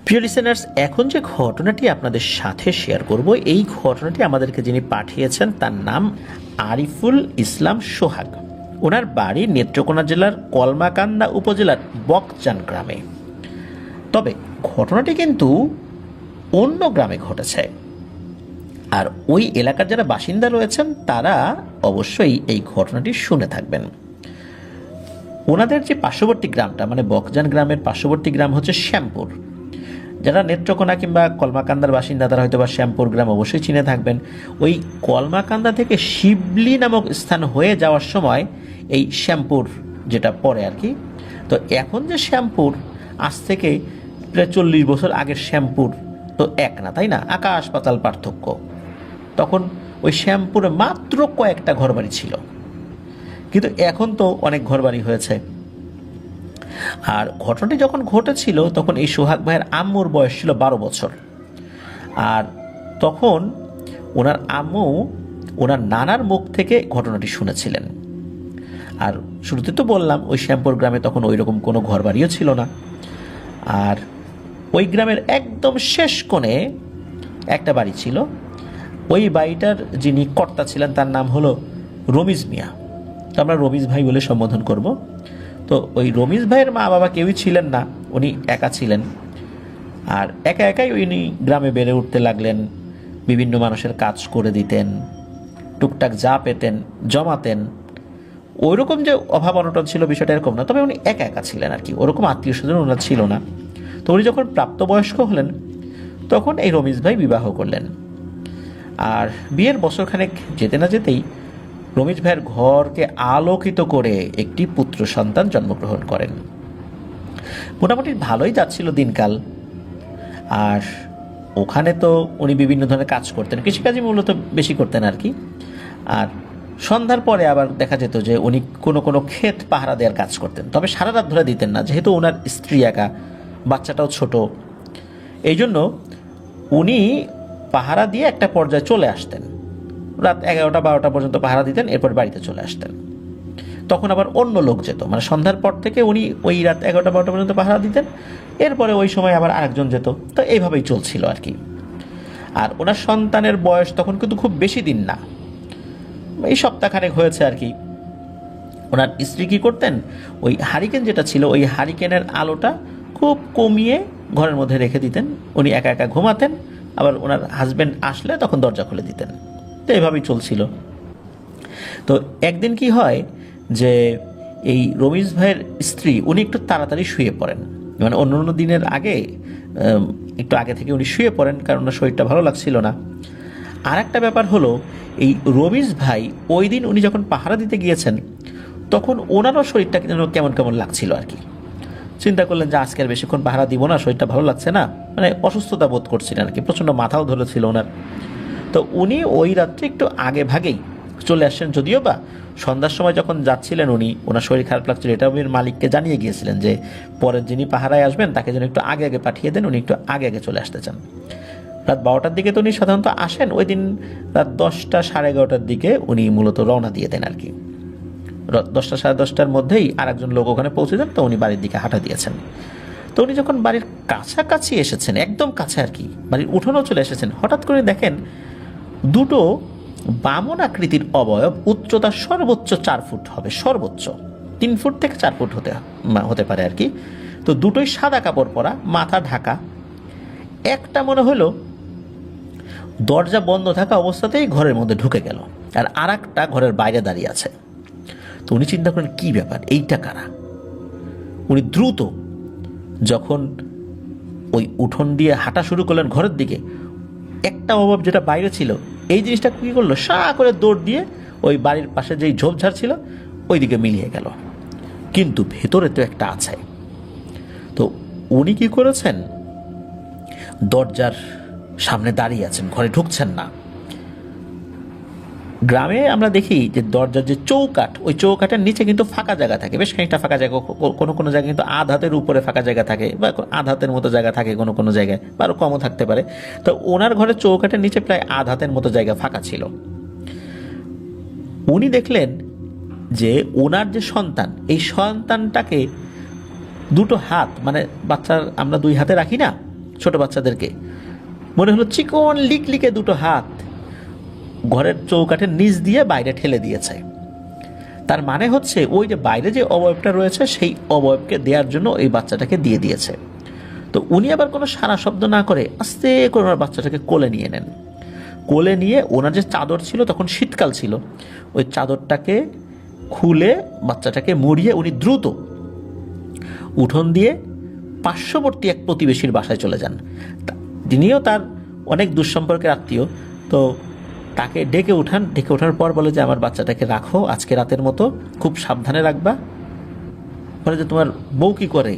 প্রিয় লিসেনার্স, এখন যে ঘটনাটি আপনাদের সাথে শেয়ার করব, এই ঘটনাটি আমাদেরকে যিনি পাঠিয়েছেন তার নাম আরিফুল ইসলাম সোহাগ। ওনার বাড়ি নেত্রকোনা জেলার কলমাকান্দা উপজেলার বকজান গ্রামে। তবে ঘটনাটি কিন্তু অন্য গ্রামে ঘটেছে, আর ওই এলাকার যারা বাসিন্দা রয়েছেন তারা অবশ্যই এই ঘটনাটি শুনে থাকবেন। ওনাদের যে পার্শ্ববর্তী গ্রামটা, মানে বকজান গ্রামের পার্শ্ববর্তী গ্রাম হচ্ছে শ্যামপুর। যারা নেত্রকোনা কিংবা কলমাকান্দার বাসিন্দা তারা হয়তো বা শ্যামপুর গ্রাম অবশ্যই চিনে থাকবেন। ওই কলমাকান্দা থেকে শিবলি নামক স্থান হয়ে যাওয়ার সময় এই শ্যামপুর যেটা পড়ে আর কি। তো এখন যে শ্যামপুর, আজ থেকে প্রায় 40 বছর আগের শ্যামপুর তো এক না, তাই না? আকাশ পাতাল পার্থক্য। তখন ওই শ্যামপুরে মাত্র কয়েকটা ঘরবাড়ি ছিল, কিন্তু এখন তো অনেক ঘরবাড়ি হয়েছে। আর ঘটনাটি যখন ঘটেছিল তখন এই সোহাগ ভাইয়ের আম্মুর বয়স ছিল 12 বছর। আর তখন ওনার আম্মু ওনার নানার মুখ থেকে ঘটনাটি শুনেছিলেন। আর শুরুতে তো বললাম ওই শ্যামপুর গ্রামে তখন ওই রকম কোনো ঘরবাড়িও ছিল না। আর ওই গ্রামের একদম শেষ কোণে একটা বাড়ি ছিল। ওই বাড়িটার যিনি কর্তা ছিলেন তার নাম হলো রমিজ মিয়া। তো আমরা রমিজ ভাই বলে সম্বোধন করব। তো ওই রমিজ ভাইয়ের মা বাবা কেউই ছিলেন না, উনি একা ছিলেন। আর একা একাই উনি গ্রামে বেড়ে উঠতে লাগলেন। বিভিন্ন মানুষের কাজ করে দিতেন, টুকটাক যা পেতেন জমাতেন। ওই রকম যে অভাব অনটন ছিল বিষয়টা এরকম না, তবে উনি একা একা ছিলেন আর কি। ওরকম আত্মীয় স্বজন ওনার ছিল না। তো উনি যখন প্রাপ্তবয়স্ক হলেন তখন এই রমিজ ভাই বিবাহ করলেন। আর বিয়ের বছরখানেক যেতে না যেতেই রমিজ ভাইয়ের ঘরকে আলোকিত করে একটি পুত্র সন্তান জন্মগ্রহণ করেন। মোটামুটি ভালোই যাচ্ছিল দিনকাল। আর ওখানে তো উনি বিভিন্ন ধরনের কাজ করতেন, কৃষিকাজই মূলত বেশি করতেন আর কি। আর সন্ধ্যার পরে আবার দেখা যেত যে উনি কোনো কোনো ক্ষেত পাহারা দেওয়ার কাজ করতেন, তবে সারা রাত ধরে দিতেন না, যেহেতু ওনার স্ত্রী একা, বাচ্চাটাও ছোট। এই জন্য উনি পাহারা দিয়ে একটা পর্যায়ে চলে আসতেন। রাত 11টা-12টা পর্যন্ত পাহারা দিতেন, এরপর বাড়িতে চলে আসতেন। তখন আবার অন্য লোক যেত, মানে সন্ধ্যার পর থেকে উনি ওই রাত 11টা-12টা পর্যন্ত পাহারা দিতেন, এরপরে ওই সময় আবার আরেকজন যেত। তো এইভাবেই চলছিল আর কি। আর ওনার সন্তানের বয়স তখন কিন্তু খুব বেশি দিন না, এই সপ্তাহখানেক হয়েছে আর কি। ওনার স্ত্রী কী করতেন, ওই হারিকেন যেটা ছিল ওই হারিকেনের আলোটা খুব কমিয়ে ঘরের মধ্যে রেখে দিতেন। উনি একা একা ঘুমাতেন, আবার ওনার হাজব্যান্ড আসলে তখন দরজা খুলে দিতেন। তো এভাবেই চলছিল। তো একদিন কি হয় যে এই রমিজ ভাইয়ের স্ত্রী উনি একটু তাড়াতাড়ি শুয়ে পড়েন, মানে অন্য অন্য দিনের আগে একটু আগে থেকে উনি শুয়ে পড়েন, কারণ ওনার শরীরটা ভালো লাগছিল না। আর একটা ব্যাপার হলো, এই রমিজ ভাই ওই দিন উনি যখন পাহারা দিতে গিয়েছেন তখন ওনারও শরীরটা কেমন কেমন লাগছিল আর কি। চিন্তা করলেন যে আজকে আর বেশিক্ষণ পাহারা দিব না, শরীরটা ভালো লাগছে না, মানে অসুস্থতা বোধ করছিলেন আর কি, প্রচণ্ড মাথাও ধরেছিল ওনার। তো উনি ওই রাত্রে একটু আগে ভাগেই চলে আসছেন, যদিও বা সন্ধ্যার সময় যখন যাচ্ছিলেন উনি, ওনার শরীর খারাপ লাগছিল এটা উনি মালিককে জানিয়ে গিয়েছিলেন যে পরের যিনি পাহারায় আসবেন তাকে যেন একটু আগে আগে পাঠিয়ে দেন, উনি একটু আগে আগে চলে আসতে চান। রাত 12টার দিকে তো উনি সাধারণত আসেন, ওই দিন রাত 10টা সাড়ে 11টার দিকে উনি মূলত রওনা দিয়ে দেন আর কি। 10টা সাড়ে 10টার মধ্যেই আর একজন লোক ওখানে পৌঁছে দেন, তো উনি বাড়ির দিকে হাঁটা দিয়েছেন। তো উনি যখন বাড়ির কাছাকাছি এসেছেন, একদম কাছে আর কি, বাড়ির উঠোনেও চলে এসেছেন, হঠাৎ করে দেখেন দুটো বামন আকৃতির অবয়ব, উচ্চতা সর্বোচ্চ 4 ফুট হবে, সর্বোচ্চ 3 ফুট থেকে 4 ফুট হতে পারে আর কি। তো দুটোই সাদা কাপড় পরা, মাথা ঢাকা। একটা মনে হলো দরজা বন্ধ থাকা অবস্থাতেই ঘরের মধ্যে ঢুকে গেল, আর আরেকটা ঘরের বাইরে দাঁড়িয়ে আছে। তো উনি চিন্তা করেন কী ব্যাপার, এইটা কারা? উনি দ্রুত যখন ওই উঠোন দিয়ে হাঁটা শুরু করলেন ঘরের দিকে, একটা অভাব যেটা বাইরে ছিল এই জিনিসটা কী করলো, সা করে দৌড় দিয়ে ওই বাড়ির পাশে যেই ঝোপঝাড় ছিল ওই দিকে মিলিয়ে গেল। কিন্তু ভেতরে তো একটা আছে। তো উনি কি করেছেন, দরজার সামনে দাঁড়িয়ে আছেন, ঘরে ঢুকছেন না। গ্রামে আমরা দেখি যে দরজার যে চৌকাঠ, ওই চৌকাঠের নিচে কিন্তু ফাঁকা জায়গা থাকে, বেশ খানিকটা ফাঁকা জায়গা, কোনো কোনো জায়গায় কিন্তু আধ হাতের উপরে ফাঁকা জায়গা থাকে, বা আধ হাতের মতো জায়গা থাকে কোনো কোনো জায়গায়, বা আরও কমও থাকতে পারে। তো ওনার ঘরের চৌকাঠের নিচে প্রায় আধ হাতের মতো জায়গা ফাঁকা ছিল। উনি দেখলেন যে ওনার যে সন্তান, এই সন্তানটাকে দুটো হাত, মানে বাচ্চার আমরা 2 হাতে রাখি না, ছোট বাচ্চাদেরকে, মনে হলো চিকন লিকলিকে দুটো হাত ঘরের চৌকাঠের নিচ দিয়ে বাইরে ঠেলে দিয়েছে। তার মানে হচ্ছে ওই যে বাইরে যে অবয়বটা রয়েছে সেই অবয়বকে দেওয়ার জন্য ওই বাচ্চাটাকে দিয়ে দিয়েছে। তো উনি আবার কোনো সারা শব্দ না করে আস্তে করে ওনার বাচ্চাটাকে কোলে নিয়ে নেন। কোলে নিয়ে ওনার যে চাদর ছিল, তখন শীতকাল ছিল, ওই চাদরটাকে খুলে বাচ্চাটাকে মুড়িয়ে উনি দ্রুত উঠোন দিয়ে পার্শ্ববর্তী এক প্রতিবেশীর বাসায় চলে যান। তিনিও তার অনেক দুঃসম্পর্কের আত্মীয়, তো তাকে ডেকে ওঠার পর বলে যে আমার বাচ্চাটাকে রাখো আজকে রাতের মতো, খুব সাবধানে রাখবা। বলে যে তোমার বউ কি করে,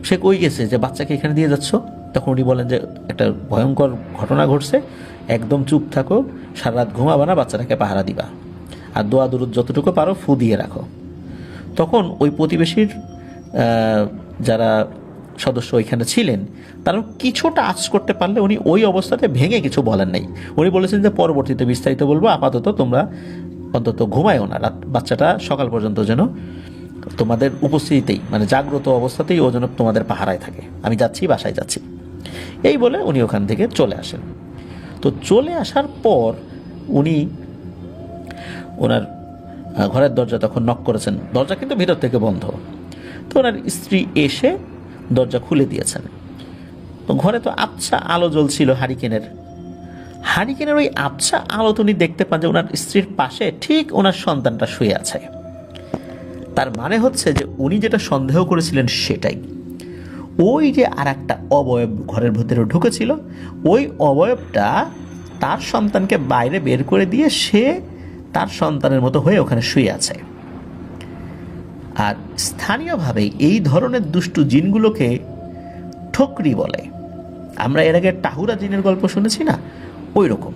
সে কই গেছে যে বাচ্চাকে এখানে দিয়ে যাচ্ছ? তখন উনি বলেন যে একটা ভয়ঙ্কর ঘটনা ঘটছে, একদম চুপ থাকো, সারা রাত ঘুমাবা না, বাচ্চাটাকে পাহারা দিবা, আর দোয়া দুরুদ যতটুকু পারো ফু দিয়ে রাখো। তখন ওই প্রতিবেশীর যারা সদস্য ওইখানে ছিলেন তারা কিছুটা আঁচ করতে পারলে উনি ওই অবস্থাতে ভেঙে কিছু বলেন নাই। উনি বলেছেন যে পরবর্তীতে বিস্তারিত বলবো, আপাতত তোমরা অন্তত ঘুমায়ও না, রাত বাচ্চাটা সকাল পর্যন্ত যেন তোমাদের উপস্থিতিতেই, মানে জাগ্রত অবস্থাতেই ও যেন তোমাদের পাহারায় থাকে, আমি যাচ্ছি, বাসায় যাচ্ছি। এই বলে উনি ওখান থেকে চলে আসেন। তো চলে আসার পর উনি ওনার ঘরের দরজা তখন নক করেছেন, দরজা কিন্তু ভিতর থেকে বন্ধ। তো ওনার স্ত্রী এসে দরজা খুলে দিয়েছেন। তো ঘরে তো আবছা আলো জ্বলছিল হারিকেনের ওই আবছা আলো উনি দেখতে পান যে ওনার স্ত্রীর পাশে ঠিক ওনার সন্তানটা শুয়ে আছে। তার মানে হচ্ছে যে উনি যেটা সন্দেহ করেছিলেন সেটাই, ওই যে আর একটা অবয়ব ঘরের ভেতরে ঢুকেছিল, ওই অবয়বটা তার সন্তানকে বাইরে বের করে দিয়ে সে তার সন্তানের মতো হয়ে ওখানে শুয়ে আছে। আর স্থানীয়ভাবে এই ধরনের দুষ্টু জিনগুলোকে ঠোকরি বলে। আমরা এর আগে টাহুরা জিনের গল্প শুনেছি না, ওই রকম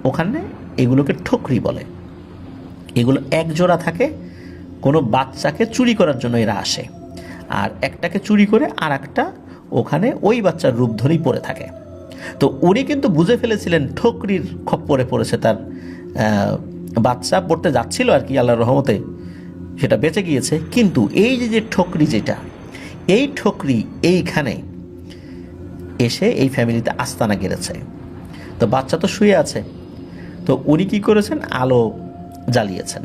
ওখানে এগুলোকে ঠোকরি বলে। এগুলো এক জোড়া থাকে, কোনো বাচ্চাকে চুরি করার জন্য এরা আসে, আর একটাকে চুরি করে আর একটা ওখানে ওই বাচ্চার রূপ ধরেই পড়ে থাকে। তো উনি কিন্তু বুঝে ফেলেছিলেন ঠোকরির খপ্পরে পড়েছে তার বাচ্চা, পড়তে যাচ্ছিল আর কি, আল্লাহর রহমতে সেটা বেঁচে গিয়েছে। কিন্তু এই যে ঠোকরি যেটা, এই ঠোকরি এইখানে এসে এই ফ্যামিলিতে আস্তানা গেড়েছে। তো বাচ্চা তো শুয়ে আছে, তো উনি কি করেছেন, আলো জ্বালিয়েছেন,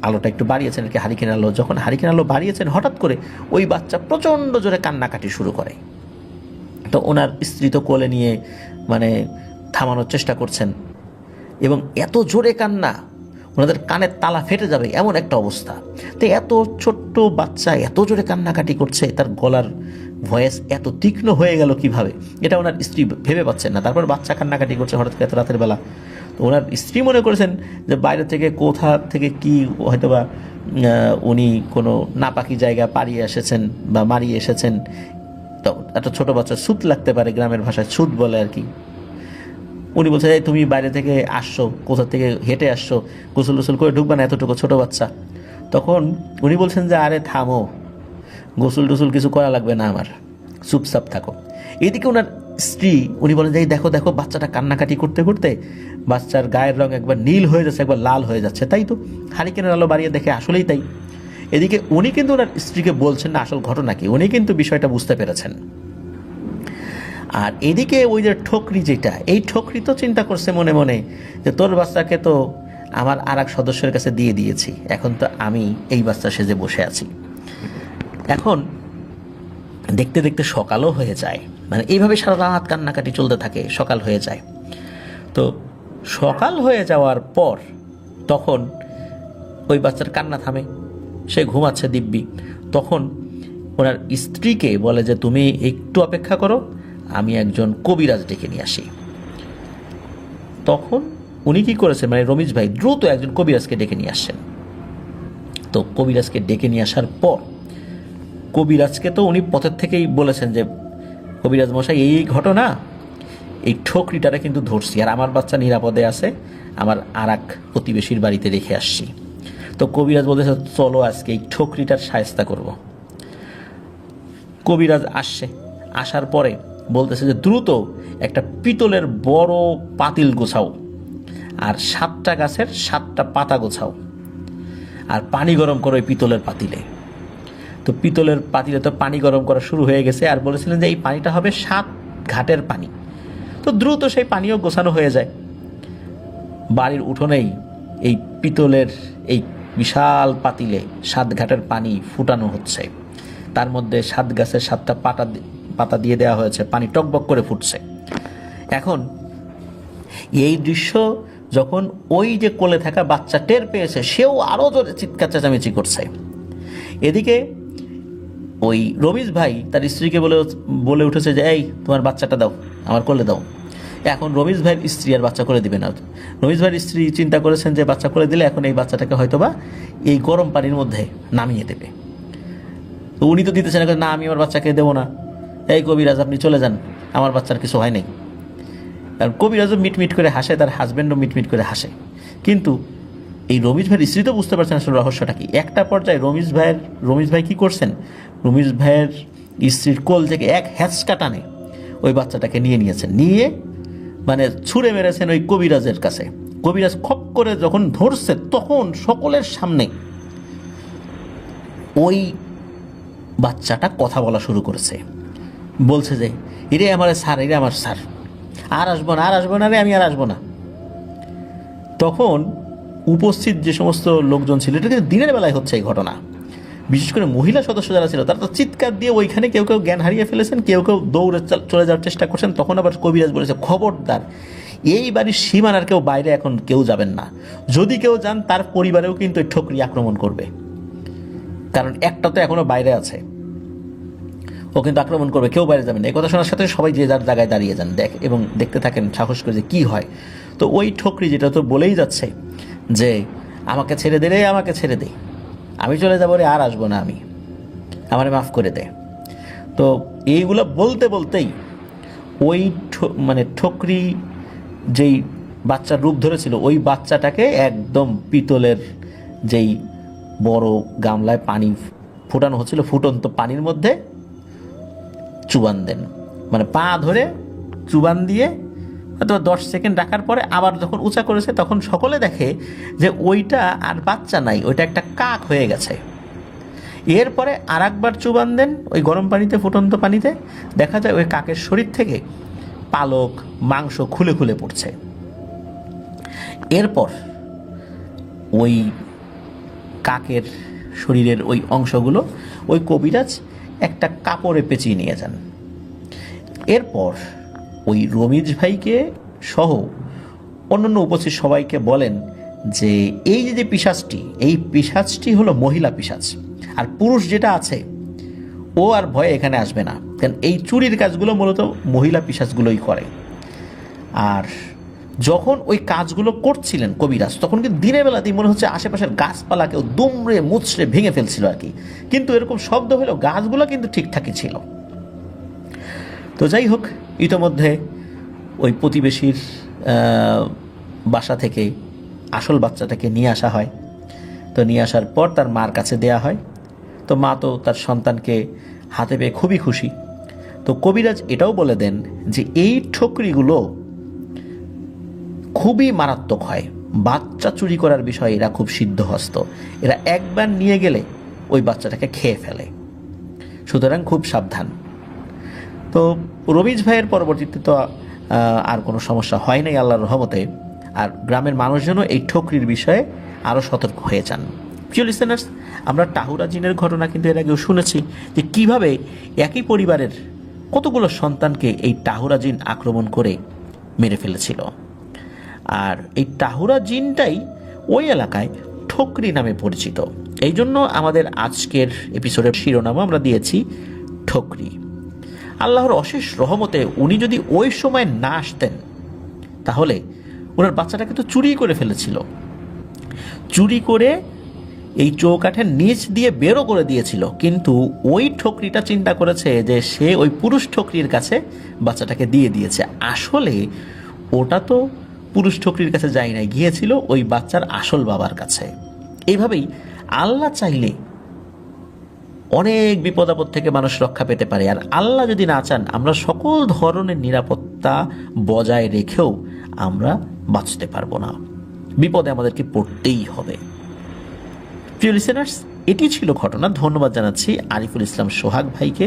আলোটা একটু বাড়িয়েছেন আর কি, হারিকেন আলো। যখন হারিকেন আলো বাড়িয়েছেন, হঠাৎ করে ওই বাচ্চা প্রচণ্ড জোরে কান্নাকাটি শুরু করে। তো ওনার স্ত্রী তো কোলে নিয়ে মানে থামানোর চেষ্টা করছেন, এবং এত জোরে কান্না, ওনাদের কানের তালা ফেটে যাবে এমন একটা অবস্থা। তো এত ছোট্ট বাচ্চা এত জোরে কান্নাকাটি করছে, তার গলার ভয়েস এত তীক্ষ্ণ হয়ে গেল কিভাবে, এটা ওনার স্ত্রী ভেবে পাচ্ছেন না। তারপর বাচ্চা কান্নাকাটি করছে হঠাৎ করে এত রাতের বেলা। তো ওনার স্ত্রী মনে করেছেন যে বাইরে থেকে কোথা থেকে কি হয়তোবা উনি কোনো নাপাকি জায়গা পাড়িয়ে এসেছেন বা মারিয়ে এসেছেন। তো একটা ছোটো বাচ্চা ছুত লাগতে পারে, গ্রামের ভাষায় ছুত বলে আর কি। উনি বলছে যে তুমি বাইরে থেকে আসছো, কোথা থেকে হেঁটে আসছো, গোসল টোসল করে ঢুকবে না, এতটুকু ছোটো বাচ্চা। তখন উনি বলছেন যে আরে থামো, গোসল টোসল কিছু করা লাগবে না, আমার চুপচাপ থাকো। এদিকে ওনার স্ত্রী উনি বলেন যে দেখো দেখো বাচ্চাটা কান্নাকাটি করতে করতে বাচ্চার গায়ের রং একবার নীল হয়ে যাচ্ছে, একবার লাল হয়ে যাচ্ছে। তাই তো হারিকেনের আলো বাড়িয়ে দেখে আসলেই তাই। এদিকে উনি কিন্তু ওনার স্ত্রীকে বলছেন না আসল ঘটনা কি, উনি কিন্তু বিষয়টা বুঝতে পেরেছেন। আর এদিকে ওই যে ঠোকরি যেটা, এই ঠোকরি তো চিন্তা করছে মনে মনে যে তোর বাচ্চাকে তো আমার আর এক সদস্যের কাছে দিয়ে দিয়েছি, এখন তো আমি এই বাচ্চা সেজে বসে আছি। এখন দেখতে দেখতে সকালও হয়ে যায়, মানে এইভাবে সারা রাত কান্নাকাটি চলতে থাকে, সকাল হয়ে যায়। তো সকাল হয়ে যাওয়ার পর তখন ওই বাচ্চার কান্না থামে, সে ঘুমাচ্ছে দিব্যি। তখন ওনার স্ত্রীকে বলে যে তুমি একটু অপেক্ষা করো, আমি একজন কবিরাজ ডেকে নিয়ে আসি। তখন উনি কি করেছেন, মানে রমিজ ভাই দ্রুত একজন কবিরাজকে ডেকে নিয়ে আসছেন। তো কবিরাজকে ডেকে নিয়ে আসার পর কবিরাজকে তো উনি পথের থেকেই বলেছেন যে কবিরাজ মশাই এই ঘটনা, এই ঠোকরিটারে কিন্তু ধরছি, আর আমার বাচ্চা নিরাপদে আছে, আমার আর এক প্রতিবেশীর বাড়িতে রেখে আসছি। তো কবিরাজ বলতেছে চলো আজকে এই ঠোকরিটার শায়েস্তা করব। কবিরাজ আসছে, আসার পরে বলতেছে যে দ্রুত একটা পিতলের বড় পাতিল গোছাও, আর 7টা গাছের 7টা পাতা গোছাও, আর পানি গরম করো ওই পিতলের পাতিলে। তো পিতলের পাতিলে তো পানি গরম করা শুরু হয়ে গেছে, আর বলেছিলেন যে এই পানিটা হবে 7 ঘাটের পানি। তো দ্রুত সেই পানিও গোছানো হয়ে যায়। বাড়ির উঠোনেই এই পিতলের এই বিশাল পাতিলে 7 ঘাটের পানি ফুটানো হচ্ছে, তার মধ্যে 7 গাছের 7টা পাতা দিয়ে দেওয়া হয়েছে, পানি টকবক করে ফুটছে। এখন এই দৃশ্য যখন ওই যে কোলে থাকা বাচ্চা টের পেয়েছে, সেও আরও জোরে চিৎকার চেঁচামেচি করছে। এদিকে ওই রমিজ ভাই তার স্ত্রীকে বলে উঠেছে যে এই তোমার বাচ্চাটা দাও, আমার কোলে দাও। এখন রমিজ ভাইয়ের স্ত্রী আর বাচ্চা কোলে দিবে না। রমিজ ভাইয়ের স্ত্রী চিন্তা করেছেন যে বাচ্চা কোলে দিলে এখন এই বাচ্চাটাকে হয়তোবা এই গরম পানির মধ্যে নামিয়ে দেবে। তো উনি তো দিতেছেন না, আমি আমার বাচ্চাকে দেবো না, এই কবিরাজ আপনি চলে যান, আমার বাচ্চার কিছু হয় নাই। কারণ কবিরাজও মিটমিট করে হাসে, তার হাজব্যান্ডও মিটমিট করে হাসে। কিন্তু এই রমিজ ভাইয়ের স্ত্রী তো বুঝতে পারছেন আসলে রহস্যটা কি। একটা পর্যায়ে রমিজ ভাই কি করছেন, রমিজ ভাইয়ের স্ত্রীর কোল থেকে এক হ্যাঁচকা টানে ওই বাচ্চাটাকে নিয়েছেন, নিয়ে মানে ছুঁড়ে মেরেছেন ওই কবিরাজের কাছে। কবিরাজ খপ করে যখন ধরছে, তখন সকলের সামনে ওই বাচ্চাটা কথা বলা শুরু করেছে, বলছে যে এরে আমার স্যার, এরে আমার স্যার, আর আসবো না রে, আমি আর আসবো না। তখন উপস্থিত যে সমস্ত লোকজন ছিল, এটা কিন্তু দিনের বেলায় হচ্ছে এই ঘটনা, বিশেষ করে মহিলা সদস্য যারা ছিল তারা তো চিৎকার দিয়ে ওইখানে কেউ জ্ঞান হারিয়ে ফেলেছেন, কেউ দৌড়ে চলে যাওয়ার চেষ্টা করছেন। তখন আবার কবিরাজ বলেছে খবরদার, এই বাড়ির সীমানার কেউ বাইরে এখন কেউ যাবেন না, যদি কেউ যান তার পরিবারেও কিন্তু এই ঠকরি আক্রমণ করবে, কারণ একটা তো এখনো বাইরে আছে, ও কিন্তু আক্রমণ করবে, কেউ বাইরে যাবেন না। এই কথা শোনার সাথে সবাই যে যার জায়গায় দাঁড়িয়ে যান এবং দেখতে থাকেন সাহস করে যে কী হয়। তো ওই ঠকরি যেটা তো বলেই যাচ্ছে যে আমাকে ছেড়ে দে রে, আমাকে ছেড়ে দে, আমি চলে যাবো রে, আর আসবো না আমি, আমারে মাফ করে দে। তো এইগুলো বলতে বলতেই ওই ঠকরি যেই বাচ্চার রূপ ধরেছিল, ওই বাচ্চাটাকে একদম পিতলের যেই বড় গামলায় পানি ফোটানো হচ্ছিল, ফুটন্ত পানির মধ্যে চুবান দেন, মানে পা ধরে চুবান দিয়ে হয়তো 10 সেকেন্ড রাখার পরে আবার যখন উঁচা করেছে, তখন সকলে দেখে যে ওইটা আর বাচ্চা নাই, ওইটা একটা কাক হয়ে গেছে। এরপরে আর একবার চুবান দেন ওই গরম পানিতে, ফুটন্ত পানিতে, দেখা যায় ওই কাকের শরীর থেকে পালক মাংস খুলে খুলে পড়ছে। এরপর ওই কাকের শরীরের ওই অংশগুলো ওই কবিরাজ একটা কাপড়ে পেঁচিয়ে নিয়ে যান। এরপর ওই রমিজ ভাইকে সহ অন্যান্য উপস্থিত সবাইকে বলেন যে এই যে পিশাচটি, এই পিশাচটি হলো মহিলা পিশাচ, আর পুরুষ যেটা আছে ও আর ভয়ে এখানে আসবে না, কারণ এই চুরির কাজগুলো মূলত মহিলা পিশাচগুলোই করে। আর যখন ওই কাজগুলো করছিলেন কবিরাজ, তখন কিন্তু দিনের বেলাতেই মনে হচ্ছে আশেপাশের গাছপালাকেও দুমড়ে মুচড়ে ভেঙে ফেলছিল আর কি, কিন্তু এরকম শব্দ হলেও গাছগুলো কিন্তু ঠিকঠাকই ছিল। তো যাই হোক, ইতোমধ্যে ওই প্রতিবেশীর বাসা থেকে আসল বাচ্চাটাকে নিয়ে আসা হয়। তো নিয়ে আসার পর তার মার কাছে দেয়া হয়। তো মা তো তার সন্তানকে হাতে পেয়ে খুবই খুশি। তো কবিরাজ এটাও বলে দেন যে এই ঠকরিগুলো খুবই মারাত্মক হয়, বাচ্চা চুরি করার বিষয়ে এরা খুব সিদ্ধহস্ত, এরা একবার নিয়ে গেলে ওই বাচ্চাটাকে খেয়ে ফেলে, সুতরাং খুব সাবধান। তো রমিজ ভাইয়ের পরবর্তীতে তো আর কোনো সমস্যা হয় নাই আল্লাহর রহমতে, আর গ্রামের মানুষজনও এই ঠকরির বিষয়ে আরও সতর্ক হয়ে যান। প্রিয় লিসেনার্স, আমরা টাহুরা জিনের ঘটনা কিন্তু এর আগেও শুনেছি যে কীভাবে একই পরিবারের কতগুলো সন্তানকে এই টাহুরা জিন আক্রমণ করে মেরে ফেলেছিল। আর এই টাহুরা জিনটাই ওই এলাকায় ঠকরি নামে পরিচিত। এই জন্য আমাদের আজকের এপিসোডের শিরোনামও আমরা দিয়েছি ঠকরি। আল্লাহর অশেষ রহমতে উনি যদি ওই সময় না আসতেন, তাহলে ওনার বাচ্চাটাকে তো চুরি করে ফেলেছিল, চুরি করে এই চৌকাঠের নিচ দিয়ে বেরো করে দিয়েছিল, কিন্তু ওই ঠকরিটা চিন্তা করেছে যে সে ওই পুরুষ ঠকরির কাছে বাচ্চাটাকে দিয়ে দিয়েছে। আসলে ওটা তো পুরুষ ঠকরির কাছে যায় নাই, গিয়েছিল ওই বাচ্চার আসল বাবার কাছে। এইভাবেই আল্লাহ চাইলে অনেক বিপদ আপদ থেকে মানুষ রক্ষা পেতে পারে, আর আল্লাহ যদি না চান আমরা সকল ধরনের নিরাপত্তা বজায় রেখেও আমরা বাঁচতে পারবো না, বিপদে আমাদেরকে পড়তেই হবে। প্রিয় লিসেনার্স, এটি ছিল ঘটনা। ধন্যবাদ জানাচ্ছি আরিফুল ইসলাম সোহাগ ভাইকে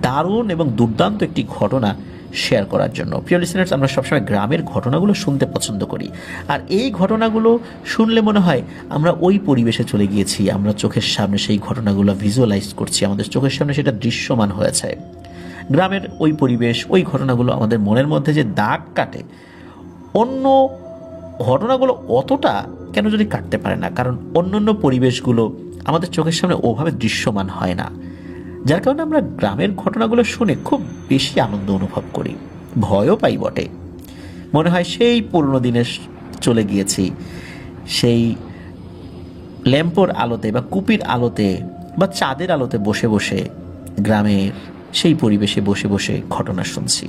দারুণ এবং দুর্দান্ত একটি ঘটনা শেয়ার করার জন্য। প্রিয় লিসেনার্স, আমরা সবসময় গ্রামের ঘটনাগুলো শুনতে পছন্দ করি, আর এই ঘটনাগুলো শুনলে মনে হয় আমরা ওই পরিবেশে চলে গিয়েছি, আমরা চোখের সামনে সেই ঘটনাগুলো ভিজুয়ালাইজ করছি, আমাদের চোখের সামনে সেটা দৃশ্যমান হয়েছে। গ্রামের ওই পরিবেশ, ওই ঘটনাগুলো আমাদের মনের মধ্যে যে দাগ কাটে, অন্য ঘটনাগুলো অতটা কেন যদি কাটতে পারে না, কারণ অন্য পরিবেশগুলো আমাদের চোখের সামনে ওভাবে দৃশ্যমান হয় না, যার কারণে আমরা গ্রামের ঘটনাগুলো শুনে খুব বেশি আনন্দ অনুভব করি, ভয়ও পাই বটে। মনে হয় সেই পুরনো দিনে চলে গিয়েছি, সেই ল্যাম্পোর আলোতে বা কুপির আলোতে বা চাঁদের আলোতে বসে বসে গ্রামের সেই পরিবেশে বসে বসে ঘটনা শুনছি।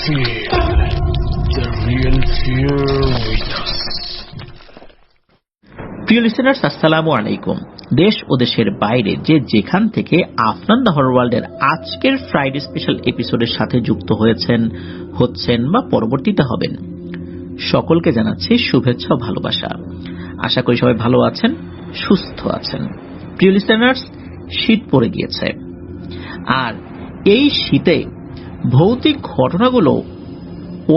Fear, the real fear with us. প্রিয় লিসেনার্স, আসসালামু আলাইকুম। দেশ ও দেশের বাইরে যে যেখান থেকে আফনান দ্য হরর ওয়ার্ল্ডের আজকের ফ্রাইডে স্পেশাল এপিসোডের সাথে যুক্ত হচ্ছেন বা পরবর্তীতে হবেন, সকলকে জানাচ্ছি শুভেচ্ছা ও ভালোবাসা। আশা করি সবাই ভালো আছেন, সুস্থ আছেন। প্রিয় লিসেনার্স, শীত পড়ে গিয়েছে, আর এই শীতে ভৌতিক ঘটনাগুলো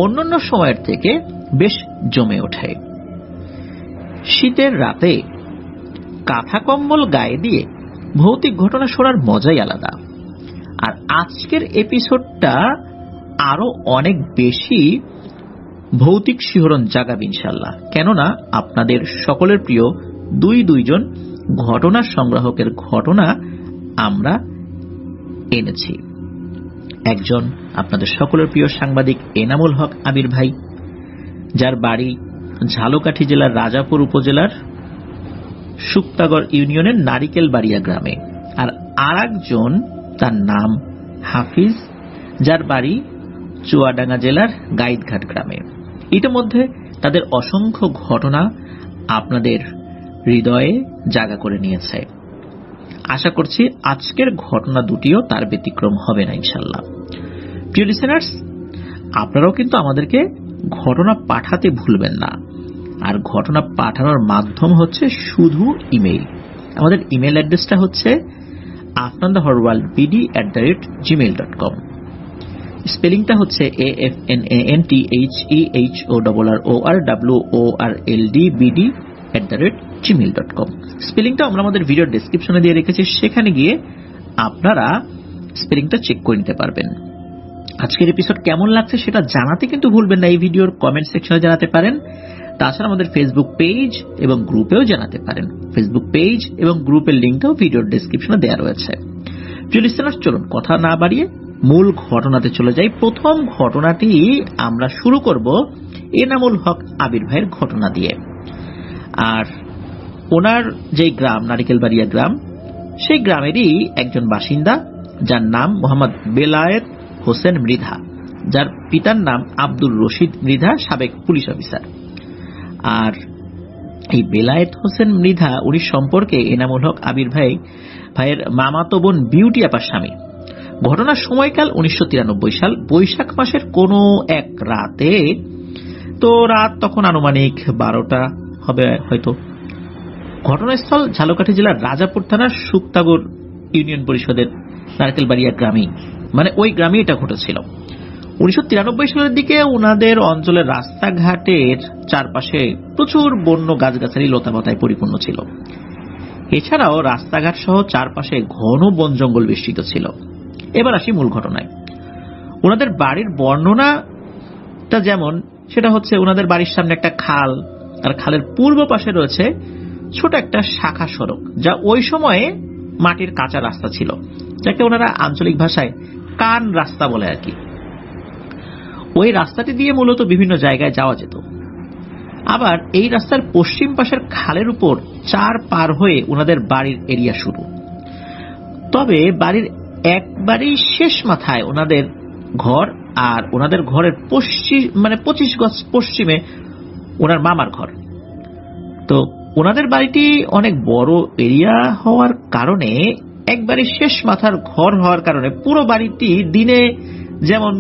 অন্যান্য সময়ের থেকে বেশ জমে ওঠে। শীতের রাতে কাঁথা কম্বল গায়ে দিয়ে ভৌতিক ঘটনা শোনার মজাই আলাদা। আর আজকের এপিসোডটা আরো অনেক বেশি ভৌতিক শিহরণ জাগাবে ইনশাল্লাহ, কেননা আপনাদের সকলের প্রিয় দুইজন ঘটনা সংগ্রাহকের ঘটনা আমরা এনেছি। একজন আপনাদের সকলের প্রিয় সাংবাদিক এনামুল হক আবির ভাই, যার বাড়ি ঝালকাঠি জেলার রাজাপুর উপজেলার শুক্তাগড় ইউনিয়নের নারিকেলবাড়িয়া গ্রামে, আর আরেকজন তার নাম হাফিজ, যার বাড়ি চুয়াডাঙ্গা জেলার গাইদঘাট গ্রামে। ইতিমধ্যে তাদের অসংখ্য ঘটনা আপনাদের হৃদয়ে জায়গা করে নিয়েছে। আশা করছি আজকের ঘটনা দুটিও তার ব্যতিক্রম হবে না ইনশাল্লাহ। প্রিয় লিসেনার্স, আপনারাও কিন্তু আমাদেরকে ঘটনা পাঠাতে ভুলবেন না, আর ঘটনা পাঠানোর মাধ্যম হচ্ছে শুধু ইমেইল। আমাদের ইমেইল অ্যাড্রেসটা হচ্ছে afnanthehorrorworldbd@gmail.com। স্পেলিংটা হচ্ছে afnanthehorrorwordbd@gmail.com। স্পেলিংটা আমরা আমাদের ভিডিও ডেসক্রিপশনে দিয়ে রেখেছি, সেখানে গিয়ে আপনারা স্পেলিংটা চেক করে নিতে পারবেন। আজকের এপিসোড কেমন লাগছে সেটা জানাতে কিন্তু ভুলবেন না, এই ভিডিওর কমেন্ট সেকশনে জানাতে পারেন। তাছাড়া আমাদের ফেসবুক পেজ এবং গ্রুপেও জানাতে পারেন। ফেসবুক পেজ এবং গ্রুপের লিঙ্কটাও ভিডিওর ডেসক্রিপশনে দেওয়া রয়েছে। প্রিয় লিসেনার্স, চলুন কথা না বাড়িয়ে মূল ঘটনাতে চলে যাই। প্রথম ঘটনাটি আমরা শুরু করব এনামুল হক আবির ভাইয়ের ঘটনা দিয়ে। আর ওনার যে গ্রাম নারিকেলবাড়িয়া গ্রাম, সেই গ্রামেরই একজন বাসিন্দা, যার নাম মোহাম্মদ বেলায়েত হোসেন মৃধা, যার পিতার নাম আব্দুর রশিদ মৃধা, সাবেক পুলিশ অফিসার। আর এই বেলায়েত হোসেন মৃধা, উনি সম্পর্কে এনামুল হক আবির ভাইয়ের মামাতো বোন বিউটি আপার স্বামী। ঘটনার সময়কাল 1993 সাল, বৈশাখ মাসের কোনো এক রাতে। তো রাত তখন আনুমানিক 12টা হবে হয়তো। ঘটনাস্থল ঝালকাঠি জেলার রাজাপুর থানার শুক্তাগড় ইউনিয়ন পরিষদের নারকেলবাড়িয়া গ্রামেই, মানে ওই গ্রামে এটা ঘটেছিল। 1993 সালের দিকে ওনাদের অঞ্চলের রাস্তাঘাটের চারপাশে প্রচুর বন্য গাছগাছালি লতাপাতায় পরিপূর্ণ ছিল। এছাড়াও রাস্তাঘাট সহ চারপাশে ঘন বন জঙ্গল বেষ্টিত ছিল। এবার আসি মূল ঘটনায়। ওনাদের বাড়ির বর্ণনাটা যেমন, সেটা হচ্ছে ওনাদের বাড়ির সামনে একটা খাল, আর খালের পূর্ব পাশে রয়েছে ছোট একটা শাখা সড়ক, যা ওই সময়ে মাটির কাঁচা রাস্তা ছিল, যাকে ওনারা আঞ্চলিক ভাষায় কান রাস্তা বলে আর কি। ওই রাস্তাটি দিয়ে মূলত বিভিন্ন জায়গায় যাওয়া যেত। আবার এই রাস্তার পশ্চিম পাশের খালের উপর 4 পার হয়ে ওনাদের বাড়ির এরিয়া শুরু। তবে বাড়ির একবারেই শেষ মাথায় ওনাদের ঘর, আর ওনাদের ঘরের পশ্চিম 25 গজ পশ্চিমে ওনার মামার ঘর। তো ওনাদের বাড়িটি অনেক বড় এরিয়া হওয়ার কারণে, একবারে শেষ মাথার ঘর হওয়ার কারণে পুরো বাড়িটি দিনে যেমন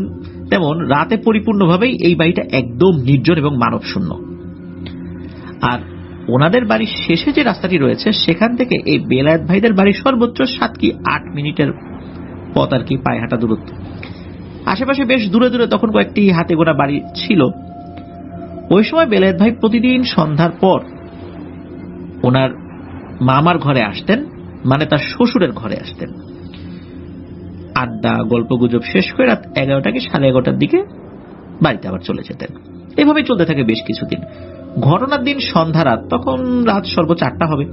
তেমন রাতে পরিপূর্ণভাবেই এই বাড়িটা একদম নির্জন এবং মানব শূন্য। আর ওনাদের বাড়ির শেষে যে রাস্তাটি রয়েছে সেখান থেকে এই বেলায়েত ভাইদের বাড়ি সর্বোচ্চ 7 কি 8 মিনিটের পথ আর কি, পায়ে হাঁটা দূরত্ব। আশেপাশে বেশ দূরে দূরে তখন কয়েকটি হাতে গোনা বাড়ি ছিল। ওই সময় বেলায়েত ভাই প্রতিদিন সন্ধ্যার পর ওনার মামার ঘরে আসতেন, মানে তার শ্বশুরের ঘরে আসতেন। আড্ডা গল্প গুজব শেষ করে রাত 11টা কি 11:30টার দিকে বাড়িতে আবার চলে যেতেন। এভাবেই চলতে থাকে বেশ কিছুদিন। ঘটনার দিন সন্ধ্যা রাত, তখন রাত সর্বোচ্চ 8টা হবে।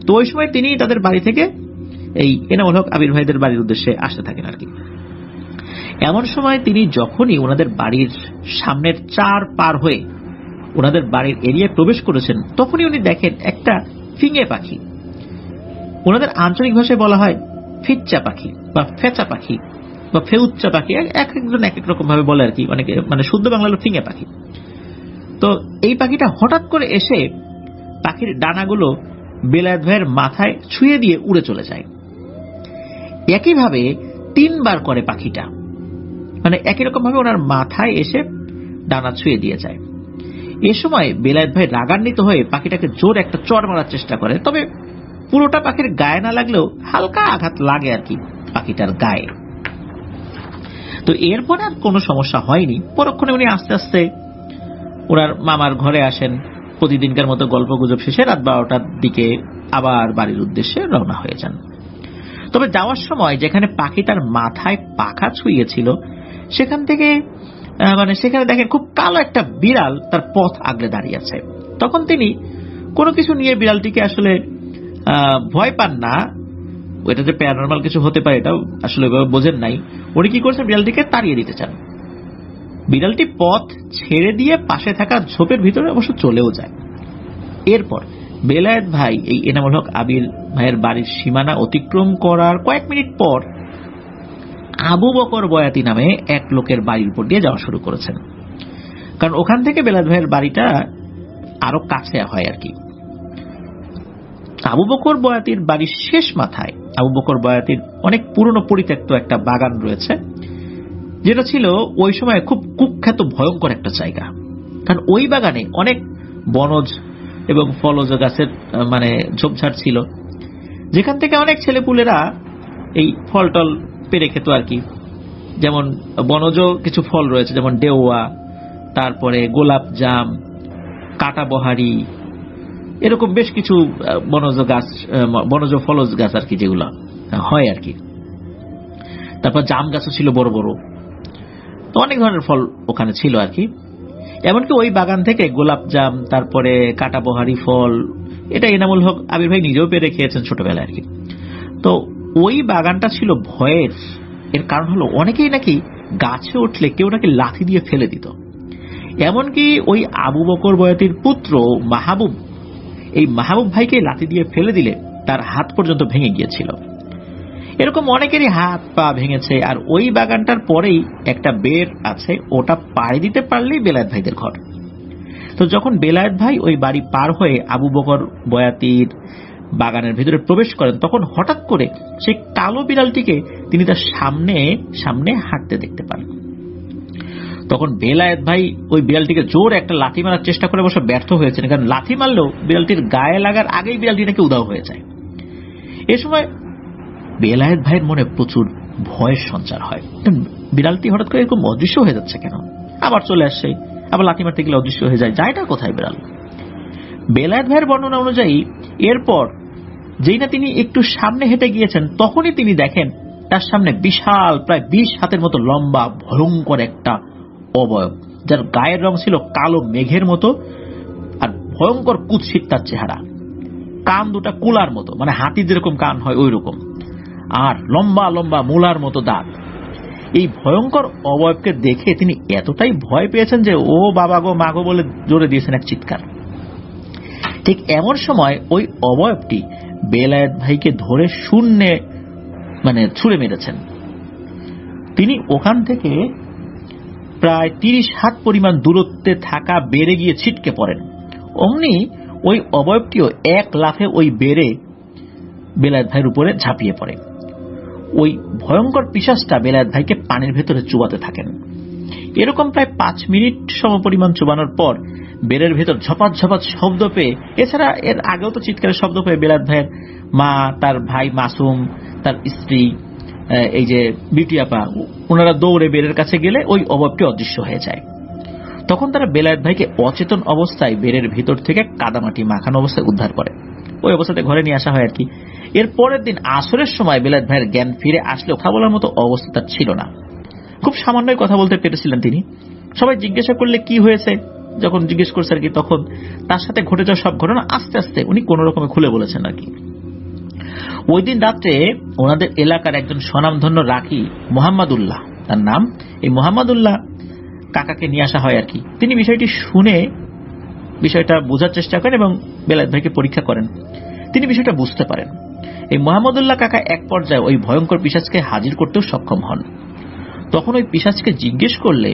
তো ওই সময় তিনি তাদের বাড়ি থেকে এই এনামুল হক আবির ভাইদের বাড়ির উদ্দেশ্যে আসতে থাকেন আর কি। এমন সময় তিনি যখনই ওনাদের বাড়ির সামনের 4 পার হয়ে ওনাদের বাড়ির এরিয়ায় প্রবেশ করেছেন, তখনই উনি দেখেন একটা ফিঙে পাখি। ওনাদের আঞ্চলিক ভাষায় বলা হয় ফিচ্চা পাখি বা ফেচা পাখি বা ফেউচ্চা পাখি, এক একজন এক এক রকম ভাবে বলে আর কি, অনেকে শুদ্ধ বাংলা হলো ফিঙে পাখি। তো এই পাখিটা হঠাৎ করে এসে পাখির ডানাগুলো বেলায়েত ভাইয়ের মাথায় ছুঁয়ে দিয়ে উড়ে চলে যায়। একইভাবে 3 বার করে পাখিটা, একই রকম ভাবে ওনার মাথায় এসে ডানা ছুঁয়ে দিয়ে যায়। এ সময় বেলায়েত ভাই রাগান্বিত হয়ে পাখিটাকে জোর একটা চড় মারার চেষ্টা করে। তবে পুরোটা পাখির গায়ে না লাগলেও হালকা আঘাত লাগে আর কি পাখিটার গায়ে। তো এরপর আর কোনো সমস্যা হয়নি। পরক্ষণে উনি আস্তে আস্তে ওনার মামার ঘরে আসেন। প্রতিদিনকার মতো গল্প গুজব শেষে রাত 12টার দিকে আবার বাড়ির উদ্দেশ্যে রওনা হয়ে যান। তবে যাওয়ার সময় যেখানে পাখিটার মাথায় পাখা ছুঁয়েছিল সেখান থেকে সেখানে দেখেন খুব কালো একটা বিড়াল তার পথ আগলে দাঁড়িয়ে আছে। তখন তিনি কোনো কিছু নিয়ে বিড়ালটিকে আসলে ভয় পান না, এটা যে প্যারানরমাল কিছু হতে পারে এটাও আসলে বোঝেন নাই। উনি কি করছেন, বিড়ালটিকে তাড়িয়ে দিতে চান। বিড়ালটি পথ ছেড়ে দিয়ে পাশে থাকা ঝোপের ভিতরে অবশ্য চলেও যায়। এরপর বেলায়েত ভাই এই এনামুল হক আবির ভাইয়ের বাড়ির সীমানা অতিক্রম করার কয়েক মিনিট পর আবু বকর বয়াতি নামে এক লোকের বাড়ির উপর দিয়ে যাওয়া শুরু করেছেন। কারণ ওখান থেকে বেলায়েত ভাইয়ের বাড়িটা আরো কাছে হয় আর কি। আবু বকর বয়াতির বাড়ির শেষ মাথায় আবু বকর বয়াতির অনেক পুরনো পরিত্যক্ত একটা বাগান রয়েছে, যেটা ছিল ওই সময় খুব কুখ্যাত ভয়ঙ্কর একটা জায়গা। কারণ ওই বাগানে অনেক বনজ এবং ফলজ গাছের ঝোপঝাড় ছিল, যেখান থেকে অনেক ছেলেপুলেরা এই ফল টল পেরে খেত আর কি। যেমন বনজ কিছু ফল রয়েছে, যেমন ডেওয়া, তারপরে গোলাপ জাম, কাটাবহারি, এরকম বেশ কিছু বনজ গাছ, বনজ ফলজ গাছ আর কি, যেগুলো হয় আর কি। তারপর জাম গাছও ছিল বড় বড়। তো অনেক ধরনের ফল ওখানে ছিল আর কি। এমনকি ওই বাগান থেকে গোলাপ জাম, তারপরে কাটাবহারি ফল, এটা এনামুল হক আবির ভাই নিজেও পেরে খেয়েছেন ছোটবেলায় আর কি। তো ওই বাগানটা ছিল ভয়ের। এর কারণ হলো অনেকেই নাকি গাছে উঠলে কেউ নাকি লাথি দিয়ে ফেলে দিত। এমনকি ওই আবু বকর বয়াতির পুত্র মাহবুব, এই মাহবুব ভাইকে লাথি দিয়ে ফেলে দিলে তার হাত পর্যন্ত ভেঙে গিয়েছিল। এরকম অনেকেরই হাত পা ভেঙেছে। আর ওই বাগানটার পরেই একটা বের আছে, ওটা পাড়ি দিতে পারলেই বেলায়েত ভাইদের ঘর। তো যখন বেলায়েত ভাই ওই বাড়ি পার হয়ে আবু বকর বয়াতির বাগানের ভিতরে প্রবেশ করেন, তখন হঠাৎ করে সেই কালো বিড়ালটিকে তিনি তার সামনে সামনে হাঁটতে দেখতে পান। তখন বেলায়েত ভাই ওই বিড়ালটিকে জোর একটা লাথি মারার চেষ্টা করে অবশ্য ব্যর্থ হয়েছেন, কারণ লাথি মারলেও বিড়ালটির গায়ে লাগার আগেই বিড়ালটি নাকি উধাও হয়ে যায়। এ সময় বেলায়েত ভাইয়ের মনে প্রচুর ভয়ের সঞ্চার হয়। বিড়ালটি হঠাৎ করে এরকম অদৃশ্য হয়ে যাচ্ছে কেন, আবার চলে আসছে, আবার লাথি মারতে গেলে অদৃশ্য হয়ে যায়, যায়টা কোথায় বিড়াল। বেলায়েত ভাইয়ের বর্ণনা অনুযায়ী এরপর যেই না তিনি একটু সামনে হেঁটে গিয়েছেন, তখনই তিনি দেখেন তার সামনে বিশাল প্রায় 20 হাতের মতো লম্বা ভয়ঙ্কর একটা অবয়ব, যার গায়ের রং ছিল কালো মেঘের মতো, আর ভয়ঙ্কর কুৎসিত তার চেহারা। কান দুটা কুলার মতো, হাতি যেরকম কান হয় ওই রকম, আর লম্বা লম্বা মূলার মতো দাঁত। এই ভয়ঙ্কর অবয়বকে দেখে তিনি এতটাই ভয় পেয়েছেন যে ও বাবা গো মা গো বলে জোরে দিয়েছেন এক চিৎকার। ঠিক এমন সময় ওই অবয়বটি বেলায়েত ভাইকে ধরে শূন্যে ছুঁড়ে মেরেছেন। তিনি ওখান থেকে প্রায় 30 হাত পরিমাণ দূরত্বে থাকা বেড়ে গিয়ে ছিটকে পড়েন। অমনি ওই অবয়বটিও এক লাফে ওই বেড়ে বেলায়েত ভাইয়ের উপরে ঝাঁপিয়ে পড়ে। ওই ভয়ঙ্কর পিশাচটা বেলায়েত ভাইকে পানির ভেতরে চুবাতে থাকেন। এরকম প্রায় 5 মিনিট সমপরিমাণ চুবানোর পর বেড়ের ভেতর ঝপাত ঝপাত শব্দ পেয়ে, এছাড়া এর আগেও তো চিৎকারের শব্দ পেয়ে বেলায়েত ভাইয়ের মা, তার ভাই মাসুম, তার স্ত্রী এই যে বিউটি আপা, ওনারা দৌড়ে বেড়ের কাছে গেলে ওই অবয়বটি অদৃশ্য হয়ে যায়। তখন তারা বেলায়েত ভাইকে অচেতন অবস্থায় বেড়ের ভিতর থেকে কাদামাটি মাখানো অবস্থায় উদ্ধার করে। ওই অবস্থাতে ঘরে নিয়ে আসা হয় আর কি। এর পরের দিন আসরের সময় বেলায়েত ভাইয়ের জ্ঞান ফিরে আসলেও কথা বলার মতো অবস্থা তার ছিল না। খুব সামান্যই কথা বলতে পেরেছিলেন তিনি। সবাই জিজ্ঞাসা করলে কি হয়েছে, যখন জিজ্ঞেস করছে আর কি, তখন তার সাথে ঘটে যাওয়া সব ঘটনা আস্তে আস্তে উনি কোন রকমে খুলে বলেছেন আর কি। ওই দিন রাত্রে ওনাদের এলাকার একজন স্বনামধন্য রাখি মোহাম্মদুল্লাহ, তার নাম, এই মোহাম্মদুল্লাহ কাকাকে নিয়ে আসা হয় আর কি। তিনি বিষয়টি শুনে বিষয়টা বোঝার চেষ্টা করেন এবং বেলায়েত ভাইকে পরীক্ষা করেন। তিনি বিষয়টা বুঝতে পারেন। এই মোহাম্মদুল্লাহ কাকা এক পর্যায়ে ওই ভয়ঙ্কর পিশাচকে হাজির করতেও সক্ষম হন। তখন ওই পিশাচকে জিজ্ঞেস করলে,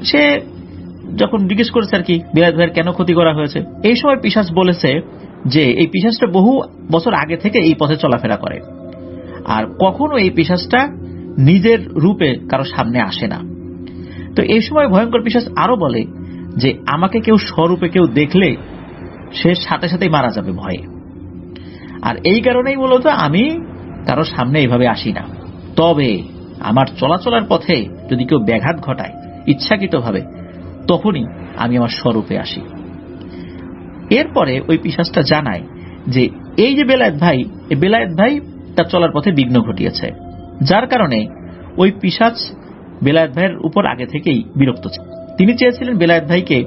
সে যখন জিজ্ঞেস করেছে আর কি বেলায়েত ভাইয়ের কেন ক্ষতি করা হয়েছে, এই সময় পিশাচ বলেছে যে এই পিশাচটা বহু বছর আগে থেকে এই পথে চলাফেরা করে, আর কখনো এই পিশাচটা নিজের রূপে কারো সামনে আসে না। তো এই সময় ভয়ঙ্কর পিশাচ আরো বলে যে আমাকে কেউ স্বরূপে কেউ দেখলে সে সাথে সাথেই মারা যাবে ভয়ে, আর এই কারণেই মূলত আমি কারো সামনে এইভাবে আসি না। তবে আমার চলাচলের পথে যদি কেউ ব্যাঘাত ঘটায় ইচ্ছাকৃতভাবে, তখনই আমি আমার স্বরূপে আসি। এরপরে ওই পিশাচটা জানায় যে এই যে বেলায়েত ভাই তার চলার পথে বিঘ্ন ঘটিয়েছে, যার কারণে ওই পিশাচ বেলায়েত ভাইয়ের উপর আগে থেকেই বিরক্ত ছিল। তিনি চেয়েছিলেন বেলায়েত ভাইকে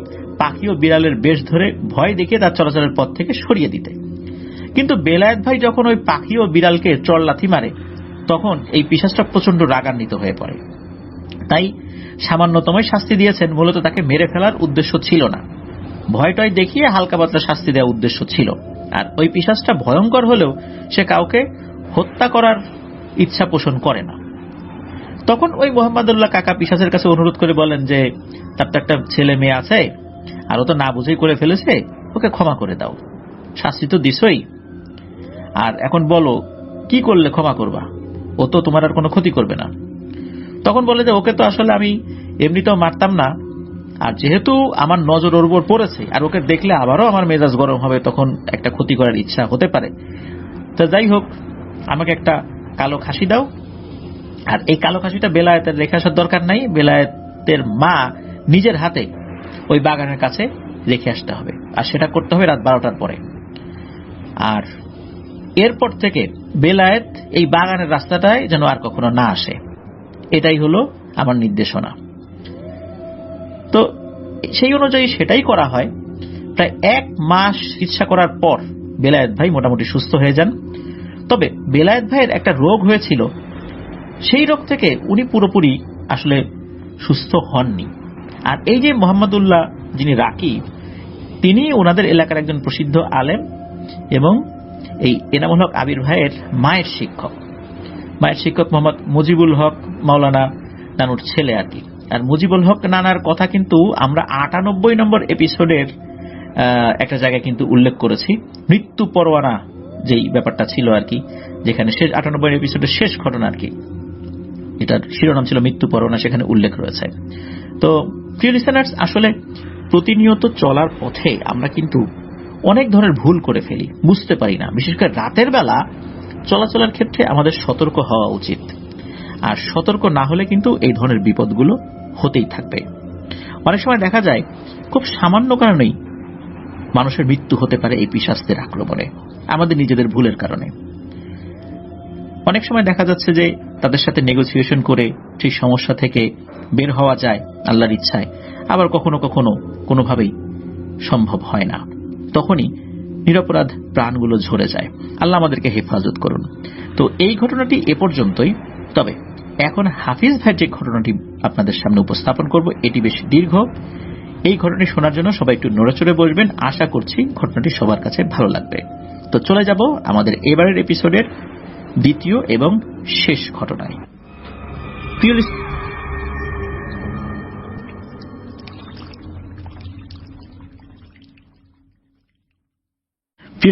পাখি ও বিড়ালের বেশ ধরে ভয় দেখিয়ে তার চলাচলের পথ থেকে সরিয়ে দিতে। কিন্তু বেলায়েত ভাই যখন ওই পাখি ও বিড়ালকে চড় লাথি মারে, তখন এই পিশাচটা প্রচন্ড রাগান্বিত হয়ে পড়ে। তাই সামান্যতম শাস্তি দিয়েছেন, মূলত তাকে মেরে ফেলার উদ্দেশ্য ছিল না, ভয়টয় দেখিয়ে হালকা পাতলা শাস্তি দেওয়ার উদ্দেশ্য ছিল। আর ওই পিশাচটা ভয়ঙ্কর হলেও সে কাউকে হত্যা করার ইচ্ছা পোষণ করে না। তখন ওই মোহাম্মদুল্লাহ কাকা পিশাচের কাছে অনুরোধ করে বলেন যে তার তো একটা ছেলে মেয়ে আছে, আর ও তো না বুঝেই করে ফেলেছে, ওকে ক্ষমা করে দাও, শাস্তি তো দিছই, আর এখন বলো কি করলে ক্ষমা করবা, ও তো তোমার আর কোনো ক্ষতি করবে না। তখন বলে যে ওকে তো আসলে আমি এমনিতেও মারতাম না, আর যেহেতু আমার নজর ওর উপর পড়েছে আর ওকে দেখলে আবারও আমার মেজাজ গরম হবে, তখন একটা ক্ষতি করার ইচ্ছা হতে পারে। তো যাই হোক, আমাকে একটা কালো খাসি দাও, আর এই কালো খাসিটা বেলায়েতের রেখে আসার দরকার নাই, বেলায়েতের মা নিজের হাতে ওই বাগানের কাছে রেখে আসতে হবে, আর সেটা করতে হবে রাত 12টার পরে। আর এরপর থেকে বেলায়েত এই বাগানের রাস্তাটায় যেন আর কখনো না আসে, এটাই হলো আমার নির্দেশনা। তো সেই অনুযায়ী সেটাই করা হয়। প্রায় 1 মাস চিকিৎসা করার পর বেলায়েত ভাই মোটামুটি সুস্থ হয়ে যান। তবে বেলায়েত ভাইয়ের একটা রোগ হয়েছিল, সেই রোগ থেকে উনি পুরোপুরি আসলে সুস্থ হননি। আর এই যে মোহাম্মদুল্লাহ যিনি রাকিব, তিনি ওনাদের এলাকার একজন প্রসিদ্ধ আলেম এবং এই এনামুল হক আবির ভাইয়ের মায়ের শিক্ষক মোহাম্মদ মুজিবুল হক মাওলানা নানুর ছেলে আর কি। আর মুজিবুল হক নানার কথা কিন্তু আমরা 98 নম্বর এপিসোডের একটা জায়গায় কিন্তু উল্লেখ করেছি, মৃত্যু পরোয়ানা যেই ব্যাপারটা ছিল আর কি, যেখানে শেষ 98 এপিসোডের শেষ ঘটনা আর কি, এটার শিরোনাম ছিল মৃত্যু পরোয়ানা, সেখানে উল্লেখ রয়েছে। তো প্রিয় লিসেনার্স, আসলে প্রতিনিয়ত চলার পথে আমরা কিন্তু অনেক ধরনের ভুল করে ফেলি, বুঝতে পারি না। বিশেষ করে রাতের বেলা চলাচলের ক্ষেত্রে আমাদের সতর্ক হওয়া উচিত, আর সতর্ক না হলে কিন্তু এই ধরনের বিপদগুলো হতেই থাকবে। অনেক সময় দেখা যায় খুব সামান্য কারণেই মানুষের মৃত্যু হতে পারে এই পিশাচদের আক্রমণে, আমাদের নিজেদের ভুলের কারণে। অনেক সময় দেখা যাচ্ছে যে তাদের সাথে নেগোসিয়েশন করে সেই সমস্যা থেকে বের হওয়া যায় আল্লাহর ইচ্ছায়, আবার কখনো কখনো কোনোভাবেই সম্ভব হয় না, তখনই নিরপরাধ প্রাণগুলো ঝরে যায়। আল্লাহ আমাদেরকে হেফাজত করুন। তো এই ঘটনাটি এ পর্যন্তই। তবে এখন হাফিজ ভাইয়ের যে ঘটনাটি আপনাদের সামনে উপস্থাপন করব এটি বেশ দীর্ঘ। এই ঘটনাটি শোনার জন্য সবাই একটু নড়েচড়ে বসবেন। আশা করছি ঘটনাটি সবার কাছে ভালো লাগবে। তো চলে যাব আমাদের এবারের এপিসোডের দ্বিতীয় এবং শেষ ঘটনায়। প্রিয়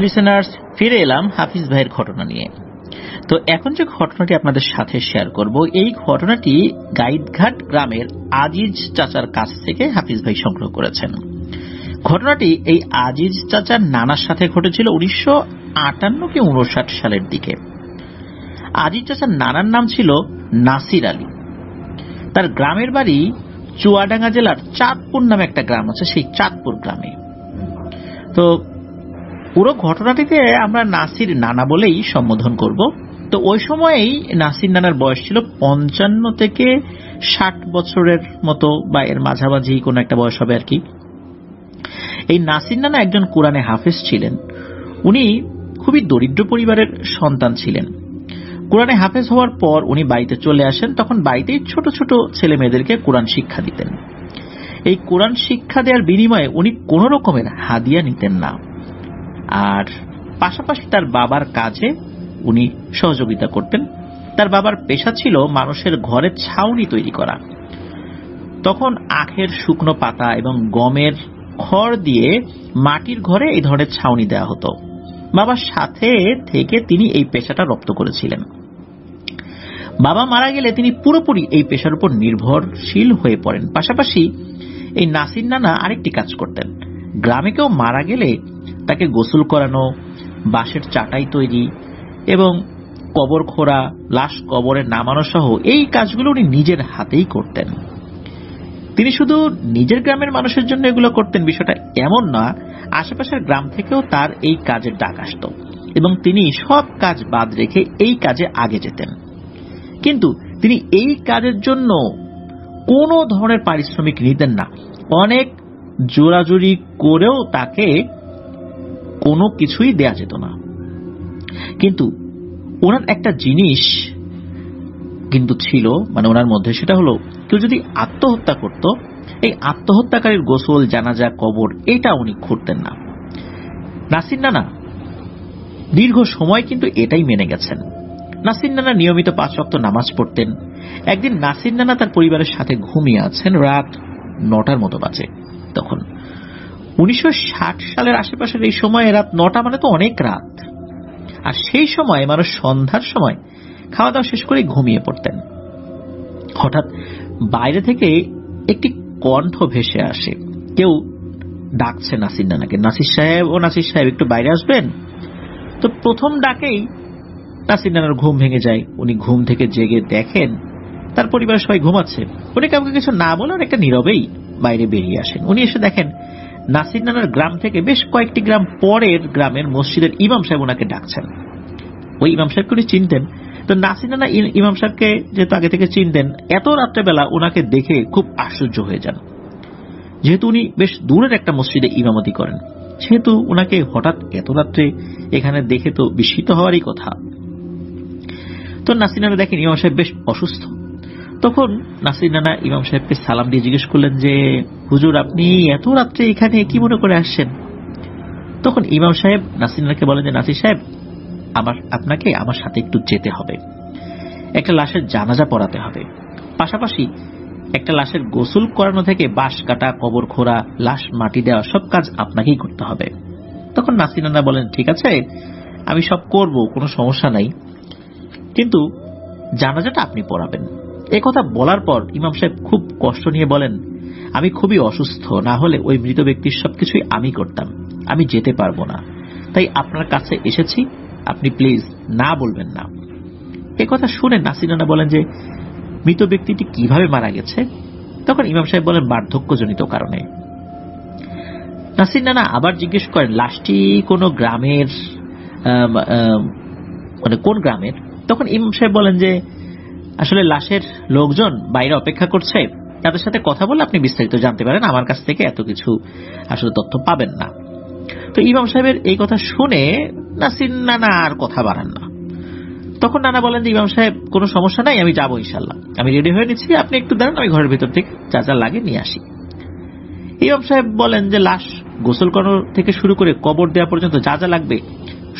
লিসেনার্স, ফিরে এলাম হাফিজ ভাইয়ের ঘটনা নিয়ে। তো এখন যে ঘটনাটি আপনাদের সাথে শেয়ার করব, এই ঘটনাটি গাইডঘাট গ্রামের আজিজ চাচার কাছ থেকে হাফিজ ভাই সংগ্রহ করেছেন। ঘটনাটি এই আজিজ চাচার নানার সাথে ঘটেছিল 1958 কি 1959 সালের দিকে। আজিজ চাচার নানার নাম ছিল নাসির আলী। তার গ্রামের বাড়ি চুয়াডাঙ্গা জেলার চাঁদপুর নামে একটা গ্রাম আছে, সেই চাঁদপুর গ্রামে। তো পুরো ঘটনাটিতে আমরা নাসির নানা বলেই সম্বোধন করব। তো ওই সময়েই নাসির নানার বয়স ছিল 55 থেকে 60 বছরের মতো, বা এর মাঝামাঝি কোন একটা বয়স হবে আর কি। এই নাসির নানা একজন কোরআনে হাফেজ ছিলেন। উনি খুবই দরিদ্র পরিবারের সন্তান ছিলেন। কোরআনে হাফেজ হওয়ার পর উনি বাড়িতে চলে আসেন। তখন বাড়িতেই ছোট ছোট ছেলে মেয়েদেরকে কোরআন শিক্ষা দিতেন। এই কোরআন শিক্ষা দেওয়ার বিনিময়ে উনি কোন রকমের হাদিয়া নিতেন না, আর পাশাপাশি তার বাবার কাজে উনি সহযোগিতা করতেন। তার বাবার পেশা ছিল মানুষের ঘরে ছাউনি তৈরি করা। তখন আখের শুকনো পাতা এবং গমের খড় দিয়ে মাটির ঘরে এই ধরনের ছাউনি দেওয়া হতো। বাবার সাথে থেকে তিনি এই পেশাটা রপ্ত করেছিলেন। বাবা মারা গেলে তিনি পুরোপুরি এই পেশার উপর নির্ভরশীল হয়ে পড়েন। পাশাপাশি এই নাসির নানা আরেকটি কাজ করতেন। গ্রামে কেউ মারা গেলে তাকে গোসল করানো, বাঁশের চাটাই তৈরি এবং কবর খোঁড়া, লাশ কবরে নামানো সহ এই কাজগুলো উনি নিজের হাতেই করতেন। তিনি শুধু নিজের গ্রামের মানুষের জন্য এগুলো করতেন বিষয়টা এমন না, আশেপাশের গ্রাম থেকেও তার এই কাজের ডাক আসত এবং তিনি সব কাজ বাদ রেখে এই কাজে আগে যেতেন। কিন্তু তিনি এই কাজের জন্য কোনো ধরনের পারিশ্রমিক নিতেন না। অনেক জোরাজুরি করেও তাকে কোনো কিছুই দেয়া যেত না। কিন্তু ওনার একটা জিনিস কিন্তু ছিল, মানে ওনার মধ্যে, সেটা হলো কেউ যদি আত্মহত্যা করত, এই আত্মহত্যাকারীর গোসল, জানাজা, কবর এটা উনি করতেন না। নাসির নানা দীর্ঘ সময় কিন্তু এটাই মেনে গেছেন। নাসির নানা নিয়মিত 5 ওয়াক্ত নামাজ পড়তেন। একদিন নাসির নানা তার পরিবারের সাথে ঘুমিয়ে আছেন। রাত 9টার মতো বাজে। তখন 1960 সালের আশেপাশের এই সময়ে রাত 9টা মানে তো অনেক রাত। আর সেই সময় মানুষ সন্ধ্যার সময় খাওয়া দাওয়া শেষ করে ঘুমিয়ে পড়তেন। হঠাৎ বাইরে থেকে একটি কণ্ঠ ভেসে আসে। কেউ ডাকছে নাসির নানাকে, নাসির সাহেব, ও নাসির সাহেব, একটু বাইরে আসবেন। তো প্রথম ডাকেই নাসির নানার ঘুম ভেঙে যায়। উনি ঘুম থেকে জেগে দেখেন তার পরিবারের সবাই ঘুমাচ্ছে। উনি কাউকে কিছু না বলে অনেকটা নীরবেই বাইরে বেরিয়ে আসেন। উনি এসে দেখেন নাসির নানার গ্রাম থেকে বেশ কয়েকটি গ্রাম পরের গ্রামের মসজিদের ইমাম সাহেব ওনাকে ডাকছেন। ওই ইমাম সাহেবকে উনি চিনতেন। তো নাসির নানা ইমাম সাহেবকে যেহেতু আগে থেকে চিনতেন, এত রাত্রেবেলা ওনাকে দেখে খুব আশ্চর্য হয়ে যান। যেহেতু উনি বেশ দূরের একটা মসজিদে ইমামতি করেন, সেহেতু ওনাকে হঠাৎ এত রাত্রে এখানে দেখে তো বিস্মিত হওয়ারই কথা। তো নাসির নানা দেখেন ইমাম সাহেব বেশ অসুস্থ। তখন নাসির নানা ইমাম সাহেবকে সালাম দিয়ে জিজ্ঞেস করলেন যে, হুজুর, আপনি এত রাত্রে এখানে কি মনে করে আসছেন? তখন ইমাম সাহেব নাসির নানাকে বলেন যে, নাসির সাহেব, আপনাকে আমার সাথে একটু যেতে হবে। একটা লাশের জানাজা পড়াতে হবে, পাশাপাশি একটা লাশের গোসল করানো থেকে বাঁশ কাটা, কবর খোঁড়া, লাশ মাটি দেওয়া, সব কাজ আপনাকেই করতে হবে। তখন নাসির নানা বলেন, ঠিক আছে, আমি সব করব, কোনো সমস্যা নাই, কিন্তু জানাজাটা আপনি পড়াবেন। এ কথা বলার পর ইমাম সাহেব খুব কষ্ট নিয়ে বলেন, আমি খুবই অসুস্থ, না হলে ওই মৃত ব্যক্তির সবকিছুই আমি করতাম, আমি যেতে পারবো না, তাই আপনার কাছে এসেছি, আপনি প্লিজ না বলবেন না। এ কথা শুনে নাসির নানা বলেন যে, মৃত ব্যক্তিটি কিভাবে মারা গেছে? তখন ইমাম সাহেব বলেন, বার্ধক্যজনিত কারণে। নাসির নানা আবার জিজ্ঞেস করেন, লাশটি কোন গ্রামের, মানে কোন গ্রামের? তখন ইমাম সাহেব বলেন যে, আসলে লাশের লোকজন বাইরে অপেক্ষা করছে, তাদের সাথে কথা বলে আপনি বিস্তারিত জানতে পারেন, আমার কাছ থেকে এত কিছু আসলে তথ্য পাবেন না। তো ইমাম সাহেবের এই কথা শুনে নাসির নানা আর কথা বাড়ান না। তখন নানা বলেন যে ইমাম সাহেব কোনো সমস্যা নাই, আমি যাবো ইনশাল্লাহ, আমি রেডি হয়ে নিচ্ছি, আপনি একটু দাঁড়ান, আমি ঘরের ভেতর থেকে যা যা লাগে নিয়ে আসি। ইমাম সাহেব বলেন যে লাশ গোসল করানো থেকে শুরু করে কবর দেওয়া পর্যন্ত যা যা লাগবে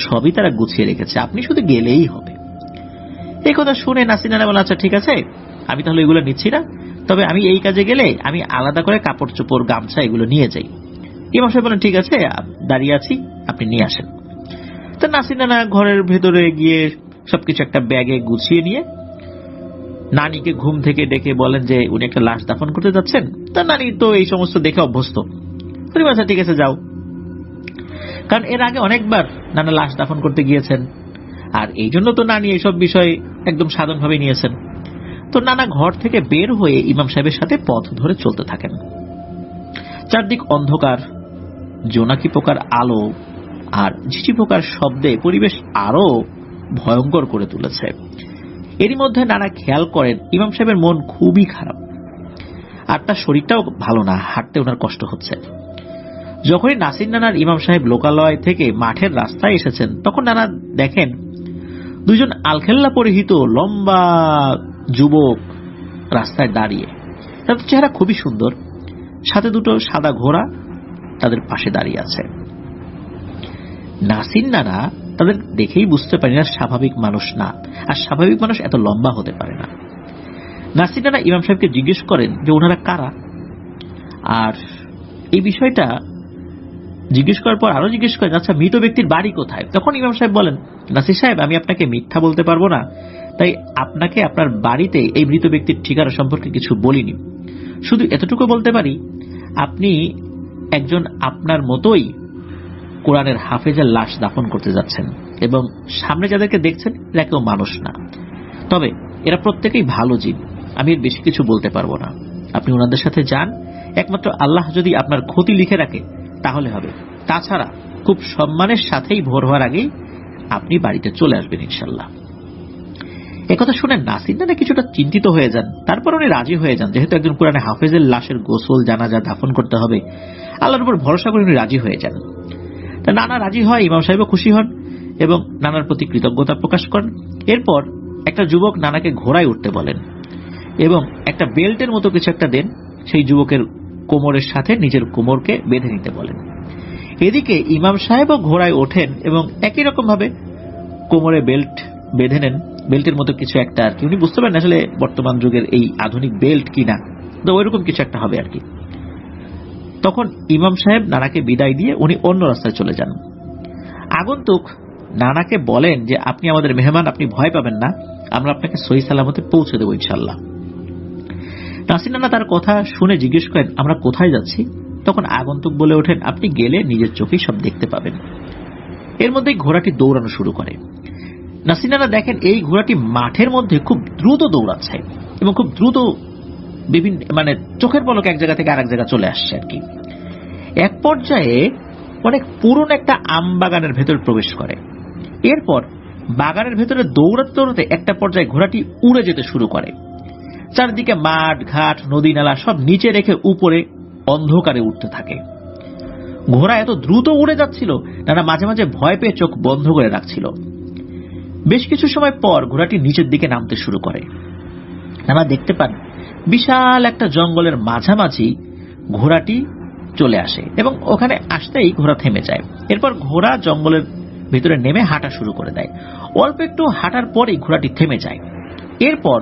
সবই তারা গুছিয়ে রেখেছে, আপনি শুধু গেলেই হবে। এই কথা শুনে নাসির নানা বলেন, আচ্ছা ঠিক আছে, আমি তাহলে এগুলো নিচ্ছি না, তবে আমি এই কাজে গেলে আমি আলাদা করে কাপড় চোপড় গামছা এগুলো নিয়ে যাই। ইমাম সাহেব বলেন, ঠিক আছে, দাঁড়িয়ে আছি, আপনি নিয়ে আসেন। তো নাসির নানা ঘরের ভেতরে গিয়ে সবকিছু একটা ব্যাগে গুছিয়ে নিয়ে নানিকে ঘুম থেকে ডেকে বলেন যে উনি একটা লাশ দাফন করতে যাচ্ছেন। তা নানি তো এই সমস্ত দেখে অভ্যস্ত, আচ্ছা ঠিক আছে যাও, কারণ এর আগে অনেকবার নানা লাশ দাফন করতে গিয়েছেন, আর এই জন্য তো নানি এইসব বিষয় একদম সাধারণভাবে নিয়েছেন। তো নানা ঘর থেকে বের হয়ে ইমাম সাহেবের সাথে পথ ধরে চলতে থাকেন। চারদিক অন্ধকার, জোনাকি পোকার আলো আর ঝিঝি পোকার শব্দে পরিবেশ আরো ভয়ঙ্কর করে তুলেছে। এরই মধ্যে নানা খেয়াল করেন ইমাম সাহেবের মন খুবই খারাপ, আর তার শরীরটাও ভালো না, হাঁটতে ওনার কষ্ট হচ্ছে। যখনই নাসির নানার ইমাম সাহেব লোকালয় থেকে মাঠের রাস্তায় এসেছেন, তখন নানা দেখেন দুইজন আলখেল্লা পরিহিত লম্বা যুবক রাস্তায় দাঁড়িয়ে, তাদের চেহারা খুবই সুন্দর, সাথে দুটো সাদা ঘোড়া তাদের পাশে দাঁড়িয়ে আছে। নাসির নানা তাদের দেখেই বুঝতে পারি না স্বাভাবিক মানুষ না, আর স্বাভাবিক মানুষ এত লম্বা হতে পারে না। নাসির নানা ইমাম সাহেবকে জিজ্ঞেস করেন যে ওনারা কারা, আর এই বিষয়টা জিজ্ঞেস করার পর আরো জিজ্ঞেস করেন, আচ্ছা মৃত ব্যক্তির বাড়ি কোথায়? তখন ইমাম সাহেব বলেন, নাসির সাহেব, আমি আপনাকে মিথ্যা বলতে পারবো না, তাই আপনাকে আপনার বাড়িতে এই মৃত ব্যক্তির ঠিকানা সম্পর্কে কিছু বলিনি, শুধু এতটুকু বলতে পারি আপনি একজন আপনার মতোই কোরআনের হাফেজের লাশ দাফন করতে যাচ্ছেন, এবং সামনে যাদেরকে দেখছেন এরা কেউ মানুষ না, তবে এরা প্রত্যেকেই ভালো জিন, আমি এর বেশি কিছু বলতে পারবো না, আপনি ওনাদের সাথে যান, একমাত্র আল্লাহ যদি আপনার ক্ষতি লিখে রাখে তাহলে হবে, তাছাড়া খুব সম্মানের সাথেই ভোর হওয়ার আগেই আপনি বাড়িতে চলে আসবেন ইনশাল্লাহ। একথা শুনে নাসির নানা কিছুটা চিন্তিত হয়ে যান, তারপর উনি রাজি হয়ে যান, যেহেতু একজন কোরআনে হাফেজের লাশের গোসল জানাজা দাফন করতে হবে, আল্লাহর উপর ভরসা করে উনি রাজি হয়ে যান। নানা রাজি হয়, ইমাম সাহেবও খুশি হন এবং নানার প্রতি কৃতজ্ঞতা প্রকাশ করেন। এরপর একটা যুবক নানাকে ঘোড়ায় উঠতে বলেন এবং একটা বেল্টের মতো কিছু একটা দেন, সেই যুবকের কোমরের সাথে নিজের কোমরকে বেঁধে নিতে বলেন। এদিকে ইমাম সাহেবও ঘোড়ায় ওঠেন এবং একই রকম ভাবে কোমরে বেল্ট বেঁধে নেন, বেল্টের মতো কিছু একটা আর কি, উনি বুঝতে পারেন আসলে বর্তমান যুগের এই আধুনিক বেল্ট কিনা, তো ওইরকম কিছু একটা হবে আর কি। তখন ইমাম সাহেব নানাকে বিদায় দিয়ে উনি অন্য রাস্তায় চলে যান। আগন্তুক নানাকে বলেন যে আপনি আমাদের মেহমান, আপনি ভয় পাবেন না, আমরা আপনাকে সহি সালামতে পৌঁছে দেবো ইনশাল্লাহ। নাসির নানা তার কথা শুনে জিজ্ঞেস করেন, আমরা কোথায় যাচ্ছি? তখন আগন্তুক বলে ওঠেন, আপনি গেলে নিজের চোখেই সব দেখতে পাবেন। এর মধ্যেই ঘোড়াটি দৌড়ানো শুরু করে। নাসির নানা দেখেন এই ঘোড়াটি মাঠের মধ্যে খুব দ্রুত দৌড়াচ্ছে এবং খুব দ্রুত বিভিন্ন চোখের পলকে এক জায়গা থেকে আরেক জায়গা চলে আসছে আর কি। এক পর্যায়ে অনেক পুরনো একটা আম বাগানের ভেতর প্রবেশ করে। এরপর বাগানের ভেতরে দৌড়াতে দৌড়াতে একটা পর্যায়ে ঘোড়াটি উড়ে যেতে শুরু করে। চারদিকে মাঠ ঘাট নদী নালা সব নিচে রেখে উপরে অন্ধকারে উঠতে থাকে। ঘোড়া এত দ্রুত উড়ে যাচ্ছিল, নানা মাঝে মাঝে ভয় পেয়ে চোখ বন্ধ করে রাখছিল। বেশ কিছু সময় পর ঘোড়াটি নিচের দিকে নামতে শুরু করে। নানা দেখতে পান বিশাল একটা জঙ্গলের মাঝামাঝি ঘোড়াটি চলে আসে এবং ওখানে আসতেই ঘোড়া থেমে যায়। এরপর ঘোড়া জঙ্গলের ভিতরে নেমে হাঁটা শুরু করে দেয়। অল্প একটু হাঁটার পরেই ঘোড়াটি থেমে যায়। এরপর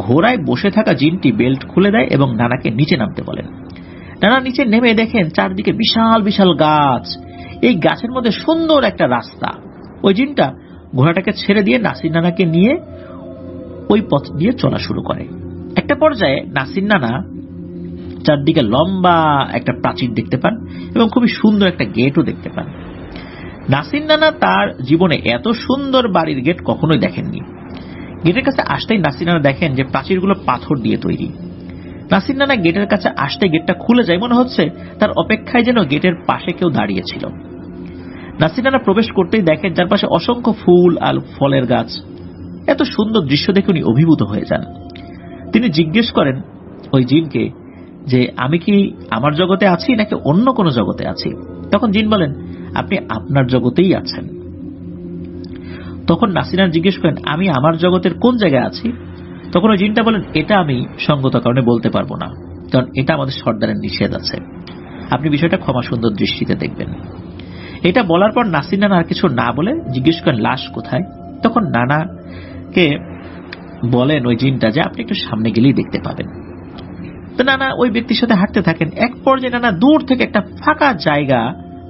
ঘোড়ায় বসে থাকা জিনটি বেল্ট খুলে দেয় এবং নানাকে নিচে নামতে বলেন। নানা নিচে নেমে দেখেন চারদিকে বিশাল বিশাল গাছ, এই গাছের মধ্যে সুন্দর একটা রাস্তা। ওই জিনটা ঘোড়াটাকে ছেড়ে দিয়ে নাসির নানাকে নিয়ে ওই পথ দিয়ে চলা শুরু করে। একটা পর্যায়ে নাসির নানা চারদিকে লম্বা একটা প্রাচীর দেখতে পান এবং খুবই সুন্দর একটা গেটও দেখতে পান। নাসির নানা তার জীবনে এত সুন্দর বাড়ির গেট কখনোই দেখেননি। গেটের কাছে আসতেই নাসির নানা দেখেন যে প্রাচীরগুলো পাথর দিয়ে তৈরি। নাসির নানা গেটের কাছে আসতে গেটটা খুলে যায়, মনে হচ্ছে তার অপেক্ষায় যেন গেটের পাশে কেউ দাঁড়িয়েছিল। নাসির নানা প্রবেশ করতেই দেখেন চারপাশে অসংখ্য ফুল আর ফলের গাছ। এত সুন্দর দৃশ্য দেখে উনি অভিভূত হয়ে যান। তিনি জিজ্ঞেস করেন ওই জিনকে যে আমি কি আমার জগতে আছি নাকি অন্য কোনো জগতে আছি? তখন জিন বলেন আপনি আপনার জগতেই আছেন। তখন নাসির জিজ্ঞেস করেন, আমি আমার জগতের কোন জায়গায় আছি? তখন ওই জিনটা বলেন, এটা আমি সঙ্গত কারণে বলতে পারবো না, কারণ এটা আমাদের সর্দারের নিষেধ আছে। আপনি বিষয়টা ক্ষমা সুন্দর দৃষ্টিতে দেখবেন। এটা বলার পর নাসির নানা আর কিছু না বলে জিজ্ঞেস করেন, লাশ কোথায়? তখন নানাকে বলেন ওই জিনটা যে আপনি একটু সামনে গেলেই দেখতে পাবেন। তো নানা ওই ব্যক্তির সাথে হাঁটতে থাকেন। এক পর্যায়ে নানা দূর থেকে একটা ফাঁকা জায়গা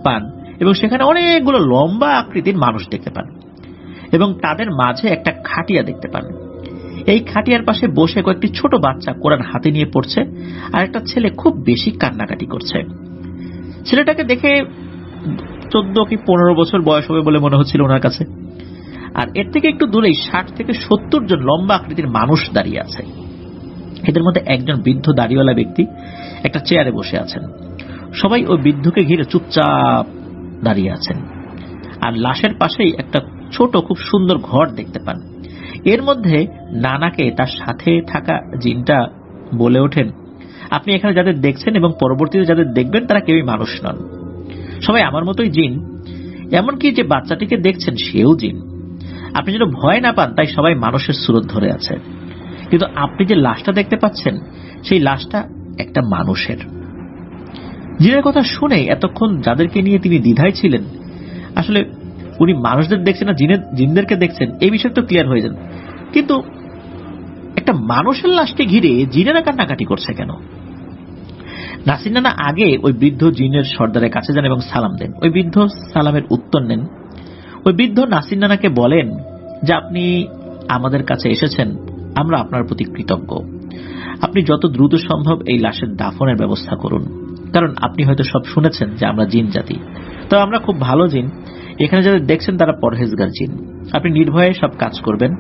পান এবং সেখানে অনেকগুলো লম্বা আকৃতির মানুষ দেখতে পান এবং তাদের মাঝে একটা খাটিয়া দেখতে পান। এই খাটিয়ার পাশে বসে কয়েকটি ছোট বাচ্চা কোরআন হাতে নিয়ে পড়ছে, আর একটা ছেলে খুব বেশি কান্নাকাটি করছে। ছেলেটাকে দেখে 14 কি 15 বছর বয়স হবে বলে মনে হচ্ছিল ওনার কাছে। আর এর থেকে একটু দূরেই 60 থেকে 70 জন লম্বা আকৃতির মানুষ দাঁড়িয়ে আছে। এদের মধ্যে একজন বৃদ্ধ দাড়িওয়ালা ব্যক্তি একটা চেয়ারে বসে আছেন। সবাই ওই বৃদ্ধকে ঘিরে চুপচাপ দাঁড়িয়ে আছেন। আর লাশের পাশেই একটা ছোট খুব সুন্দর ঘর দেখতে পান। এর মধ্যে নানাকে তার সাথে থাকা জিনটা বলে ওঠেন, আপনি এখানে যাদের দেখছেন এবং পরবর্তীতে যাদের দেখবেন তারা কেউই মানুষ নন, সবাই আমার মতোই জিন। এমনকি যে বাচ্চাটিকে দেখছেন সেও জিন। আপনি যেন ভয় না পান তাই সবাই মানুষের সুরত ধরে আছে, কিন্তু আপনি যে লাশটা দেখতে পাচ্ছেন সেই লাশটা একটা মানুষের। জিনের কথা শুনে এতক্ষণ যাদেরকে নিয়ে তিনি দ্বিধায় ছিলেন, আসলে উনি মানুষদের দেখছেন না জিনদেরকে দেখছেন এই বিষয় তো ক্লিয়ার হয়ে যান, কিন্তু একটা মানুষের লাশকে ঘিরে জিনেরা কান্নাকাটি করছে কেন? নাসির নানা আগে ওই বৃদ্ধ জিনের সর্দারের কাছে যান এবং সালাম দেন। ওই বৃদ্ধ সালামের উত্তর নেন। ওই বৃদ্ধ নাসির নানাকে বলেন যে আপনি আমাদের কাছে এসেছেন, আমরা আপনার প্রতি কৃতজ্ঞ। আপনি যত দ্রুত সম্ভব এই লাশের দাফনের ব্যবস্থা করুন, কারণ আপনি হয়তো সব শুনেছেন যে আমরা জিন জাতি। তো আমরা খুব ভালো জিন, এখানে যাদের দেখছেন তারা পরহেজগার জিন। আপনি নির্ভয়ে সব কাজ করবেন।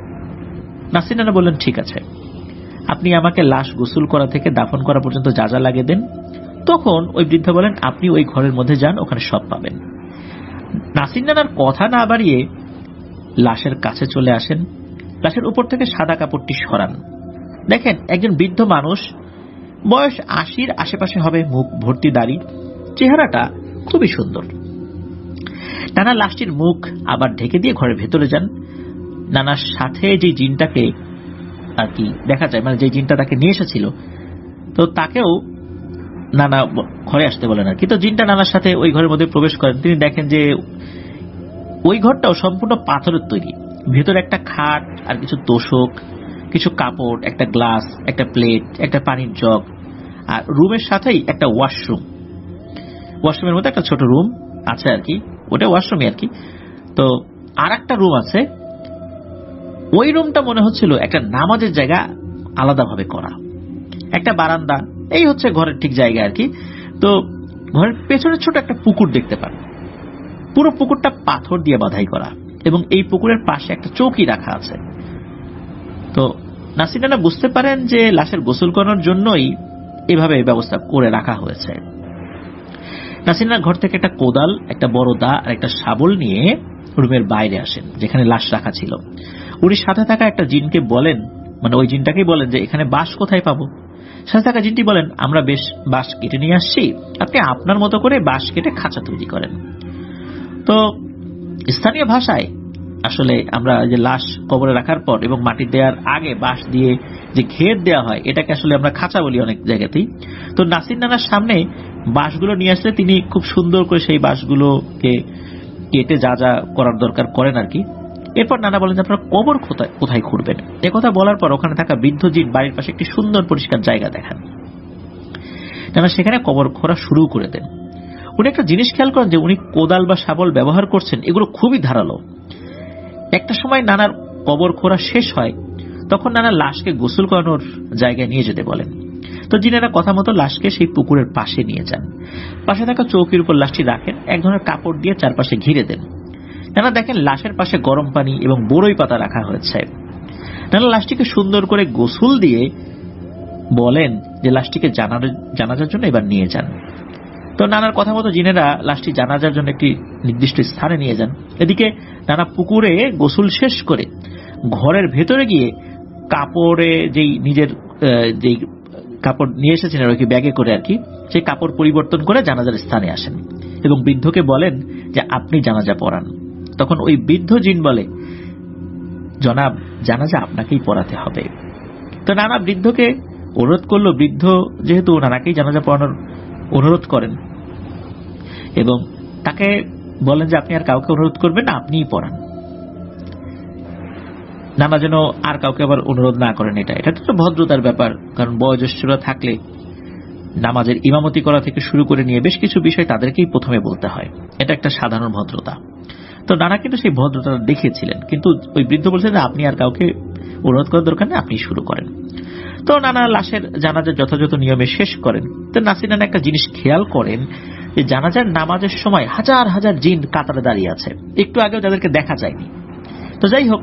নাসির নানা বললেন, ঠিক আছে, আপনি আমাকে লাশ গোসল করা থেকে দাফন করা পর্যন্ত যা যা লাগে দেন। তখন ওই বৃদ্ধ বলেন, আপনি ওই ঘরের মধ্যে যান, ওখানে সব পাবেন। নাসির নানার কথা না বাড়িয়ে লাশের কাছে চলে আসেন। লাশের উপর থেকে সাদা কাপড়টি সরান। দেখেন একজন বৃদ্ধ মানুষ, বয়স 80-র আশেপাশে হবে, মুখ ভর্তি দাড়ি, চেহারাটা খুবই সুন্দর। নানা লাশটির মুখ আবার ঢেকে দিয়ে ঘরের ভেতরে যান। নানার সাথে যে জিনটাকে আর কি দেখা যায়, মানে যে জিনটা তাকে নিয়ে এসেছিল, তো তাকেও নানা ঘরে আসতে বলেন আর কি। তো জিনটা নানার সাথে ওই ঘরের মধ্যে প্রবেশ করেন। তিনি দেখেন যে ওই ঘরটাও সম্পূর্ণ পাথরের তৈরি। ভেতরে একটা খাট আর কিছু তোষক, কিছু কাপড়, একটা গ্লাস, একটা প্লেট, একটা পানির জগ, আর রুমের সাথেই একটা ওয়াশরুমের মধ্যে একটা ছোট রুম আছে আর কি, ওটা ওয়াশরুমই আর কি। তো আর একটা রুম আছে, ওই রুমটা মনে হচ্ছিল একটা নামাজের জায়গা আলাদাভাবে করা। একটা বারান্দা, এই হচ্ছে ঘরের ঠিক জায়গা আর কি। তো ঘরের পেছনে ছোট একটা পুকুর দেখতে পান। পুরো পুকুরটা পাথর দিয়ে বাঁধাই করা এবং এই পুকুরের পাশে একটা চৌকি রাখা আছে। তো নাসির নানা বুঝতে পারেন যে লাশের গোসল করার জন্যই এভাবে ব্যবস্থা করে রাখা হয়েছে। নাসির নানা ঘর থেকে একটা কোদাল, একটা বড় দা আর একটা শাবল নিয়ে রুমের বাইরে আসেন যেখানে লাশ রাখা ছিল। উনি সাথে থাকা একটা জিনকে বলেন, মানে ওই জিনটাকেই বলেন যে এখানে বাঁশ কোথায় পাবো? সাথে থাকা জিনটি বলেন, আমরা বেশ বাঁশ কেটে নিয়ে আসছি, আপনি আপনার মতো করে বাঁশ কেটে খাঁচা তৈরি করেন। তো স্থানীয় ভাষায় আসলে আমরা যে লাশ কবরে রাখার পর এবং মাটি দেওয়ার আগে বাঁশ দিয়ে যে ঘের দেওয়া হয়, এটাকে আসলে আমরা খাঁচা বলি অনেক জায়গাতেই। তো নাসির নানার সামনে বাঁশগুলো নিয়ে আসলে তিনি খুব সুন্দর করে সেই বাঁশগুলোকে কেটে যা যা করার দরকার করেন আর কি। এরপর নানা বলেন যে আপনারা কবর কোথায় খুঁড়বেন। একথা বলার পর ওখানে থাকা বৃদ্ধ জিন বাড়ির পাশে একটি সুন্দর পরিষ্কার জায়গা দেখান। নানা সেখানে কবর খোঁড়া শুরু করে দেন। উনি একটা জিনিস খেয়াল করেন যে উনি কোদাল বা শাবল ব্যবহার করছেন, এগুলো খুবই ধারালো। একটা সময় নানার কবর খোঁড়া শেষ হয়, তখন নানা লাশকে গোসল করানোর জায়গায় নিয়ে যেতে বলেন। তো জিনেরা কথা মতো লাশকে সেই পুকুরের পাশে নিয়ে যান। পাশে থাকা চৌকির উপর লাশটি রাখেন, এক ধরনের কাপড় দিয়ে চারপাশে ঘিরে দেন। নানা দেখেন লাশের পাশে গরম পানি এবং বড়ই পাতা রাখা হয়েছে। নানা লাশটিকে সুন্দর করে গোসল দিয়ে বলেন যে লাশটিকে জানাজার জন্য এবার নিয়ে যান। তো নানার কথা মতো জিনেরা লাশটি জানাজার জন্য একটি নির্দিষ্ট স্থানে নিয়ে যান। এদিকে নানা পুকুরে গোসল শেষ করে ঘরের ভেতরে গিয়ে কাপড়ে নিজের যেই কাপড় নিয়ে এসেছেন আর কি ব্যাগে করে আর কি, সেই কাপড় পরিবর্তন করে জানাজার স্থানে আসেন এবং বৃদ্ধকে বলেন যে আপনি জানাজা পড়ান। তখন ওই বৃদ্ধ জিন বলে জনাব, জানাজা আপনাকেই পড়াতে হবে। তো নানা বৃদ্ধকে অনুরোধ করলো। বৃদ্ধ যেহেতু নানাকেই জানাজা পড়ানোর অনুরোধ করেন এবং তাকে বলেন যে আপনি আর কাউকে অনুরোধ করবেন না, আপনিই পড়ান। নানা যেন আর কাউকে আবার অনুরোধ না করেন। এটা তো ভদ্রতার ব্যাপার, কারণ বয়োজ্যেষ্ঠরা থাকলে নামাজের ইমামতি করা থেকে শুরু করে নিয়ে বেশ কিছু বিষয় তাদেরকেই প্রথমে বলতে হয়। এটা একটা সাধারণ ভদ্রতা। তো নানা কিন্তু সেই ভদ্রতা দেখিয়েছিলেন, কিন্তু ওই বৃদ্ধ বলছেন যে আপনি আর কাউকে অনুরোধ করার দরকার নেই, আপনি শুরু করেন। তো নানা লাশের জানাজার যথাযথ নিয়মে শেষ করেন। তো নাসির নানা একটা জিনিস খেয়াল করেন যে জানাজার নামাজের সময় হাজার হাজার জিন কাতারে দাঁড়িয়ে আছে, একটু আগেও যাদেরকে দেখা যায়নি। তো যাই হোক,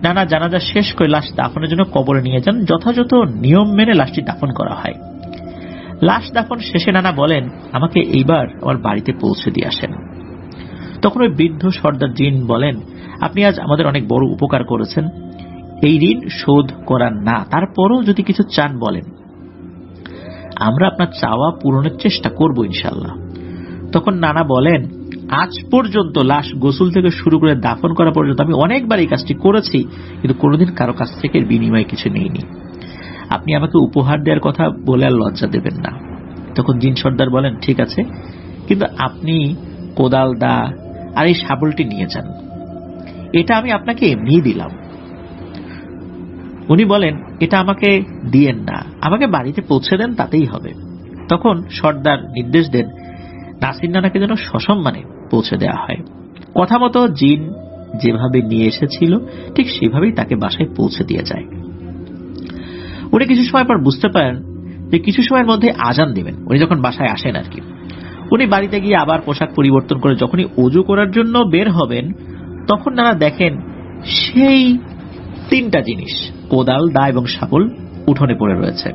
নানা জানাজা শেষ করে লাশ দাফনের জন্য কবরে নিয়ে যান। যথাযথ নিয়ম মেনে লাশটি দাফন করা হয়। লাশ দাফন শেষে নানা বলেন, আমাকে এইবার আমার বাড়িতে পৌঁছে দিয়ে আসেন। তখন ওই বৃদ্ধ সর্দার জিন বলেন, আপনি আজ আমাদের অনেক বড় উপকার করেছেন, এই ঋণ শোধ করার না, তারপরও যদি কিছু চান বলেন, আমরা আপনার চাওয়া পূরণের চেষ্টা করব ইনশাল্লাহ। তখন নানা বলেন, আজ পর্যন্ত লাশ গোসল থেকে শুরু করে দাফন করা পর্যন্ত আমি অনেকবার এই কাজটি করেছি, কিন্তু কোনোদিন কারো কাছ থেকে এর বিনিময়ে কিছু নেইনি। আপনি আমাকে উপহার দেওয়ার কথা বলে আর লজ্জা দেবেন না। তখন জিন সর্দার বলেন, ঠিক আছে, কিন্তু আপনি কোদাল, দা আর এই শাবলটি নিয়ে যান, এটা আমি আপনাকে এমনিই দিলাম। উনি বলেন, এটা আমাকে দিয়েন না, আমাকে বাড়িতে পৌঁছে দেন, তাতেই হবে। তখন সর্দার নির্দেশ দেন নাসির নানাকে যেন সসম্মানে পৌঁছে দেওয়া হয়। কথা মতো জিন যেভাবে নিয়ে এসেছিল ঠিক সেভাবেই তাকে বাসায় পৌঁছে দিয়ে যায়। উনি কিছু সময় পর বুঝতে পারেন যে কিছু সময়ের মধ্যে আজান দিবেন। উনি যখন বাসায় আসেন আর কি, উনি বাড়িতে গিয়ে আবার পোশাক পরিবর্তন করে যখনই ওযু করার জন্য বের হবেন, তখন নানা দেখেন সেই তিনটা জিনিস, কোদাল, দা এবং শাবল উঠোনে পড়ে রয়েছে।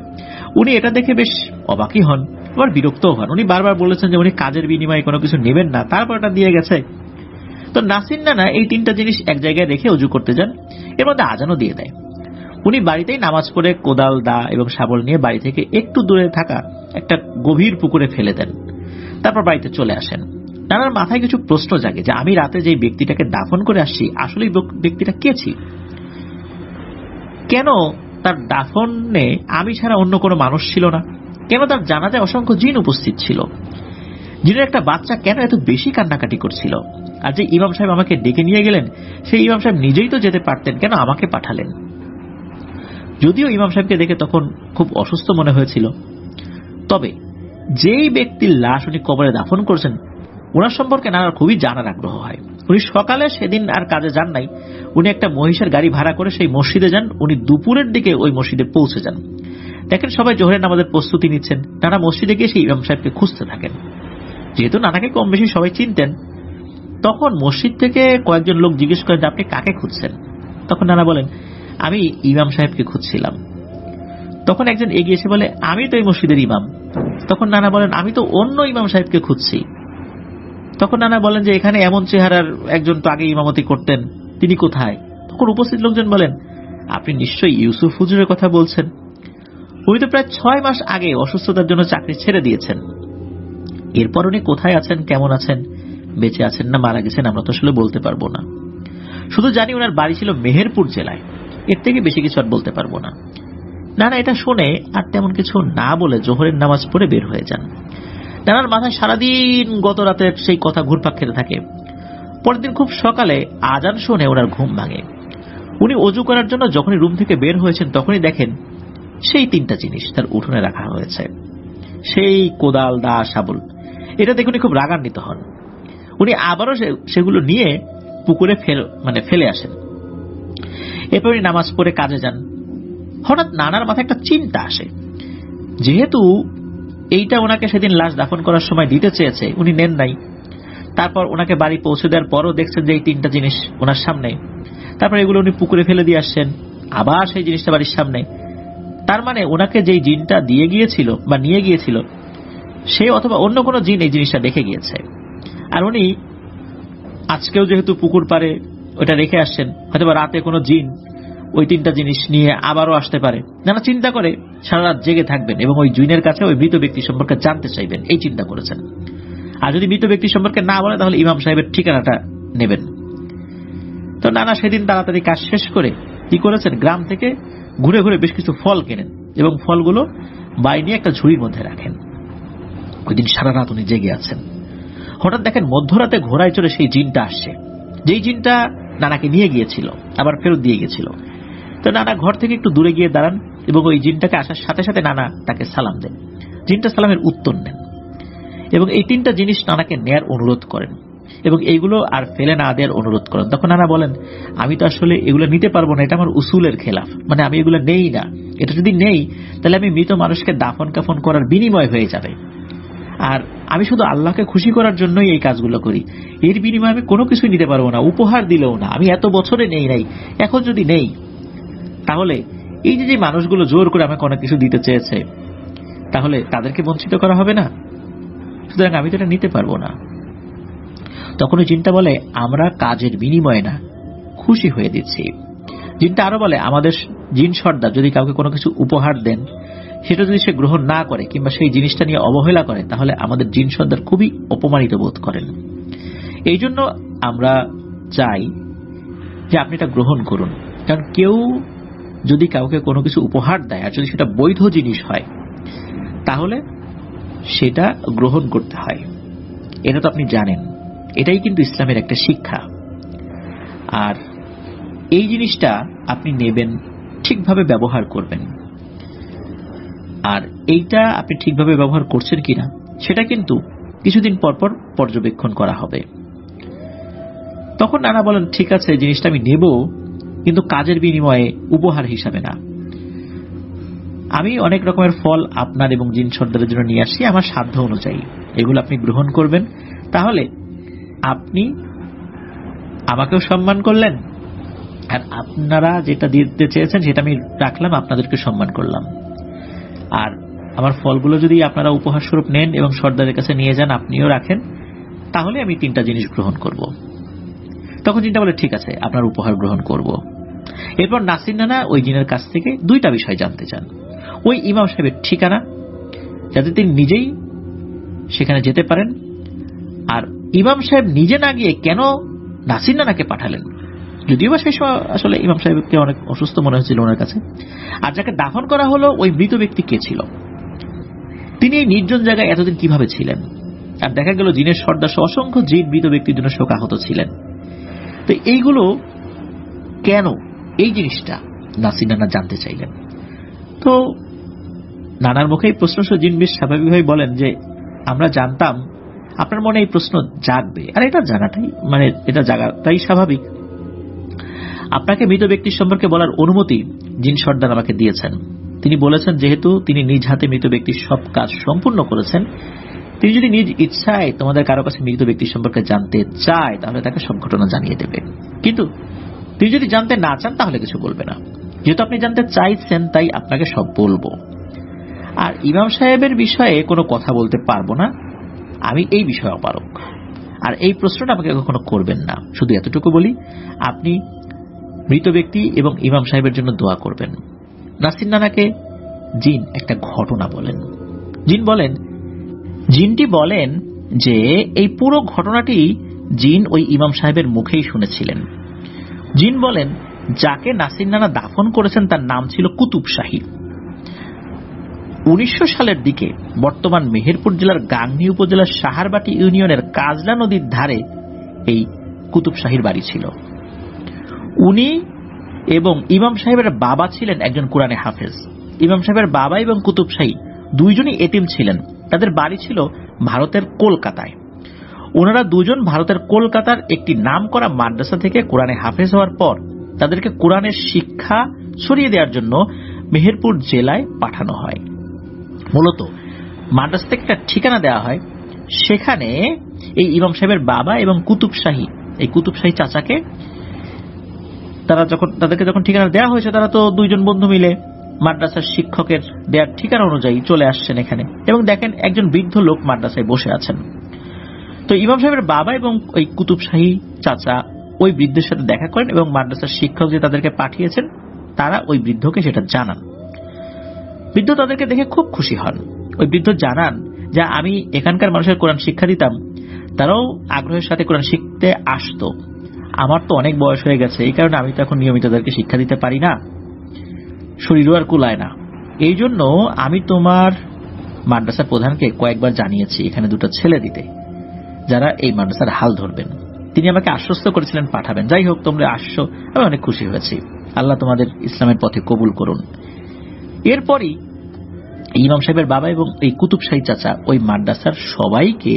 উনি এটা দেখে বেশ অবাকই হন, আবার বিরক্তও হন। উনি বারবার বলেছেন যে উনি কাজের বিনিময়ে কোনো কিছু নেবেন না, তারপর এটা দিয়ে গেছে। তো নাসির নানা এই তিনটা জিনিস এক জায়গায় রেখে ওযু করতে যান, এর মধ্যে আজানও দিয়ে দেয়। উনি বাড়িতেই নামাজ পড়ে কোদাল, দা এবং শাবল নিয়ে বাড়ি থেকে একটু দূরে থাকা একটা গভীর পুকুরে ফেলে দেন। তারপর বাড়িতে চলে আসেন। নানার মাথায় কিছু প্রশ্ন জাগে যে আমি রাতে যে ব্যক্তিটাকে দাফন করে আসছি, আসলে ব্যক্তিটা কে ছিল, কেন তার দাফনে আমি ছাড়া অন্য কোনো মানুষ ছিল না, কেন তার জানাজায় অসংখ্য জিন উপস্থিত ছিল, জিনের একটা বাচ্চা কেন এত বেশি কান্নাকাটি করছিল, আর যে ইমাম সাহেব আমাকে ডেকে নিয়ে গেলেন সেই ইমাম সাহেব নিজেই তো যেতে পারতেন, কেন আমাকে পাঠালেন। যদিও ইমাম সাহেবকে দেখে তখন খুব অসুস্থ মনে হয়েছিল, তবে যেই ব্যক্তির লাশ উনি কবরে দাফন করছেন ওনার সম্পর্কে নানার খুবই জানার আগ্রহ হয়। উনি সকালে সেদিন আর কাজে যান নাই, উনি একটা মহিষের গাড়ি ভাড়া করে সেই মসজিদে যান। উনি দুপুরের দিকে ওই মসজিদে পৌঁছে যান। দেখেন সবাই জোহরের নামাজের প্রস্তুতি নিচ্ছেন। নানা মসজিদে গিয়ে সেই ইমাম সাহেবকে খুঁজতে থাকেন। যেহেতু নানাকে কম বেশি সবাই চিনতেন, তখন মসজিদ থেকে কয়েকজন লোক জিজ্ঞেস করেন যে আপনি কাকে খুঁজছেন। তখন নানা বলেন, আমি ইমাম সাহেবকে খুঁজছিলাম। তখন একজন এগিয়ে এসে বলে, আমি তো এই মসজিদের ইমাম। তখন নানা বলেন, আমি তো অন্য ইমাম সাহেবকে খুঁজছি। তখন নানা বলেন যে এখানে এমন চেহারার একজন তো আগে ইমামতি করতেন, তিনি কোথায়? তখন উপস্থিত লোকজন বলেন, আপনি নিশ্চয়ই ইউসুফ হুজুরের কথা বলছেন। উনি তো প্রায় 6 মাস আগে অসুস্থতার জন্য চাকরি ছেড়ে দিয়েছেন। এরপর উনি কোথায় আছেন, কেমন আছেন, বেঁচে আছেন না মারা গেছেন আমরা তো আসলে বলতে পারবো না। শুধু জানি ওনার বাড়ি ছিল মেহেরপুর জেলায়, এর থেকে বেশি কিছু আর বলতে পারবো না। নানা এটা শুনে আর তেমন কিছু না বলে জোহরের নামাজ পড়ে বের হয়ে যান। নানার মাথায় সারাদিন গত রাতের সেই কথা ঘুরপাক খেতে থাকে। পরের দিন খুব সকালে আজান শুনে ওনার ঘুম ভাঙে। উনি ওযু করার জন্য যখনই রুম থেকে বের হয়েছেন তখনই দেখেন সেই তিনটা জিনিস তার উঠোনে রাখা হয়েছে, সেই কোদাল, দা, শাবল। এটা দেখে উনি খুব রাগান্বিত হন। উনি আবারও সেগুলো নিয়ে পুকুরে ফেলে আসেন। এরপর উনি নামাজ পড়ে কাজে যান। হঠাৎ নানার মাথায় একটা চিন্তা আসে, যেহেতু এইটা ওনাকে সেদিন লাশ দাফন করার সময় দিতে চেয়েছে, উনি নেন নাই। তারপর ওনাকে বাড়ি পৌঁছে দেওয়ার পরও দেখছেন যে এই তিনটা জিনিস ওনার সামনে। তারপর এগুলো উনি পুকুরে ফেলে দিয়ে আসছেন, আবার সেই জিনিসটা বাড়ির সামনে। তার মানে ওনাকে যেই জিনটা দিয়ে গিয়েছিল বা নিয়ে গিয়েছিল সে অথবা অন্য কোনো জিন এই জিনিসটা দেখে গিয়েছে। আর উনি আজকেও যেহেতু পুকুর পাড়ে ওটা রেখে আসছেন, হয়তো রাতে কোনো জিন ওই তিনটা জিনিস নিয়ে আবারও আসতে পারে। নানা চিন্তা করে সারা রাত জেগে থাকবেন এবং ওই জিনের কাছে ওই মৃত ব্যক্তি সম্পর্কে জানতে চাইবেন, এই চিন্তা করেছেন। আর যদি মৃত ব্যক্তি সম্পর্কে না বলে তাহলে ইমাম সাহেবের ঠিকানাটা নেবেন। তো নানা সেদিন তাড়াতাড়ি কাজ শেষ করে কি করেছেন, গ্রাম থেকে ঘুরে ঘুরে বেশ কিছু ফল কেনেন এবং ফলগুলো বাই নিয়ে একটা ঝুড়ির মধ্যে রাখেন। ওই দিন সারা রাত উনি জেগে আছেন। হঠাৎ দেখেন মধ্যরাতে ঘোড়ায় চড়ে সেই জিনটা আসছে, যেই জিনটা নানাকে নিয়ে গিয়েছিল আবার ফেরত দিয়ে গেছিল। তো নানা ঘর থেকে একটু দূরে গিয়ে দাঁড়ান এবং ওই জিনটাকে আসার সাথে সাথে নানা তাকে সালাম দেন। জিনটা সালামের উত্তর নেন এবং এই তিনটা জিনিস নানাকে নেয়ার অনুরোধ করেন এবং এইগুলো আর ফেলে না দেওয়ার অনুরোধ করেন। তখন নানা বলেন, আমি তো আসলে এগুলো নিতে পারবো না, এটা আমার উসুলের খেলাফ, মানে আমি এগুলো নেই না। এটা যদি নেই তাহলে আমি মৃত মানুষকে দাফন কাফন করার বিনিময় হয়ে যাবে, আর আমি শুধু আল্লাহকে খুশি করার জন্যই এই কাজগুলো করি। এর বিনিময়ে আমি কোনো কিছুই নিতে পারবো না, উপহার দিলেও না। আমি এত বছরে নেই নাই, এখন যদি নেই তাহলে এই যে মানুষগুলো জোর করে আমাকে অনেক কিছু দিতে চেয়েছে, তাহলে তাদেরকে বঞ্চিত করা হবে না, সুতরাং আমি তো এটা নিতে পারবো না। তখন ওই জিনটা বলে, আমরা কাজের বিনিময়ে না, খুশি হয়ে দিচ্ছি। জিনটা আরো বলে, আমাদের জিন সর্দার যদি কাউকে কোনো কিছু উপহার দেন, সেটা যদি সে গ্রহণ না করে কিংবা সেই জিনিসটা নিয়ে অবহেলা করে, তাহলে আমাদের জিন সর্দার খুবই অপমানিত বোধ করেন। এই জন্য আমরা চাই যে আপনি এটা গ্রহণ করুন, কারণ কেউ যদি কাউকে কোনো কিছু উপহার দেয় আর যদি সেটা বৈধ জিনিস হয় তাহলে সেটা গ্রহণ করতে হয়। এটা তো আপনি জানেন, এটাই কিন্তু ইসলামের একটা শিক্ষা। আর এই জিনিসটা আপনি নেবেন, ঠিকভাবে ব্যবহার করবেন, আর এইটা আপনি ঠিকভাবে ব্যবহার করছেন কিনা সেটা কিন্তু কিছুদিন পর পর পর্যবেক্ষণ করা হবে। তখন নানা বলেন, ঠিক আছে জিনিসটা আমি নেব, কিন্তু কাজের বিনিময়ে, উপহার হিসাবে না। আমি অনেক রকমের ফল আপনার এবং জিন সর্দারের জন্য নিয়ে আসি আমার সাধ্য অনুযায়ী, এগুলো আপনি গ্রহণ করবেন, তাহলে আপনি আমাকেও সম্মান করলেন, আর আপনারা যেটা দিতে চেয়েছেন সেটা আমি রাখলাম, আপনাদেরকে সম্মান করলাম। আর আমার ফলগুলো যদি আপনারা উপহার স্বরূপ নেন এবং সর্দারের কাছে নিয়ে যান, আপনিও রাখেন, তাহলে আমি তিনটা জিনিস গ্রহণ করব। তখন জিনটা বলে, ঠিক আছে আপনার উপহার গ্রহণ করব। এরপর নাসির নানা ওই জিনের কাছ থেকে দুইটা বিষয় জানতে চান। ওই ইমাম সাহেবের ঠিকানা, যাতে তিনি নিজেই সেখানে যেতে পারেন, আর ইমাম সাহেব নিজে না গিয়ে কেন নাসির নানাকে পাঠালেন, যদিও বা সেই সময় আসলে ইমাম সাহেবকে অনেক অসুস্থ মনে হয়েছিল ওনার কাছে। আর যাকে দাফন করা হলো ওই মৃত ব্যক্তি কে ছিল, তিনি এই নির্জন জায়গায় এতদিন কিভাবে ছিলেন। আর দেখা গেল জিনের সর্দার অসংখ্য জিন মৃত ব্যক্তির জন্য শোকাহত ছিলেন। তো এইগুলো কেন, এই জিনিসটা নাসির নানা জানতে চাইলেন। তো নানার মুখে এই প্রশ্ন শুনে জিন বেশ স্বাভাবিকভাবে বলেন যে, আমরা জানতাম আপনার মনে এই প্রশ্ন জাগবে, আর এটা জানাটাই মানে এটা জাগাটাই স্বাভাবিক। আপনাকে মৃত ব্যক্তির সম্পর্কে বলার অনুমতি জিন সর্দার আমাকে দিয়েছেন। তিনি বলেছেন, যেহেতু তিনি নিজ হাতে মৃত ব্যক্তির সব কাজ সম্পূর্ণ করেছেন, তিনি যদি নিজ ইচ্ছায় তোমাদের কারো কাছে মৃত ব্যক্তির সম্পর্কে জানতে চায় তাহলে তাকে সব ঘটনা জানিয়ে দেবে, কিন্তু তিনি যদি জানতে না চান তাহলে কিছু বলবে না। যেহেতু আপনি জানতে চাইছেন তাই আপনাকে সব বলবো। আর ইমাম সাহেবের বিষয়ে কোনো কথা বলতে পারবো না, আমি এই বিষয়ে অপারগ, আর এই প্রশ্নটা আমাকে কখনো করবেন না। শুধু এতটুকু বলি, আপনি মৃত ব্যক্তি এবং ইমাম সাহেবের জন্য দোয়া করবেন। নাসির নানাকে জিন একটা ঘটনা বলেন। জিনটি বলেন যে এই পুরো ঘটনাটি জিন ওই ইমাম সাহেবের মুখেই শুনেছিলেন। জিন বলেন, যাকে নাসির নানা দাফন করেছেন তার নাম ছিল কুতুব শাহী। 1900 সালের দিকে বর্তমান মেহেরপুর জেলার গাংনী উপজেলার সাহারবাটি ইউনিয়নের কাজলা নদীর ধারে এই কুতুব শাহীর বাড়ি ছিল। উনি এবং ইমাম সাহেবের বাবা ছিলেন একজন কোরআনে হাফেজ। ইমাম সাহেবের বাবা এবং কুতুব শাহী দুইজনই এতিম ছিলেন। তাদের বাড়ি ছিল ভারতের কলকাতায়। ওনারা দুজন ভারতের কলকাতার একটি নামকরা মাদ্রাসা থেকে কোরআনে হাফেজ হওয়ার পর তাদেরকে কোরআনের শিক্ষা ছড়িয়ে দেওয়ার জন্য মেহেরপুর জেলায় পাঠানো হয়। মূলত মাদ্রাসা থেকে একটা ঠিকানা দেওয়া হয়, সেখানে এই ইমাম সাহেবের বাবা এবং কুতুব শাহী, এই কুতুব শাহী চাচাকে তাদেরকে যখন ঠিকানা দেওয়া হয়েছে, তারা তো দুইজন বন্ধু মিলে মাদ্রাসার শিক্ষকের দেওয়ার ঠিকানা অনুযায়ী চলে আসছেন এখানে, এবং দেখেন একজন বৃদ্ধ লোক মাদ্রাসায় বসে আছেন। তো ইমাম সাহেবের বাবা এবং ওই কুতুব শাহী চাচা ওই বৃদ্ধের সাথে দেখা করেন এবং মাদ্রাসার শিক্ষক যে তাদেরকে পাঠিয়েছেন তারা ওই বৃদ্ধকে সেটা জানান। বৃদ্ধ তাদেরকে দেখে খুব খুশি হন। ওই বৃদ্ধ জানান যে আমি এখানকার মানুষের কোরআন শিক্ষা দিতাম, তারাও আগ্রহের সাথে কোরআন শিখতে আসতো, আমার তো অনেক বয়স হয়ে গেছে, এই কারণে আমি তো এখন নিয়মিত তাদেরকে শিক্ষা দিতে পারি না, শরীরও আর কুলায় না। এই জন্য আমি তোমার মাদ্রাসার প্রধানকে কয়েকবার জানিয়েছি এখানে দুটো ছেলে দিতে, যারা এই মাদ্রাসার হাল ধরবেন। তিনি আমাকে আশ্বস্ত করেছিলেন পাঠাবেন। যাই হোক, তোমরা আসছো, আমি অনেক খুশি হয়েছি। আল্লাহ তোমাদের ইসলামের পথে কবুল করুন। এরপরই ইমাম সাহেবের বাবা এবং এই কুতুব শাহী চাচা ওই মাদ্রাসার সবাইকে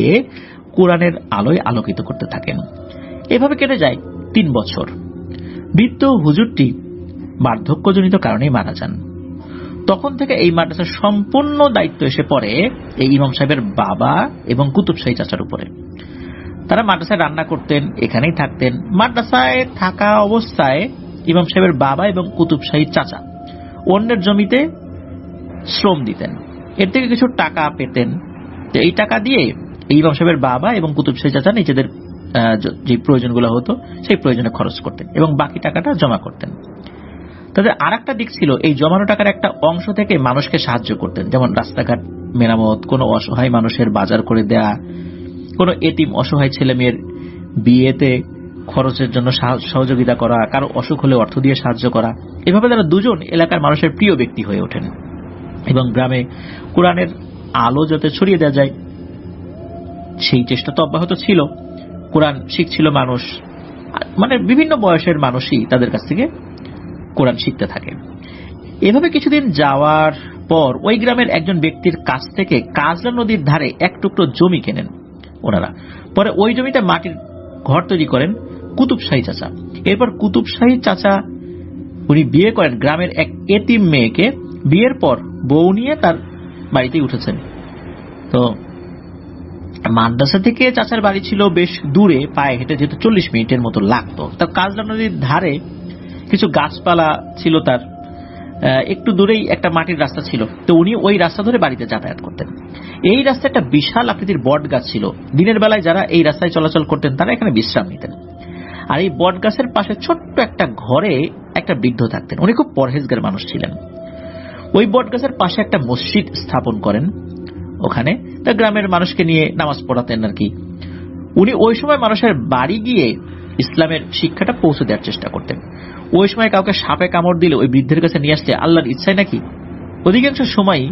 কোরআনের আলোয় আলোকিত করতে থাকেন। এভাবে কেটে যায় 3 বছর। বৃদ্ধ হুজুরটি বার্ধক্যজনিত কারণেই মারা যান। তখন থেকে এই মাদ্রাসার সম্পূর্ণ দায়িত্ব এসে পড়ে এই ইমাম সাহেবের বাবা এবং কুতুব শাহী চাচার উপরে। তারা মাদ্রাসায় রান্না করতেন, এখানেই থাকতেন। মাদ্রাসায় থাকা অবস্থায় ইমাম সাহেবের বাবা এবং কুতুব শাহী চাচা অন্যের জমিতে শ্রম দিতেন, এর থেকে কিছু টাকা পেতেন। তো এই টাকা দিয়ে এই ইমাম সাহেবের বাবা এবং কুতুব শাহী চাচা নিজেদের যে প্রয়োজনগুলো হতো সেই প্রয়োজনে খরচ করতেন এবং বাকি টাকাটা জমা করতেন। তাদের আর একটা দিক ছিল, এই জমানো টাকার একটা অংশ থেকে মানুষকে সাহায্য করতেন, যেমন রাস্তাঘাট মেরামত, কোনো অসহায় মানুষের বাজার করে দেয়া, কোনো এতিম অসহায় ছেলে মেয়ের বিয়েতে খরচের জন্য সহযোগিতা করা, কারো অসুখ হলে অর্থ দিয়ে সাহায্য করা। এভাবে তারা দুজন এলাকার মানুষের প্রিয় ব্যক্তি হয়ে ওঠেন এবং গ্রামে কোরআনের আলো যাতে ছড়িয়ে দেওয়া যায় সেই চেষ্টা তো অব্যাহত ছিল। কোরআন শিখছিল মানুষ, মানে বিভিন্ন বয়সের মানুষই তাদের কাছ থেকে কোরআন শিখতে থাকে। এভাবে কিছুদিন যাওয়ার পর ওই গ্রামের একজন ব্যক্তির কাছ থেকে কাজলা নদীর ধারে এক টুকরো জমি কেনেন ওনারা। পরে ওই জমিতে মাটির ঘর তৈরি করেন কুতুব শাহী চাচা। এরপর কুতুব শাহী চাচা উনি বিয়ে করেন গ্রামের এক এতিম মেয়েকে। বিয়ের পর বউ নিয়ে তার বাড়িতেই উঠেছেন। তো মাদ্রাসা থেকে চাচার বাড়ি ছিল বেশ দূরে, পায়ে হেঁটে যেতে 40 মিনিটের মতো লাগতো। তার কাজলা নদীর ধারে কিছু গাছপালা ছিল, তার একটু দূরেই একটা মাটির রাস্তা ছিল। তো উনি ওই রাস্তা ধরে বাড়িতে যাতায়াত করতেন। এই রাস্তা একটা বিশাল আকৃতির বট গাছ ছিল। দিনের বেলায় যারা এই রাস্তায় চলাচল করতেন তারা এখানে বিশ্রাম নিতেন। আর এই বট গাছের পাশে ছোট্ট একটা ঘরে একটা বৃদ্ধ থাকতেন। উনি খুব পরহেজগার মানুষ ছিলেন। ওই বট গাছের পাশে একটা মসজিদ স্থাপন করেন, ওখানে তা গ্রামের মানুষকে নিয়ে নামাজ পড়াতেন আর কি। উনি ওই সময় মানুষের বাড়ি গিয়ে ইসলামের শিক্ষাটা পৌঁছে দেওয়ার চেষ্টা করতেন। ওই সময় কাউকে সাপে কামড় দিলে ওই বৃদ্ধের কাছে নিয়ে আসতে আল্লাহর ইচ্ছায় নাকি অধিকাংশ সময়ই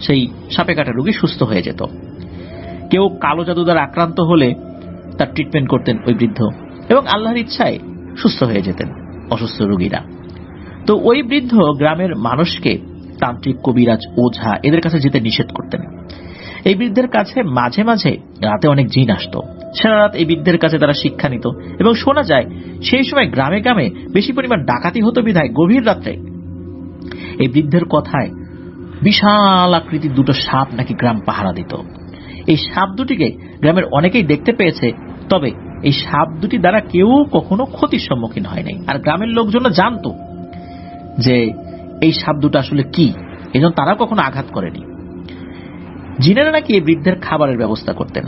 সেই সাপে কাটা রোগী সুস্থ হয়ে যেত। কেউ কালো জাদু দ্বারা আক্রান্ত হলে তার ট্রিটমেন্ট করতেন ওই বৃদ্ধ এবং আল্লাহর ইচ্ছায় সুস্থ হয়ে যেতেন অসুস্থ রোগীরা। তো ওই বৃদ্ধ গ্রামের মানুষকে তান্ত্রিক, কবিরাজ, ওঝা এদের কাছে যেতে নিষেধ করতেন। এই বৃদ্ধের কাছে মাঝে মাঝে রাতে অনেক জিন আসতো। সারা রাত এই বৃদ্ধের কাছে তারা শিক্ষা নিত এবং শোনা যায় সেই সময় গ্রামে গ্রামে বেশি পরিমাণ ডাকাতি হতো বিধায় গভীর রাত্রে এই বৃদ্ধের কথায় বিশাল আকৃতির দুটো সাপ নাকি গ্রাম পাহারা দিত। এই সাপ দুটিকে গ্রামের অনেকেই দেখতে পেয়েছে, তবে এই সাপ দুটি দ্বারা কেউ কখনো ক্ষতির সম্মুখীন হয় নাই। আর গ্রামের লোকজন জানতো যে এই সাপ দুটো আসলে কি, এজন্য তারা কখনো আঘাত করেনি। জিনেরা নাকি এই বৃদ্ধের খাবারের ব্যবস্থা করতেন।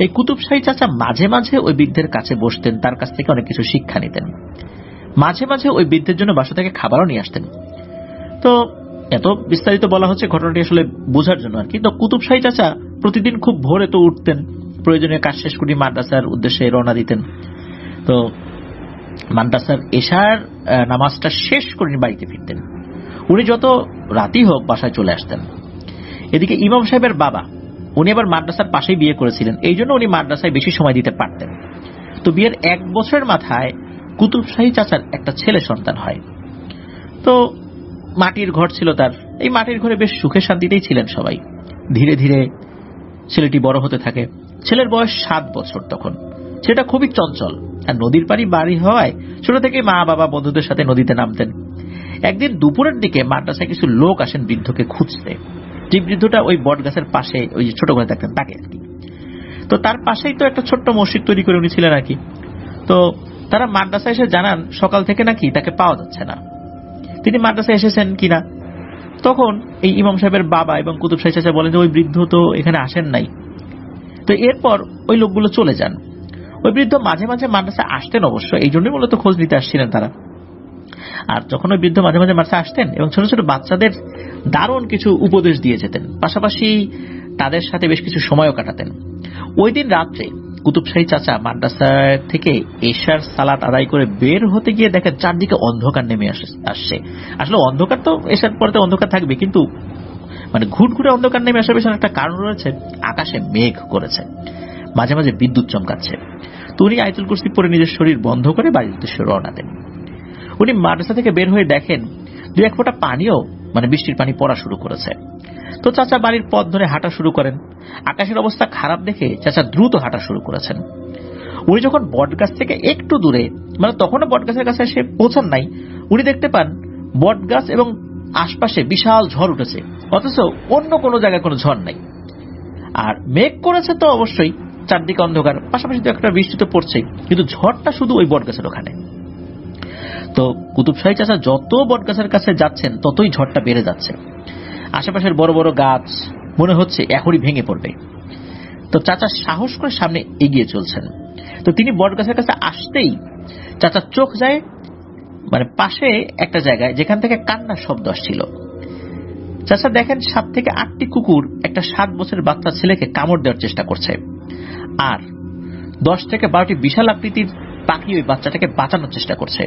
এই কুতুব শাহী চাচা মাঝে মাঝে ওই বৃদ্ধের কাছে বসতেন, তার কাছ থেকে অনেক কিছু শিক্ষা নিতেন। মাঝে মাঝে ওই বৃদ্ধের জন্য বাসা থেকে খাবারও নিয়ে আসতেন। তো এত বিস্তারিত বলা হচ্ছে ঘটনাটি আসলে বোঝার জন্য আর কি। তো কুতুব শাহী চাচা প্রতিদিন খুব ভোরে তো উঠতেন, প্রয়োজনীয় কাজ শেষ করে মাদ্রাসার উদ্দেশ্যে রওনা দিতেন। তো মাদ্রাসার এশার নামাজটা শেষ করে বাড়িতে ফিরতেন। উনি যত রাতই হোক বাসায় চলে আসতেন। এদিকে ইমাম সাহেবের বাবা, উনি আবার মাদ্রাসার পাশেই বিয়ে করেছিলেন, এই জন্য উনি মাদ্রাসায় বেশি সময় দিতে পারতেন। তো বিয়ের 1 বছরের মাথায় কুতুব শাহী চাচার একটা ছেলে সন্তান হয়। তো মাটির ঘর ছিল তার, এই মাটির ঘরে বেশ সুখে শান্তিতেই ছিলেন সবাই। ধীরে ধীরে ছেলেটি বড় হতে থাকে। ছেলের বয়স 7 বছর তখন। ছেলেটা খুবই চঞ্চল, আর নদীর পাড়ি বাড়ি হওয়ায় ছোট থেকে মা বাবা বন্ধুদের সাথে নদীতে নামতেন। একদিন দুপুরের দিকে মাদ্রাসায় কিছু লোক আসেন বৃদ্ধকে খুঁজতে। যে বৃদ্ধটা ওই বট গাছের পাশে ওই যে ছোট ঘরে থাকতেন তাকে আর কি। তো তার পাশেই তো একটা ছোট্ট মসজিদ তৈরি করে উনি ছিলেন আর কি। তো তারা মাদ্রাসায় এসে জানান সকাল থেকে নাকি তাকে পাওয়া যাচ্ছে না, তিনি মাদ্রাসায় এসেছেন কিনা। তখন এই ইমাম সাহেবের বাবা এবং কুতুব শাহী চাচা বলেন যে ওই বৃদ্ধ তো এখানে আসেন নাই। তো এরপর ওই লোকগুলো চলে যান। ওই বৃদ্ধ মাঝে মাঝে মাদ্রাসায় আসতেন অবশ্য, এই জন্যই মূলত খোঁজ নিতে আসছিলেন তারা। আর যখন ওই বৃদ্ধ মাঝে মাঝে মাদ্রাসায় আসতেন এবং ছোট ছোট বাচ্চাদের দারুণ কিছু উপদেশ দিয়ে যেতেন, পাশাপাশি তাদের সাথে বেশ কিছু সময়ও কাটাতেন। ওই দিন রাত্রে কুতুব শাহী চাচা মাদ্রাসা থেকে এশার সালাত আদায় করে বের হতে গিয়ে দেখেন চারদিকে অন্ধকার নেমে আসছে। আসলে অন্ধকার তো এশার পরে তো অন্ধকার থাকবে, কিন্তু মানে ঘুটঘুটে অন্ধকার নেমে আসার পেছনে একটা কারণ রয়েছে। আকাশে মেঘ করেছে, মাঝে মাঝে বিদ্যুৎ চমকাচ্ছে। তো উনি আয়াতুল কুরসি পরে নিজের শরীর বন্ধ করে বাড়ির উদ্দেশ্যে রওনা দেন। উনি মাদ্রাসা থেকে বের হয়ে দেখেন 2-1 ফোঁটা পানিও মানে বৃষ্টির পানি পড়া শুরু করেছে। তো চাচা বাড়ির পথ ধরে হাঁটা শুরু করেন। আকাশের অবস্থা খারাপ দেখে চাচা দ্রুত হাঁটা শুরু করেছেন। উনি যখন বটগাছ থেকে একটু দূরে, মানে তখনও বটগাছের কাছে এসে পৌঁছান নাই, উনি দেখতে পান বটগাছ এবং আশপাশে বিশাল ঝড় উঠেছে, অথচ অন্য কোনো জায়গায় কোনো ঝড় নাই। আর মেঘ করেছে তো অবশ্যই, চারদিকে অন্ধকার, পাশাপাশি তো একটা বৃষ্টি তো পড়ছে, কিন্তু ঝড়টা শুধু ওই বটগাছের ওখানে। তো কুতুব শাহী চাচা যত বটগাছের কাছে যাচ্ছেন ততই ঝড়টা বেড়ে যাচ্ছে। আশেপাশের বড় বড় গাছ মনে হচ্ছে এখনই ভেঙে পড়বে। তো চাচা সাহস করে সামনে এগিয়ে চলছেন। তো তিনি বটগাছের কাছে আসতেই চাচার চোখ যায় মানে পাশে একটা জায়গায় যেখান থেকে কান্নার শব্দ আসছিল। চাচা দেখেন 7 থেকে 8টি কুকুর একটা 7 বছরের বাচ্চা ছেলেকে কামড় দেওয়ার চেষ্টা করছে, আর 10 থেকে 12টি বিশাল আকৃতির পাখি ওই বাচ্চাটাকে বাঁচানোর চেষ্টা করছে।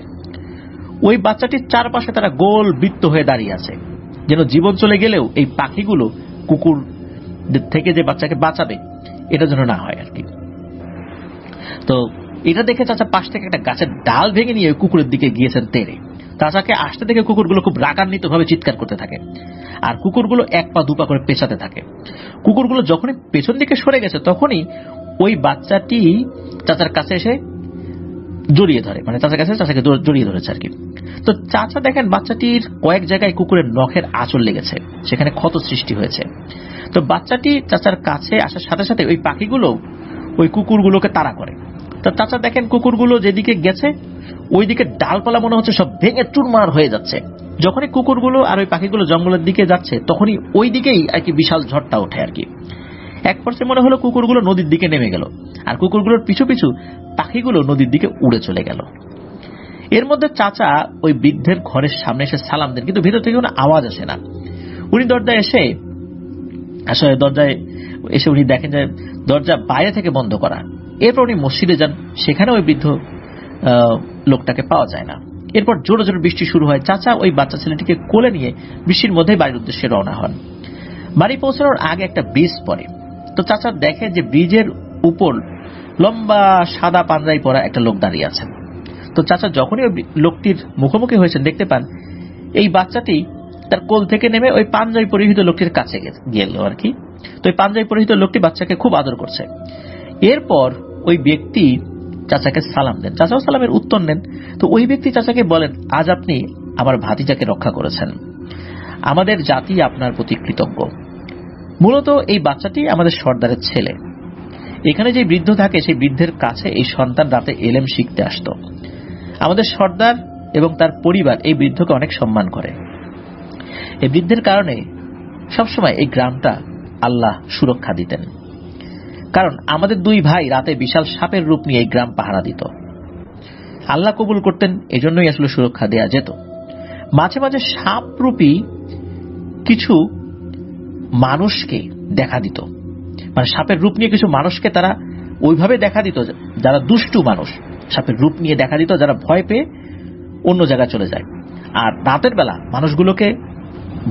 ওই বাচ্চাটির চারপাশে তারা গোল বৃত্ত হয়ে দাঁড়িয়ে আছে, যেন জীবন চলে গেলেও এই পাখিগুলো কুকুর থেকে যে বাচ্চাকে বাঁচাবে এটা যেন না হয় আর কি। তো এটা দেখে চাচা পাশ থেকে একটা গাছের ডাল ভেঙে নিয়ে ওই কুকুরের দিকে গিয়েছেন তেড়ে। চাচাকে আসতে দেখে কুকুরগুলো খুব রাগান্বিত ভাবে চিৎকার করতে থাকে, আর কুকুরগুলো 1 পা 2 পা করে পেছাতে থাকে। কুকুরগুলো যখনই পেছন দিকে সরে গেছে তখনই ওই বাচ্চাটি চাচার কাছে এসে জড়িয়ে ধরে, মানে চাচার কাছে চাচাকে জড়িয়ে ধরেছে আর কি। তো চাচা দেখেন বাচ্চাটির কয়েক জায়গায় কুকুরের নখের আঁচড় লেগেছে, সেখানে ক্ষত সৃষ্টি হয়েছে। তো বাচ্চাটি চাচার কাছে আসার সাথে সাথে ওই পাখিগুলো ওই কুকুরগুলোকে তাড়া করে। তো চাচা দেখেন কুকুরগুলো যেদিকে গেছে ওইদিকে ডালপালা মনে হচ্ছে সব ভেঙে চুরমার হয়ে যাচ্ছে। যখনই কুকুরগুলো আর ওই পাখিগুলো জঙ্গলের দিকে যাচ্ছে তখনই ওই দিকেই আর কি বিশাল ঝড়টা ওঠে আর কি। এক পর্যায়ে মনে হলো কুকুরগুলো নদীর দিকে নেমে গেল, আর কুকুরগুলোর পিছু পিছু পাখিগুলো নদীর দিকে উড়ে চলে গেল। এর মধ্যে চাচা ওই বৃদ্ধের ঘরের সামনে এসে সালাম দেন, কিন্তু ভিতর থেকে কোনো আওয়াজ আসে না। উনি দরজায় এসে উনি দেখেন যে দরজা বাইরে থেকে বন্ধ করা। এরপর উনি মসজিদে যান, সেখানে ওই বৃদ্ধ লোকটাকে পাওয়া যায় না। এরপর জোরে জোরে বৃষ্টি শুরু হয়। চাচা ওই বাচ্চা ছেলেটিকে কোলে নিয়ে বৃষ্টির মধ্যেই বাড়ির উদ্দেশ্যে রওনা হন। বাড়ি পৌঁছানোর আগে একটা ব্রিজ পড়ে। তো চাচা দেখে যে ব্রিজের উপর লম্বা সাদা পাঞ্জাবি পরা একটা লোক দাঁড়িয়ে আছেন। তো চাচা যখনই ওই লোকটির মুখোমুখি হয়েছেন দেখতে পান এই বাচ্চাটি তার কোল থেকে নেমে ওই পাঞ্জাবি পরিহিত লোকটির কাছে গেল আর কি। তো ওই পাঞ্জাবি পরিহিত লোকটি বাচ্চাকে খুব আদর করছে। এরপর ওই ব্যক্তি চাচাকে সালাম দেন, চাচাও সালামের উত্তর নেন। তো ওই ব্যক্তি চাচাকে বলেন, আজ আপনি আমার ভাতিজাকে রক্ষা করেছেন, আমাদের জাতি আপনার প্রতি কৃতজ্ঞ। মূলত এই বাচ্চাটি আমাদের সর্দারের ছেলে। এখানে যে বৃদ্ধ থাকে সেই বৃদ্ধের কাছে এই সন্তান রাতে এলেম শিখতে আসতো। আমাদের সর্দার এবং তার পরিবার এই বৃদ্ধকে অনেক সম্মান করে। এই বৃদ্ধের কারণে সবসময় এই গ্রামটা আল্লাহ সুরক্ষা দিতেন, কারণ আমাদের 2 ভাই রাতে বিশাল সাপের রূপ নিয়ে এই গ্রাম পাহারা দিত। আল্লাহ কবুল করতেন, এজন্যই আসলে সুরক্ষা দেয়া যেত। মাঝে মাঝে সাপরূপী কিছু মানুষকে দেখা দিত, মানে সাপের রূপ নিয়ে কিছু মানুষকে তারা ওইভাবে দেখা দিত যারা দুষ্টু মানুষ, সাপের রূপ নিয়ে দেখা দিত যারা ভয় পেয়ে অন্য জায়গায় চলে যায়। আর রাতের বেলা মানুষগুলোকে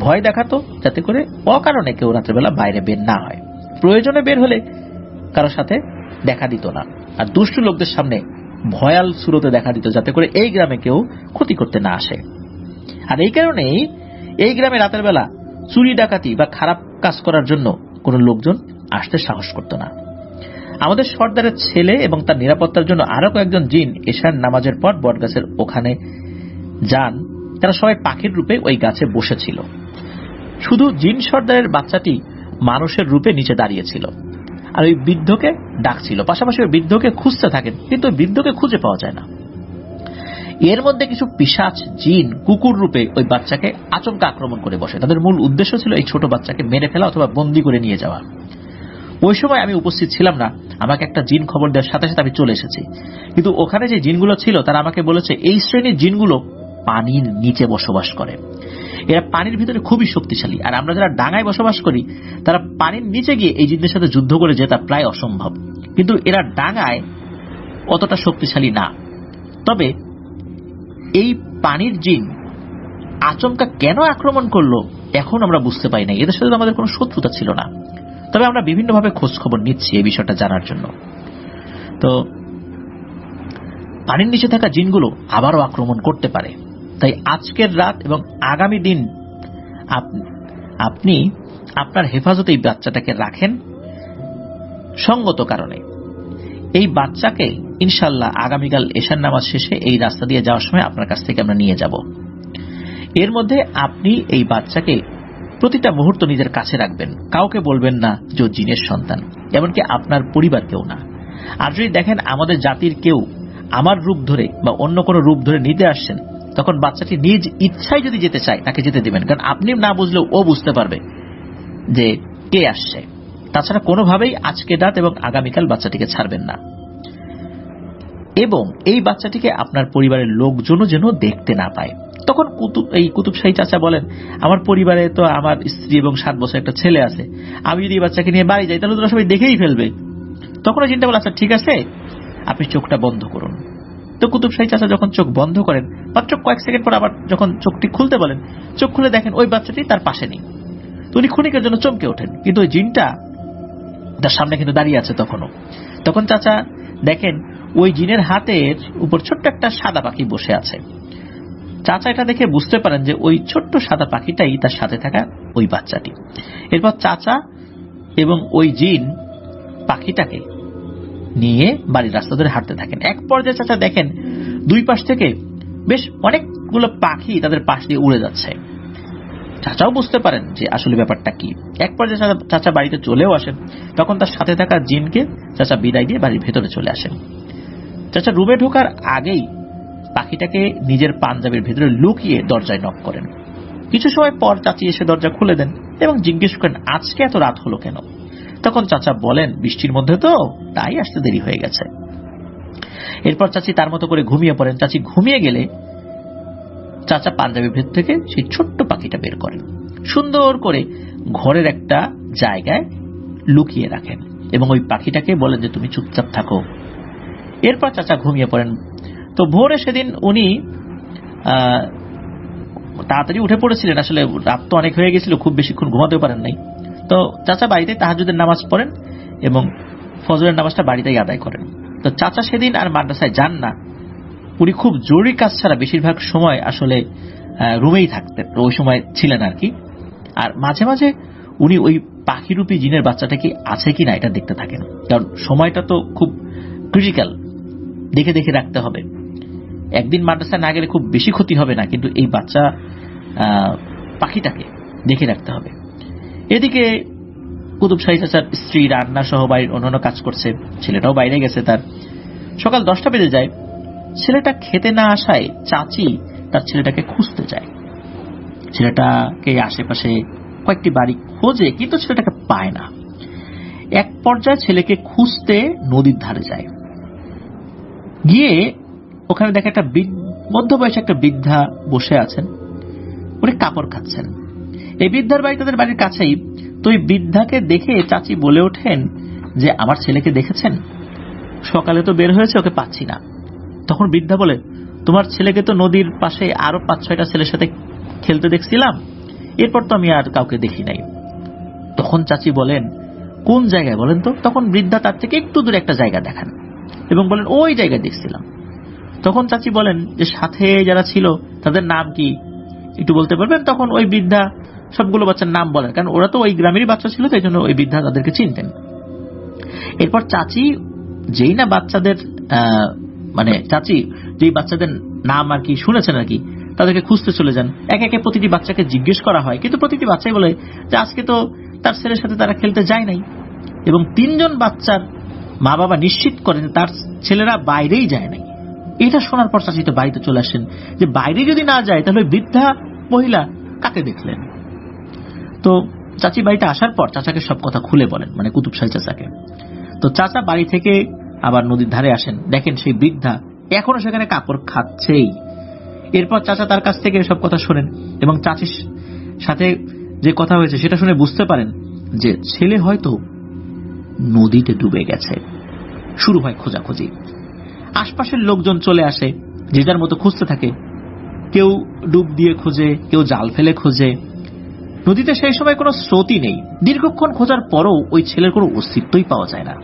ভয় দেখাতো যাতে করে অকারণে কেউ রাতের বেলা বাইরে বের না হয়, প্রয়োজনে বের হলে কারোর সাথে দেখা দিত না। আর দুষ্টু লোকদের সামনে ভয়াল সুরতে দেখা দিত যাতে করে এই গ্রামে কেউ ক্ষতি করতে না আসে। আর এই কারণেই এই গ্রামে রাতের বেলা চুরি ডাকাতি বা খারাপ কাজ করার জন্য কোনো লোকজন আসতে সাহস করত না। আমাদের সর্দারের ছেলে এবং তার নিরাপত্তার জন্য আরো কয়েকজন জিন এশার নামাজের পর বটগাছের ওখানে যান। তারা সবাই পাখির রূপে ওই গাছে বসেছিল। শুধু জিন সর্দারের বাচ্চাটি মানুষের রূপে নিচে দাঁড়িয়েছিল আর ওই বৃদ্ধকে ডাকছিল। পাশাপাশি ওই বৃদ্ধকে খুঁজতে থাকেন, কিন্তু ওই বৃদ্ধকে খুঁজে পাওয়া যায় না। এর মধ্যে কিছু পিশাচ জিন কুকুর রূপে ওই বাচ্চাকে আচমকা আক্রমণ করে বসে। তাদের মূল উদ্দেশ্য ছিল এই ছোট বাচ্চাকে মেরে ফেলা অথবা বন্দী করে নিয়ে যাওয়া। ওই সময় আমি উপস্থিত ছিলাম না, আমাকে একটা জিন খবর দেওয়ার সাথে সাথে আমি চলে এসেছি। কিন্তু ওখানে যে জিনগুলো ছিল তারা আমাকে বলেছে এই শ্রেণীর জিনগুলো পানির নিচে বসবাস করে। এরা পানির ভিতরে খুবই শক্তিশালী, আর আমরা যারা ডাঙায় বসবাস করি তারা পানির নিচে গিয়ে এই জিনদের সাথে যুদ্ধ করে জেতা প্রায় অসম্ভব। কিন্তু এরা ডাঙায় অতটা শক্তিশালী না। তবে এই পানির জিন আচমকা কেন আক্রমণ করলো এখন আমরা বুঝতে পারি নাই। এদের সাথে আমাদের কোনো শত্রুতা ছিল না, তবে আমরা বিভিন্নভাবে খোঁজ খবর নিচ্ছি এই বিষয়টা জানার জন্য। তো পানির নিচে থাকা জিনগুলো আবারও আক্রমণ করতে পারে, তাই আজকের রাত এবং আগামী দিন আপনি আপনার হেফাজতে এই বাচ্চাটাকে রাখেন সঙ্গত কারণে। এই বাচ্চাকে ইনশাল্লাহ আগামীকাল এশার নামাজ শেষে এই রাস্তা দিয়ে যাওয়ার সময় আপনার কাছ থেকে আমরা নিয়ে যাব। এর মধ্যে আপনি এই বাচ্চাকে প্রতিটা মুহূর্ত নিজের কাছে রাখবেন, কাউকে বলবেন না যে জিনের সন্তান, এমনকি আপনার পরিবারকেও না। আর যদি দেখেন আমাদের জাতির কেউ আমার রূপ ধরে বা অন্য কোনো রূপ ধরে নিতে আসছেন, তখন বাচ্চাটি নিজ ইচ্ছায় যদি যেতে চায় তাকে যেতে দিবেন, কারণ আপনি না বুঝলেও ও বুঝতে পারবে যে কে আসছে। তাছাড়া কোনোভাবেই আজকে রাত এবং আগামীকাল বাচ্চাটিকে ছাড়বেন না, এবং এই বাচ্চাটিকে আপনার পরিবারের লোকজনও যেন দেখতে না পায়। তখন কুতুব শাহী চাচা বলেন, আমার পরিবারে তো আমার স্ত্রী এবং 7 বছর একটা ছেলে আছে, আমি যদি এই বাচ্চাকে নিয়ে বাড়ি যাই তাহলে তোরা সবাই দেখেই ফেলবে। তখন চিন্তা বলে, আচ্ছা ঠিক আছে, আপনি চোখটা বন্ধ করুন। তো কুতুব শাহী চাচা যখন চোখ বন্ধ করেন, মাত্র কয়েক সেকেন্ড পর আবার যখন চোখটি খুলতে বলেন, চোখ খুলে দেখেন ওই বাচ্চাটি তার পাশে নেই। তো উনি ক্ষণিকের জন্য চমকে ওঠেন, কিন্তু ওই জিনটা তার সামনে কিন্তু দাঁড়িয়ে আছে তখন চাচা দেখেন ওই জিনের হাতের উপর ছোট্ট একটা সাদা পাখি বসে আছে। চাচা এটা দেখে বুঝতে পারেন যে ওই ছোট্ট সাদা পাখিটাই তার সাথে থাকা ওই বাচ্চাটি। এরপর চাচা এবং ওই জিন পাখিটাকে নিয়ে বাড়ির রাস্তা ধরে হাঁটতে থাকেন। এক পর্যায়ে চাচা দেখেন দুই পাশ থেকে বেশ অনেকগুলো পাখি তাদের পাশ দিয়ে উড়ে যাচ্ছে। চাচাও বুঝতে পারেন যে আসলে ব্যাপারটা কি। এক পর্যায়ে চাচা বাড়িতে চলেও আসেন, তখন তার সাথে থাকা জিনকে চাচা বিদায় দিয়ে বাড়ির ভেতরে চলে আসেন। চাচা রুমে ঢোকার আগেই পাখিটাকে নিজের পাঞ্জাবির ভেতরে লুকিয়ে দরজায় নক করেন। কিছু সময় পর চাচি এসে দরজা খুলে দেন এবং জিজ্ঞেস করেন আজকে এত রাত হলো কেন। তখন চাচা বলেন, বৃষ্টির মধ্যে তো তাই আসতে দেরি হয়ে গেছে। এরপর চাচি তার মতো করে ঘুমিয়ে পড়েন। চাচি ঘুমিয়ে গেলে চাচা পাঞ্জাবির ভেতর থেকে সেই ছোট্ট পাখিটা বের করেন, সুন্দর করে ঘরের একটা জায়গায় লুকিয়ে রাখেন এবং ওই পাখিটাকে বলেন যে তুমি চুপচাপ থাকো। এরপর চাচা ঘুমিয়ে পড়েন। তো ভোরে সেদিন উনি তাড়াতাড়ি উঠে পড়েছিলেন, আসলে রাত তো অনেক হয়ে গেছিল, খুব বেশিক্ষণ ঘুমাতেও পারেন নাই। তো চাচা বাড়িতে তাহাজ্জুদের নামাজ পড়েন এবং ফজরের নামাজটা বাড়িতেই আদায় করেন। তো চাচা সেদিন আর মাদ্রাসায় যান না, উনি খুব জরুরি কাজ ছাড়া বেশিরভাগ সময় আসলে রুমেই থাকতেন, ওই সময় ছিলেন আর কি। আর মাঝে মাঝে উনি ওই পাখিরূপী জিনের বাচ্চাটা কি আছে কিনা এটা দেখতে থাকেন, কারণ সময়টা তো খুব ক্রিটিক্যাল, দেখে দেখে রাখতে হবে। একদিন মাদ্রাসায় না গেলে খুব বেশি ক্ষতি হবে না, কিন্তু এই বাচ্চা পাখিটাকে দেখে রাখতে হবে। এদিকে কুতুব শাহী চাচার স্ত্রী রান্না সহ বাড়ির অন্যান্য কাজ করছে, ছেলেটাও বাইরে গেছে। তার সকাল 10টা বেজে যায়। ছেলেটা খেতে না আসায় চাচি তার ছেলেটাকে খুঁজতে যায়। ছেলেটাকে আশেপাশে কয়েকটি বাড়ি খোঁজে, কিন্তু ছেলেটাকে পায় না। এক পর্যায়ে ছেলেকে খুঁজতে নদীর ধারে যায়, গিয়ে ওখানে দেখে একটা মধ্যবয়সী একটা বৃদ্ধা বসে আছেন, উনি কাপড় খাচ্ছেন। এই বৃদ্ধার বাড়ি তাদের বাড়ির কাছেই। তো এই বৃদ্ধাকে দেখে চাচি বলে ওঠেন যে আমার ছেলেকে দেখেছেন? সকালে তো বের হয়েছে, ওকে পাচ্ছি না। তখন বৃদ্ধা বলে, তোমার ছেলেকে তো নদীর পাশে আরো 5-6টা ছেলের সাথে খেলতে দেখছিলাম, এরপর তো আমি আর কাউকে দেখি নাই। তখন চাচি বলেন, কোন জায়গায় বলেন তো? তখন বৃদ্ধা তার থেকে একটু দূরে একটা জায়গা দেখান এবং বলেন ওই জায়গায় দেখছিলাম। তখন চাচি বলেন যে সাথে যারা ছিল তাদের নাম কি একটু বলতে পারবেন? তখন ওই বৃদ্ধা সবগুলো বাচ্চার নাম বলেন, কারণ ওরা তো ওই গ্রামেরই বাচ্চা ছিল, তাই জন্য ওই বৃদ্ধা তাদেরকে চিনতেন। এরপর চাচি যেই না বাচ্চাদের চাচি যেই বাচ্চাদের নাম আর কি শুনেছেন আর কি, তাদেরকে খুঁজতে চলে যান। একে একে প্রতিটি বাচ্চাকে জিজ্ঞেস করা হয়, কিন্তু প্রতিটি বাচ্চাই বলে যে আজকে তো তার ছেলের সাথে তারা খেলতে যায় নাই। এবং 3জন বাচ্চার মা বাবা নিশ্চিত করেন তার ছেলেরা বাইরেই যায় নাই। এটা শোনার পর চাচি তো বাড়িতে চলে আসেন, যে বাইরে যদি না যায় তাহলে বৃদ্ধা মহিলা কাকে দেখলেন। তো চাচি বাড়িতে আসার পর চাচাকে সব কথা খুলে বলেন, মানে কুতুব শাহী চাচাকে। তো চাচা বাড়ি থেকে আবার নদীর ধারে আসেন, দেখেন সেই বৃদ্ধা এখনো সেখানে কাপড় খাচ্ছেই। এরপর চাচা তার কাছ থেকে সব কথা শোনেন এবং চাচির সাথে যে কথা হয়েছে সেটা শুনে বুঝতে পারেন যে ছেলে হয়তো নদীতে ডুবে গেছে। শুরু হয় খোঁজাখুঁজি। আশপাশের লোকজন চলে আসে, যে যার মতো খুঁজতে থাকে। কেউ ডুব দিয়ে খোঁজে, কেউ জাল ফেলে খোঁজে। নদীতে সেই সময় কোনো স্রোতই নেই। দীর্ঘক্ষণ খোঁজার পরও ওই ছেলের কোনো অস্তিত্বই পাওয়া যায় না।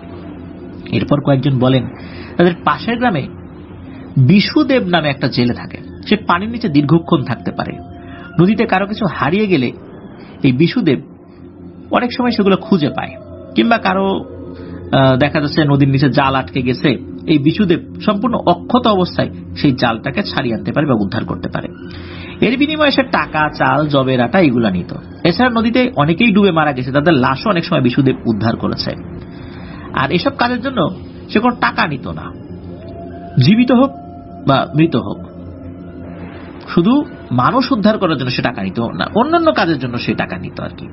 এরপর কয়েকজন বলেন তাদের পাশের গ্রামে বিশুদেব নামে একটা জেলে থাকে। সে পানির নিচে দীর্ঘক্ষণ থাকতে পারে। নদীতে কারো কিছু হারিয়ে গেলে এই বিশুদেব অনেক সময় সেগুলো খুঁজে পায়, কিংবা কারো দেখা যাচ্ছে নদীর নিচে জাল আটকে গেছে, এই বিশুদেব সম্পূর্ণ অক্ষত অবস্থায় সেই জালটাকে ছাড়িয়ে আনতে পারে বা উদ্ধার করতে পারে। এর বিনিময়ে সে টাকা, চাল, জবের আটা এগুলা নিত। এছাড়া নদীতে অনেকেই ডুবে মারা গেছে, তাদের লাশও অনেক সময় বিশুদেব উদ্ধার করেছে। আর এসব কাজের জন্য সে কোনো টাকা নিত না, জীবিত হোক বা মৃত হোক। শুধু মানুষ উদ্ধার করার জন্য সে টাকা নিত না, অন্যান্য কাজের জন্য সে টাকা নিত আর কি।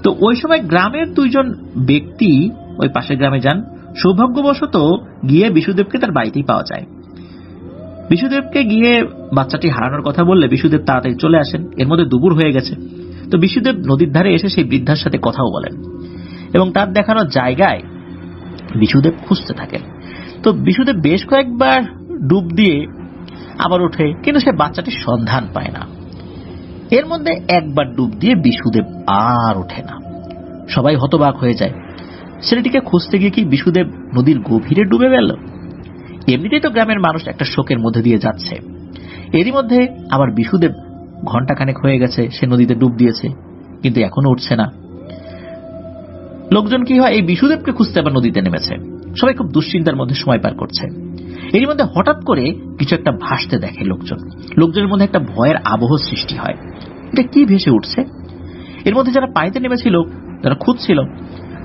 তো ওই সময় গ্রামের দুইজন ব্যক্তি ওই পাশের গ্রামে যান। সৌভাগ্যবশত গিয়ে বিশুদেবকে তার বাড়িতেই পাওয়া যায়। বিশুদেবকে গিয়ে বাচ্চাটি হারানোর কথা বললে বিশুদেব তাড়াতাড়ি চলে আসেন। এর মধ্যে দুপুর হয়ে গেছে। তো বিশুদেব নদীর ধারে এসে সেই বৃদ্ধার সাথে কথাও বলেন এবং তার দেখানো জায়গায় বিশুদেব খুঁজতে থাকেন। তো বিশুদেব বেশ কয়েকবার ডুব দিয়ে আবার ওঠে, কিন্তু সে বাচ্চাটির সন্ধান পায় না। এর মধ্যে একবার ডুব দিয়ে বিশুদেব আর ওঠে না। সবাই হতবাক হয়ে যায়। ছেলেটিকে খুঁজতে গিয়ে কি বিশুদেব নদীর গভীরে ডুবে গেল? এমনিতেই তো গ্রামের মানুষ একটা শোকের মধ্যে দিয়ে যাচ্ছে। এরই মধ্যে আবার বিশুদেব ঘন্টাখানেক হয়ে গেছে সে নদীতে ডুব দিয়েছে, কিন্তু এখনো উঠছে না। লোকজন কি হয়, এই বিশুদেবকে খুঁজতে আবার নদীতে নেমেছে। সবাই খুব দুশ্চিন্তার মধ্যে সময় পার করছে। এরই মধ্যে হঠাৎ করে কিছু একটা ভাসতে দেখে লোকজনের মধ্যে একটা ভয়ের আবহ সৃষ্টি হয়। এটা কি ভেসে উঠছে? এর মধ্যে যারা পানিতে নেমেছিল, যারা খুঁজছিল,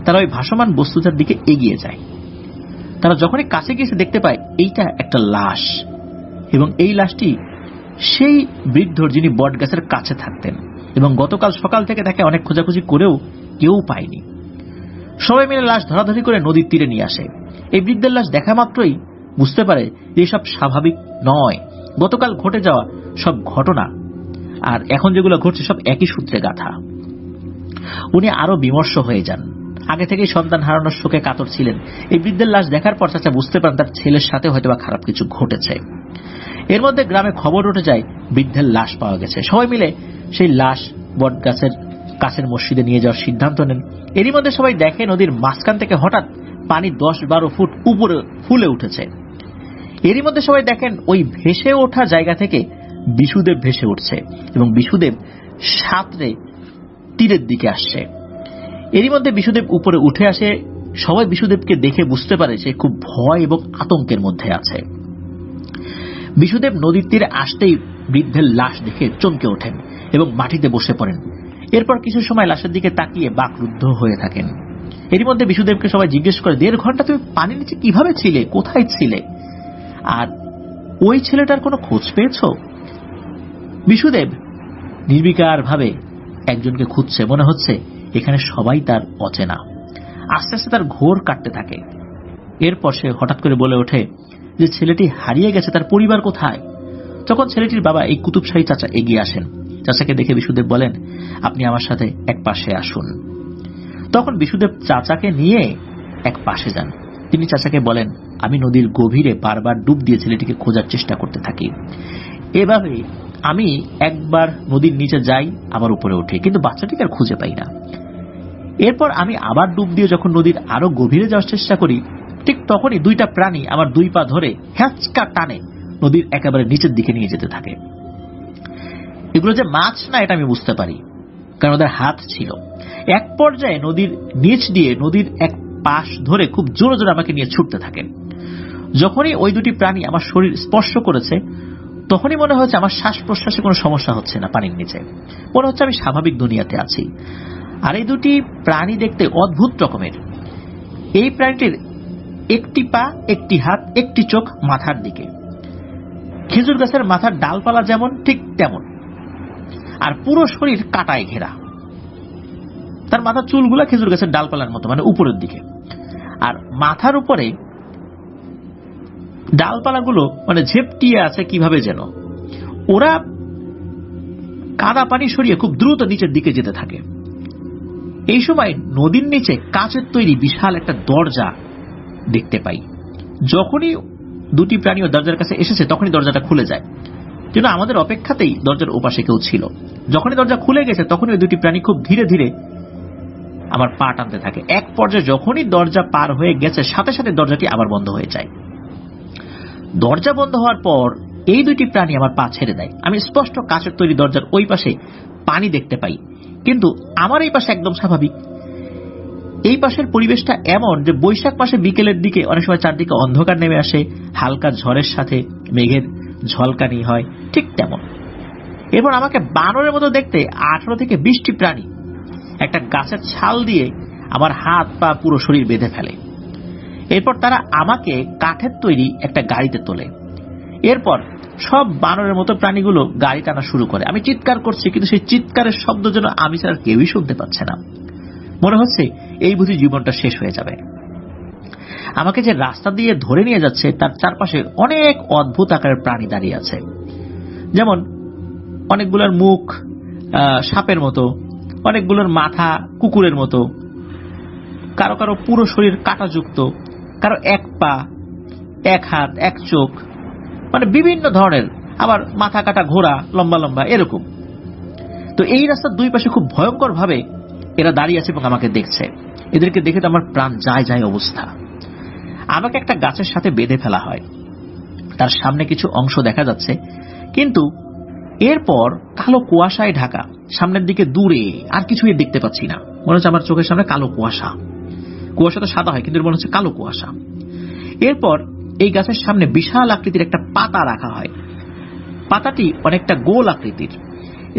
তারা ওই ভাসমান বস্তুটার দিকে এগিয়ে যায়। তারা যখনই কাছে গিয়ে দেখতে পায় এইটা একটা লাশ, এবং এই লাশটি সেই বৃদ্ধর যিনি বট গাছের কাছে থাকতেন এবং গতকাল সকাল থেকে তাকে অনেক খোঁজাখুঁজি করেও কেউ পায়নি। সবাই মিলে লাশ ধরাধরি করে নদীর তীরে নিয়ে আসে। এই বৃদ্ধের লাশ দেখা মাত্রই বুঝতে পারে যে এসব স্বাভাবিক নয়, গতকাল ঘটে যাওয়া সব ঘটনা আর এখন যেগুলো ঘটছে সব একই সূত্রে গাঁথা। উনি আরো বিমর্ষ হয়ে যান। আগে থেকেই সন্তান হারানোর শোকে কাতর ছিলেন। এই বৃদ্ধের লাশ দেখার পর চাচা বুঝতে পারেন তার ছেলের সাথে হয়তোবা খারাপ কিছু ঘটেছে। এর মধ্যে গ্রামে খবর উঠে যায় বৃদ্ধের লাশ পাওয়া গেছে। সবাই মিলে সেই লাশ বট গাছের কাছের মসজিদে নিয়ে যাওয়ার সিদ্ধান্ত নেন। এরই মধ্যে সবাই দেখে নদীর মাঝখান থেকে হঠাৎ পানি 10-12 ফুট উপরে ফুলে উঠেছে। এরই মধ্যে সবাই দেখেন ওই ভেসে ওঠা জায়গা থেকে বিশুদেব ভেসে উঠছে এবং বিশুদেব সাঁতরে তীরের দিকে আসছে। এরই মধ্যে বিশুদেব উপরে উঠে আসে। সবাই বিশুদেবকে দেখে বুঝতে পারে সে খুব ভয় এবং আতঙ্কের মধ্যে আছে। বিশুদেব নদীর তীরে আসতেই বৃদ্ধের লাশ দেখে চমকে ওঠেন এবং মাটিতে বসে পড়েন। এরপর কিছু সময় লাশের দিকে তাকিয়ে বাকরুদ্ধ হয়ে থাকেন। এরই মধ্যে বিশুদেবকে সবাই জিজ্ঞেস করে, 1.5 ঘন্টা তুমি পানির নিচে কিভাবে ছিলে, কোথায় ছিলে, আর ওই ছেলেটার কোনো খোঁজ পেয়েছ? বিশুদেব নির্বিকার ভাবে একজনকে খুঁজছে। মনে হচ্ছে এখানে সবাই তার অচেনা। আস্তে আস্তে তার ঘোর কাটতে থাকে। এরপর সে হঠাৎ করে বলে ওঠে যে ছেলেটি হারিয়ে গেছে, তার পরিবার কোথায়? তখন ছেলেটির বাবা এই কুতুবশাহী চাচা এগিয়ে আসেন। চাচাকে দেখে বিশুদেব বলেন, আপনি আমার সাথে এক পাশে আসুন। তখন বিশুদেব চাচাকে নিয়ে এক পাশে যান। তিনি চাচাকে বলেন, আমি নদীর গভীরে বারবার ডুব দিয়ে ছেলেটিকে খোঁজার চেষ্টা করতে থাকি। এভাবে আমি একবার নদীর নিচে যাই, আবার উপরে উঠি, কিন্তু বাচ্চাটিকে আর খুঁজে পাই না। এরপর আমি আবার ডুব দিয়ে যখন নদীর আরো গভীরে যাওয়ার চেষ্টা করি, ঠিক তখনই 2টা প্রাণী আমার 2 পা ধরে হ্যাঁচকা টানে নদীর একেবারে নিচের দিকে নিয়ে যেতে থাকে। এগুলো যে মাছ না এটা আমি বুঝতে পারি, কারণ ওদের হাত ছিল। এক পর্যায়ে নদীর নিচ দিয়ে নদীর এক পাশ ধরে খুব জোরে জোরে আমাকে নিয়ে ছুটতে থাকেন। যখনই ওই 2টি প্রাণী আমার শরীর স্পর্শ করেছে তখনই মনে হচ্ছে আমার শ্বাস প্রশ্বাসে কোনো সমস্যা হচ্ছে না। পানির নিচে মনে হচ্ছে আমি স্বাভাবিক দুনিয়াতে আছি। আর এই 2টি প্রাণী দেখতে অদ্ভুত রকমের। এই প্রাণীটির একটি পা, একটি হাত, একটি চোখ মাথার দিকে। খেজুর গাছের মাথার ডালপালা যেমন ঠিক তেমন, আর পুরো শরীর কাঁটায় ঘেরা। তার মাথার চুলগুলা খেজুর গাছের ডালপালার মতো, মানে উপরের দিকে। আর মাথার উপরে ডালপালাগুলো মানে ঝেপটিয়ে আছে কিভাবে যেন। ওরা কাদা পানি সরিয়ে খুব দ্রুত নিচের দিকে যেতে থাকে। এই সময় নদীর নিচে কাচের তৈরি বিশাল একটা দরজা দেখতে পাই। যখনই দুটি প্রাণী ওই দরজার কাছে এসেছে তখনই দরজাটা খুলে যায়, যেন আমাদের অপেক্ষাতেই দরজার ওপাশে কেউ ছিল। যখনই দরজা খুলে গেছে তখনই ওই দুটি প্রাণী খুব ধীরে ধীরে আমার পা টানতে থাকে। এক পর্যায়ে যখনই দরজা পার হয়ে গেছে সাথে সাথে দরজাটি আবার বন্ধ হয়ে যায়। দরজা বন্ধ হওয়ার পর এই দুটি প্রাণী আমার পা ছেড়ে দেয়। আমি স্পষ্ট কাচের তৈরি দরজার ওই পাশে পানি দেখতে পাই, কিন্তু আমার এই পাশে একদম স্বাভাবিক। এই পাশের পরিবেশটা এমন যে বৈশাখ মাসে বিকেলের দিকে অনেক সময় চারদিকে অন্ধকার নেমে আসে, হালকা ঝড়ের সাথে মেঘের ঝলকানি হয়, ঠিক তেমন। এরপর আমাকে বানরের মতো দেখতে 18 থেকে 20টি প্রাণী একটা গাছের ছাল দিয়ে আমার হাত পা পুরো শরীর বেঁধে ফেলে। এরপর তারা আমাকে কাঠের তৈরি একটা গাড়িতে তোলে। এরপর সব বানরের মতো প্রাণীগুলো গাড়ি টানা শুরু করে। আমি চিৎকার করছি, কিন্তু সেই চিৎকারের শব্দ যেন আমি ছাড়া কেউই শুনতে পাচ্ছে না। মনে হচ্ছে এই বুঝি জীবনটা শেষ হয়ে যাবে। আমাকে যে রাস্তা দিয়ে ধরে নিয়ে যাচ্ছে তার চারপাশে অনেক অদ্ভুত আকারের প্রাণী দাঁড়িয়ে আছে। যেমন অনেকগুলোর মুখ সাপের মতো, অনেকগুলোর মাথা কুকুরের মতো, কারো কারো পুরো শরীর কাঁটাযুক্ত, কারো এক পা, এক হাত, এক চোখ, মানে বিভিন্ন ধরনের, আবার মাথা কাটা ঘোড়া, লম্বা লম্বা এরকম। তো এই রাস্তার দুই পাশে খুব ভয়ঙ্কর ভাবে এরা দাঁড়িয়ে আছে এবং আমাকে দেখছে। এদেরকে দেখে তো আমার প্রাণ যায় যায় অবস্থা। আমাকে একটা গাছের সাথে বেঁধে ফেলা হয়। তার সামনে কিছু অংশ দেখা যাচ্ছে, কিন্তু এরপর কালো কুয়াশায় ঢাকা। সামনের দিকে দূরে আর কিছুই দেখতে পাচ্ছি না। মনে হচ্ছে আমার চোখের সামনে কালো কুয়াশা। কুয়াশা তো সাদা হয়, কিন্তু মনে হচ্ছে কালো কুয়াশা। এরপর এই গাছের সামনে বিশাল আকৃতির একটা পাতা রাখা হয়। পাতাটি অনেকটা গোল আকৃতির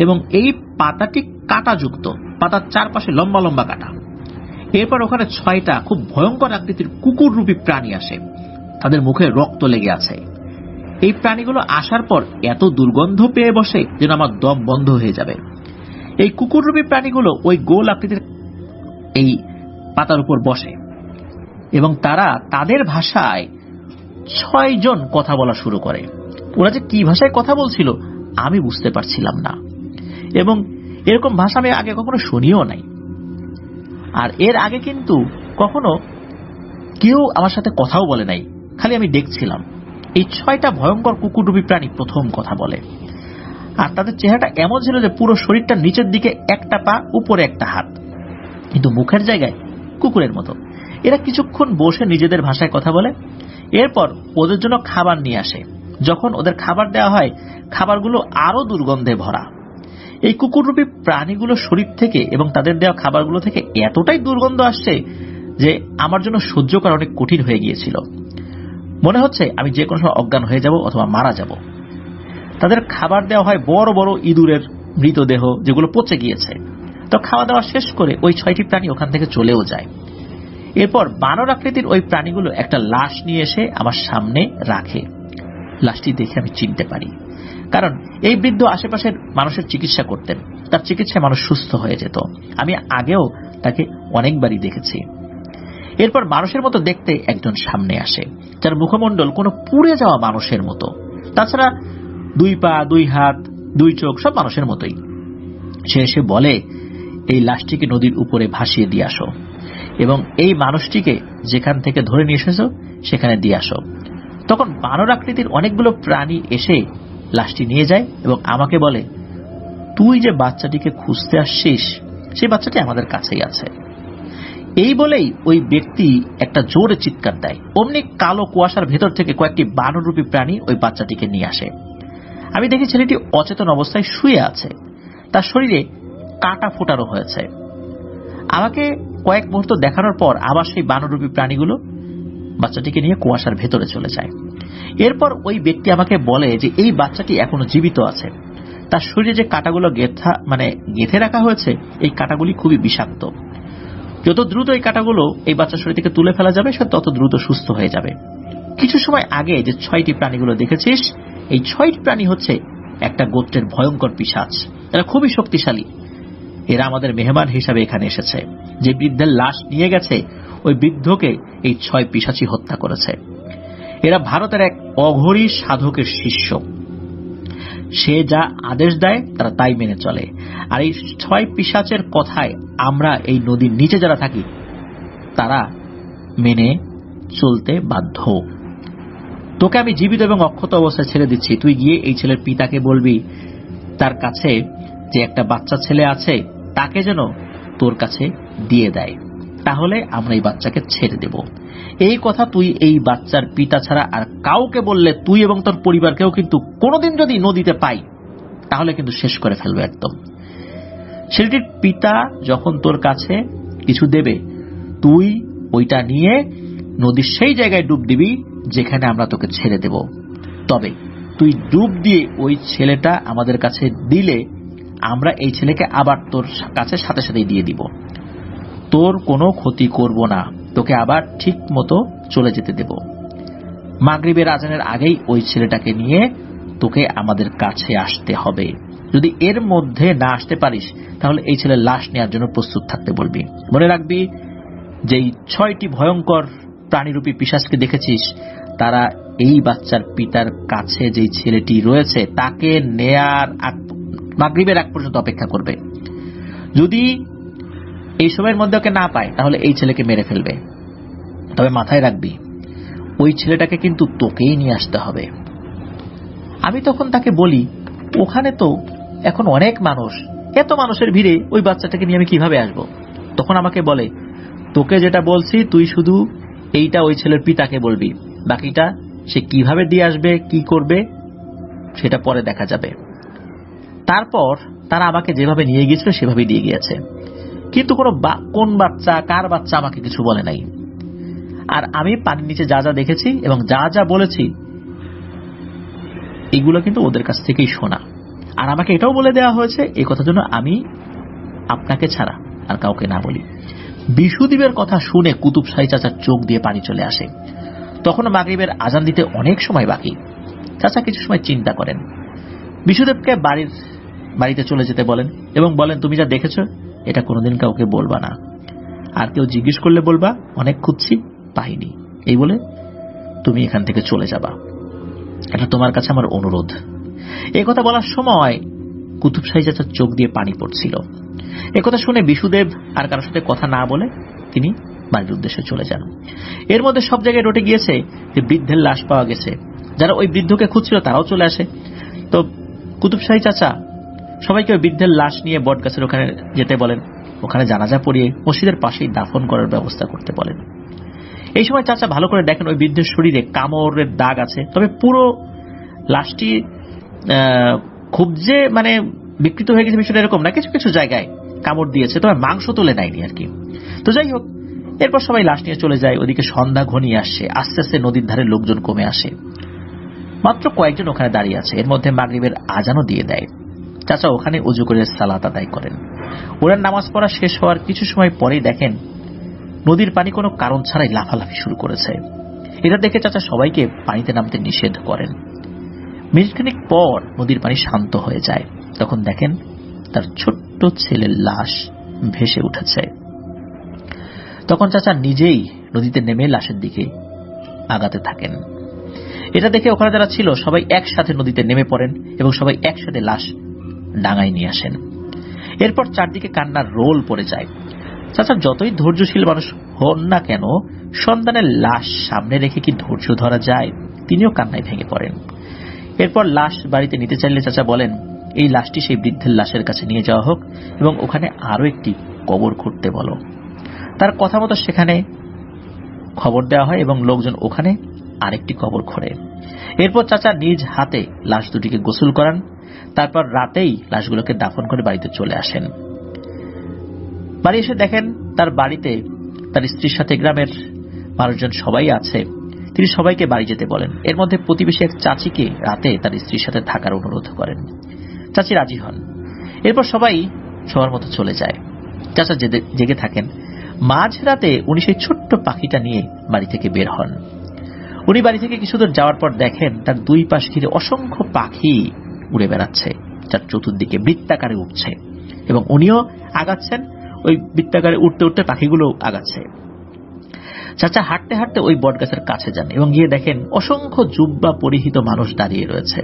এবং এই পাতাটি কাঁটাযুক্ত, পাতার চারপাশে লম্বা লম্বা কাঁটা। এরপর ওখানে 6টা খুব ভয়ঙ্কর আকৃতির কুকুর রূপী প্রাণী আসে। তাদের মুখে রক্ত লেগে আছে। এই প্রাণীগুলো আসার পর এত দুর্গন্ধ পেয়ে বসে যেন আমার দম বন্ধ হয়ে যাবে। এই কুকুররূপী প্রাণীগুলো ওই গোল আকৃতির এই পাতার উপর বসে এবং তারা তাদের ভাষায় 6 জন কথা বলা শুরু করে। ওরা যে কি ভাষায় কথা বলছিল আমি বুঝতে পারছিলাম না, এবং এরকম ভাষা আমি আগে কখনো শুনিও নাই। আর এর আগে কিন্তু কখনো কেউ আমার সাথে কথাও বলে নাই, খালি আমি দেখছিলাম। এই 6টা ভয়ঙ্কর কুকুররূপী প্রাণী প্রথম কথা বলে। আর তাদের চেহারাটা এমন ছিল যে পুরো শরীরটা নিচের দিকে, একটা পা উপরে একটা হাত, কিন্তু মুখের জায়গায় কুকুরের মতো। এরা কিছুক্ষণ বসে নিজেদের ভাষায় কথা বলে। এরপর ওদের জন্য খাবার নিয়ে আসে। যখন ওদের খাবার দেওয়া হয়, খাবারগুলো আরো দুর্গন্ধে ভরা। এই কুকুররূপী প্রাণীগুলো শরীর থেকে এবং তাদের দেওয়া খাবারগুলো থেকে এতটাই দুর্গন্ধ আসছে যে আমার জন্য সহ্য করা অনেক কঠিন হয়ে গিয়েছিল। মনে হচ্ছে আমি যে কোনো সময় অজ্ঞান হয়ে যাব অথবা মারা যাব। তাদের খাবার দেওয়া হয় বড় বড় ইঁদুরের মৃতদেহ, যেগুলো পচে গিয়েছে। তো খাওয়া দাওয়া শেষ করে ওই 6টি প্রাণী ওখান থেকে চলেও যায়। এরপর বানর আকৃতির ওই প্রাণীগুলো একটা লাশ নিয়ে এসে আমার সামনে রাখে। লাশটি দেখে আমি চিনতে পারি, কারণ এই বৃদ্ধ আশেপাশের মানুষের চিকিৎসা করতেন। তার চিকিৎসায় মানুষ সুস্থ হয়ে যেত। আমি আগেও তাকে অনেকবারই দেখেছি। এরপর মানুষের মতো দেখতে একজন সামনে আসে, যার মুখমণ্ডল কোনো পুড়ে যাওয়া মানুষের মতো। তাছাড়া 2 পা, 2 হাত, 2 চোখ, সব মানুষের মতোই। সে এসে বলে, এই লাশটিকে নদীর উপরে ভাসিয়ে দিয়ে আসো এবং এই মানুষটিকে যেখান থেকে ধরে নিয়ে এসেছো সেখানে দিয়ে আসো। তখন বানর আকৃতির অনেকগুলো প্রাণী এসে লাশটি নিয়ে যায় এবং আমাকে বলে, তুই যে বাচ্চাটিকে খুঁজতে আসছিস সেই বাচ্চাটি আমাদের কাছেই আছে। এই বলেই ওই ব্যক্তি একটা জোরে চিৎকার দেয়। অমনি কালো কুয়াশার ভেতর থেকে কয়েকটি বানররূপী প্রাণী ওই বাচ্চাটিকে নিয়ে আসে। আমি দেখি ছেলেটি অচেতন অবস্থায় শুয়ে আছে, তার শরীরে কাটা ফোটারও হয়েছে। আমাকে কয়েক মুহূর্ত দেখানোর পর আবার সেই বানররূপী প্রাণীগুলো বাচ্চাটিকে নিয়ে কুয়াশার ভেতরে চলে যায়। এরপর ওই ব্যক্তি আমাকে বলে যে এই বাচ্চাটি এখনো জীবিত আছে। তার শরীরে যে কাটাগুলো গেঁথে রাখা হয়েছে, এই কাটাগুলি খুবই বিষাক্ত। যত দ্রুত এই কাটাগুলো এই বাচ্চার শরীর থেকে তুলে ফেলা যাবে, সে তত দ্রুত সুস্থ হয়ে যাবে। কিছু সময় আগে যে 6টি প্রাণীগুলো দেখেছিস, এই 6টি প্রাণী হচ্ছে একটা গোত্রের ভয়ঙ্কর পিশাচ। এরা খুবই শক্তিশালী। এরা আমাদের মেহমান হিসাবে এখানে এসেছে। যে বৃদ্ধের লাশ নিয়ে গেছে, ওই বৃদ্ধকে এই 6 পিশাচী হত্যা করেছে। এরা ভারতের এক অঘরী সাধকের শিষ্য। সে যা আদেশ দেয় তারা তাই মেনে চলে। আর এই 6 পিশাচের কথায় আমরা এই নদীর নিচে যারা থাকি তারা মেনে চলতে বাধ্য। তোকে আমি জীবিত এবং অক্ষত অবস্থায় ছেড়ে দিচ্ছি, তুই গিয়ে এই ছেলের পিতাকে বলবি তার কাছে যে একটা বাচ্চা ছেলে আছে তাকে যেন তোর কাছে দিয়ে দেয়, তাহলে আমরা এই বাচ্চাকে ছেড়ে দেব। এই কথা তুই এই বাচ্চার পিতা ছাড়া আর কাউকে বললে তুই এবং তোর পরিবারকেও কিন্তু কোনোদিন যদি নদীতে পাই তাহলে কিন্তু শেষ করে ফেলবে একদম। ছেলেটির পিতা যখন তোর কাছে কিছু দেবে তুই ওইটা নিয়ে নদীর সেই জায়গায় ডুব দিবি যেখানে আমরা তোকে ছেড়ে দেব। তবে তুই ডুব দিয়ে ওই ছেলেটা আমাদের কাছে দিলে আমরা এই ছেলেকে আবার তোর কাছে সাথে সাথেই দিয়ে দিব, তোর কোনো ক্ষতি করব না, তোকে আবার ঠিক মতো চলে যেতে দেব। মাগরিবের আজানের আগেই ওই ছেলেটাকে নিয়ে তোকে আমাদের কাছে আসতে হবে। যদি এর মধ্যে না আসতে পারিস তাহলে এই ছেলের লাশ নেওয়ার জন্য প্রস্তুত থাকতে বলবি। মনে রাখবি যেই 6টি ভয়ঙ্কর প্রাণীরূপী পিশাচকে দেখেছিস তারা এই বাচ্চার পিতার কাছে যেই ছেলেটি রয়েছে তাকে নেয়ার মাগরিবের আগ পর্যন্ত অপেক্ষা করবে। যদি এই সময়ের মধ্যে ওকে না পায় তাহলে এই ছেলেকে মেরে ফেলবে। তবে মাথায় রাখবি ওই ছেলেটাকে কিন্তু তোকেই নিয়ে আসতে হবে। আমি তখন তাকে বলি, ওখানে তো এখন অনেক মানুষ, এত মানুষের ভিড়ে ওই বাচ্চাটাকে নিয়ে আমি কিভাবে আসব? তখন আমাকে বলে, তোকে যেটা বলছি তুই শুধু এইটা ওই ছেলের পিতাকে বলবি, বাকিটা সে কিভাবে দিয়ে আসবে কি করবে সেটা পরে দেখা যাবে। তারপর তারা আমাকে যেভাবে নিয়ে গিয়েছিল সেভাবেই দিয়ে গিয়েছে, কিন্তু কোন বাচ্চা কার বাচ্চা আমাকে কিছু বলে নাই। আর আমি পানির নিচে যা যা দেখেছি এবং যা যা বলেছি এগুলো কিন্তু ওদের কাছ থেকেই শোনা। আর আমাকে এটাও বলে দেওয়া হয়েছে এই কথা জন্য আমি আপনাকে ছাড়া আর কাউকে না বলি। বিশুদ্বীপের কথা শুনে কুতুব শাহী চাচার চোখ দিয়ে পানি চলে আসে। তখন মাগরিবের আজান দিতে অনেক সময় বাকি। চাচা কিছু সময় চিন্তা করেন, বিশুদেবকে বাড়িতে চলে যেতে বলেন এবং বলেন, তুমি যা দেখেছো এটা কোনোদিন কাউকে বলবা না, আর কেউ জিজ্ঞেস করলে বলবা অনেক খুঁজছি পাইনি, এই বলে তুমি এখান থেকে চলে যাবা, এটা তোমার কাছে আমার অনুরোধ। এই কথা বলার সময় কুতুব শাহী চাচার চোখ দিয়ে পানি পড়ছিল। একথা শুনে বিশুদেব আর কারোর সাথে কথা না বলে তিনি বাড়ির উদ্দেশ্যে চলে যান। এর মধ্যে সব জায়গায় রটে গিয়েছে যে বৃদ্ধের লাশ পাওয়া গেছে। যারা ওই বৃদ্ধকে খুঁজছিল তারাও চলে আসে। তো কুতুব শাহী চাচা সবাইকে ওই বৃদ্ধের লাশ নিয়ে বট গাছের ওখানে যেতে বলেন, ওখানে জানাজা পড়িয়ে মসজিদের পাশেই দাফন করার ব্যবস্থা করতে বলেন। এই সময় চাচা ভালো করে দেখেন ওই বৃদ্ধের শরীরে কামড়ের দাগ আছে, তবে পুরো লাশটি খুব যে মানে বিকৃত হয়ে গেছে বিষয়টা এরকম না, কিছু কিছু জায়গায় কামড় দিয়েছে, তবে মাংস তুলে নেয়নি আর কি। তো যাই হোক, এরপর সবাই লাশ নিয়ে চলে যায়। ওদিকে সন্ধ্যা ঘনিয়ে আসছে, আস্তে আস্তে নদীর ধারে লোকজন কমে আসে, মাত্র কয়েকজন ওখানে দাঁড়িয়ে আছে। এর মধ্যে মাগরিবের আজানও দিয়ে দেয়। চাচা ওখানে ওযু করে সালাত আদায় করেন। ওরা নামাজ পড়া শেষ হওয়ার কিছু সময় পরেই দেখেন নদীর পানি কোনো কারণ ছাড়াই লাফালাফি শুরু করেছে। এটা দেখে চাচা সবাইকে পানিতে নামতে নিষেধ করেন। মিনিটখানিক পর নদীর পানি শান্ত হয়ে যায়। তখন দেখেন তার ছোট্ট ছেলের লাশ ভেসে উঠেছে। তখন চাচা নিজেই নদীতে নেমে লাশের দিকে আগাতে থাকেন। এটা দেখে ওখানে যারা ছিল সবাই একসাথে নদীতে নেমে পড়েন এবং সবাই একসাথে লাশ ডাঙায় নিয়ে আসেন। এরপর চারদিকে কান্নার রোল পড়ে যায়। চাচা যতই ধৈর্যশীল মানুষ হন না কেন, সন্তানের লাশ সামনে রেখে কি ধৈর্য ধরা যায়? তিনিও কান্নায় ভেঙে পড়েন। এরপর লাশ বাড়িতে নিতে চাইলে চাচা বলেন, এই লাশটি সেই বৃদ্ধের লাশের কাছে নিয়ে যাওয়া হোক এবং ওখানে আরো একটি কবর খুঁড়তে বলো। তার কথা মতো সেখানে খবর দেওয়া হয় এবং লোকজন ওখানে আরেকটি কবর খোঁড়ে। এরপর চাচা নিজ হাতে লাশ দুটিকে গোসল করান। তারপর রাতেই লাশগুলোকে দাফন করে বাড়িতে চলে আসেন। বাড়ি এসে দেখেন তার বাড়িতে তার স্ত্রীর সাথে গ্রামের মানুষজন সবাই আছে। তিনি সবাইকে বাড়ি যেতে বলেন। এর মধ্যে প্রতিবেশী এক চাচিকে রাতে তার স্ত্রীর সাথে থাকার অনুরোধ করেন। চাচি রাজি হন। এরপর সবাই সবার মতো চলে যায়। চাচা জেগে থাকেন। মাঝরাতে উনি সেই ছোট্ট পাখিটা নিয়ে বাড়ি থেকে বের হন। উনি বাড়ি থেকে কিছু দূর যাওয়ার পর দেখেন তার দুই পাশ ঘিরে অসংখ্য পাখি উড়ে বেড়াচ্ছে, যার চতুর্দিকে বৃত্তাকারে উঠছে এবং উনিও আগাচ্ছেন। ওই বৃত্তাকারে উঠতে উঠতে পাখিগুলো আগাচ্ছে। চাচা হাঁটতে হাঁটতে ওই বটগাছের কাছে যান এবং গিয়ে দেখেন অসংখ্য জুব্বা পরিহিত মানুষ দাঁড়িয়ে রয়েছে।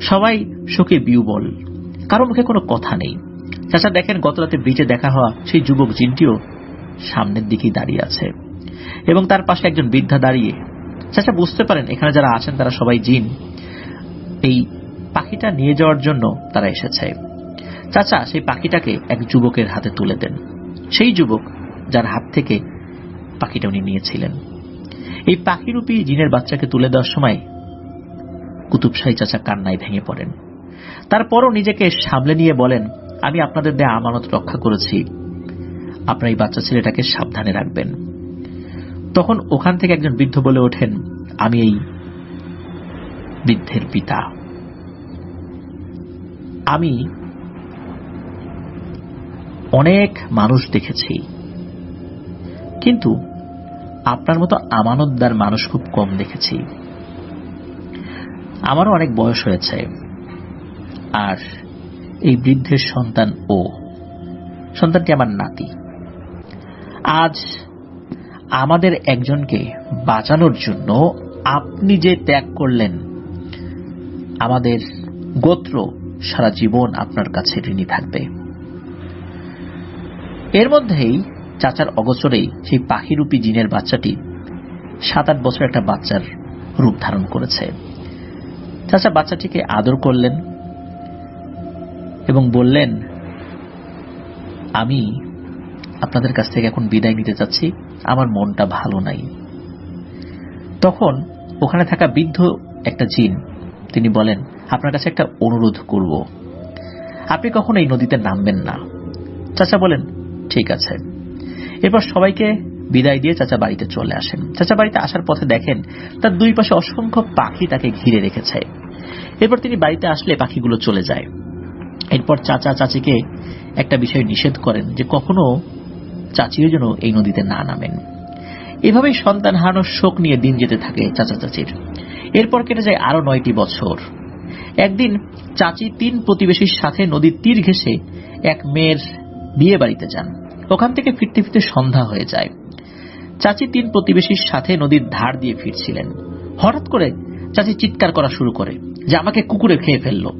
সবাই শোকে বিহ্বল, কারো মুখে কোনো কথা নেই। চাচা দেখেন গতরাতে ব্রিজে দেখা হওয়া সেই যুবক জিনটিও সামনের দিকেই দাঁড়িয়ে আছে। এবং তার পাশে একজন বৃদ্ধা দাঁড়িয়ে। চাচা বুঝতে পারেন এখানে যারা আছেন তারা সবাই জিন, এই পাখিটা নিয়ে যাওয়ার জন্য তারা এসেছে। চাচা সেই পাখিটাকে এক যুবকের হাতে তুলে দেন, সেই যুবক যার হাত থেকে পাখিটা উনি নিয়েছিলেন। এই পাখিরূপী জিনের বাচ্চাকে তুলে দেওয়ার সময় কুতুব শাহী চাচা কান্নায় ভেঙে পড়েন। তারপরও নিজেকে সামলে নিয়ে বলেন, আমি আপনাদের দেয়া আমানত রক্ষা করেছি, আপনার এই বাচ্চা ছেলেটাকে সাবধানে রাখবেন। তখন ওখান থেকে একজন বৃদ্ধ বলে ওঠেন, আমি এই বৃদ্ধের পিতা, আমি অনেক মানুষ দেখেছি, কিন্তু আপনার মতো আমানতদার মানুষ খুব কম দেখেছি। আমারও অনেক বয়স হয়েছে, আর এই বৃদ্ধের সন্তান সন্তানটি আমার নাতি। আজ আমাদের একজনকে বাঁচানোর জন্য আপনি যে ত্যাগ করলেন, আমাদের গোত্র সারা জীবন আপনার কাছে ঋণী থাকবে। এর মধ্যেই চাচার অগোচরেই সেই পাখিরূপী জিনের বাচ্চাটি 7-8 বছর একটা বাচ্চার রূপ ধারণ করেছে। চাচা বাচ্চাটিকে আদর করলেন এবং বললেন, আমি আপনাদের কাছ থেকে এখন বিদায় নিতে চাচ্ছি, আমার মনটা ভালো নাই। তখন ওখানে থাকা বৃদ্ধ একটা জিন, তিনি বলেন, আপনার কাছে একটা অনুরোধ করব, আপনি কখনো এই নদীতে নামবেন না। চাচা বলেন, ঠিক আছে। এরপর সবাইকে বিদায় দিয়ে চাচা বাড়িতে চলে আসেন। চাচা বাড়িতে আসার পথে দেখেন তার দুই পাশে অসংখ্য পাখি তাকে ঘিরে রেখেছে। এরপর তিনি বাড়িতে আসলে পাখিগুলো চলে যায়। এরপর চাচা চাচিকে একটা বিষয় নিষেধ করেন যে কখনো চাচিও যেন এই নদীতে না নামেন। এভাবেই সন্তান হারানোর শোক নিয়ে দিন যেতে থাকে চাচা চাচির। এরপর কেটে যায় আরো 9টি বছর। একদিন চাচি 3 প্রতিবেশীর সাথে নদীর তীর ঘেঁষে এক মেয়ের বিয়ে বাড়িতে যান। ওখান থেকে ফিরতে ফিরতে সন্ধ্যা হয়ে যায়। চাচি 3 প্রতিবেশীর সাথে নদীর ধার দিয়ে ফিরছিলেন। হঠাৎ করে চাচি চিৎকার করা শুরু করে যে আমাকে কুকুরে খেয়ে ফেললো।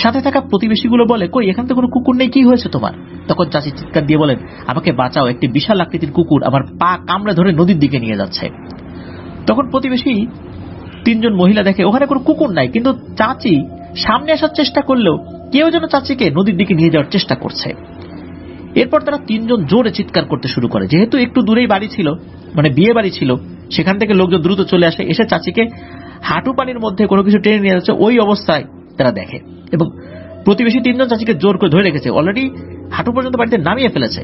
সাথে থাকা প্রতিবেশীগুলো বলে, কই এখান থেকে কোনো কুকুর নেই, কি হয়েছে তোমার? তখন চাচি চিৎকার দিয়ে বলেন, আমাকে বাঁচাও, একটি বিশাল আকৃতির কুকুর আমার পা কামড়ে ধরে নদীর দিকে নিয়ে যাচ্ছে। তখন প্রতিবেশী 3 জন মহিলা দেখে ওখানে কোনো কুকুর নাই, কিন্তু চাচি সামনে আসার চেষ্টা করলেও কেউ যেন চাচিকে নদীর দিকে নিয়ে যাওয়ার চেষ্টা করছে। এরপর তারা 3 জন জোরে চিৎকার করতে শুরু করে। যেহেতু একটু দূরেই বাড়ি ছিল, মানে বিয়ে বাড়ি ছিল, সেখান থেকে লোকজন দ্রুত চলে আসে, এসে চাচিকে হাঁটু পানির মধ্যে কোনো কিছু টেনে নিয়ে যাচ্ছে ওই অবস্থায় তারা দেখে। এবং প্রতিবেশী 3 জন চাচিকে জোর করে ধরে রেখেছে, অলরেডি হাঁটু পর্যন্ত বাড়িতে নামিয়ে ফেলেছে,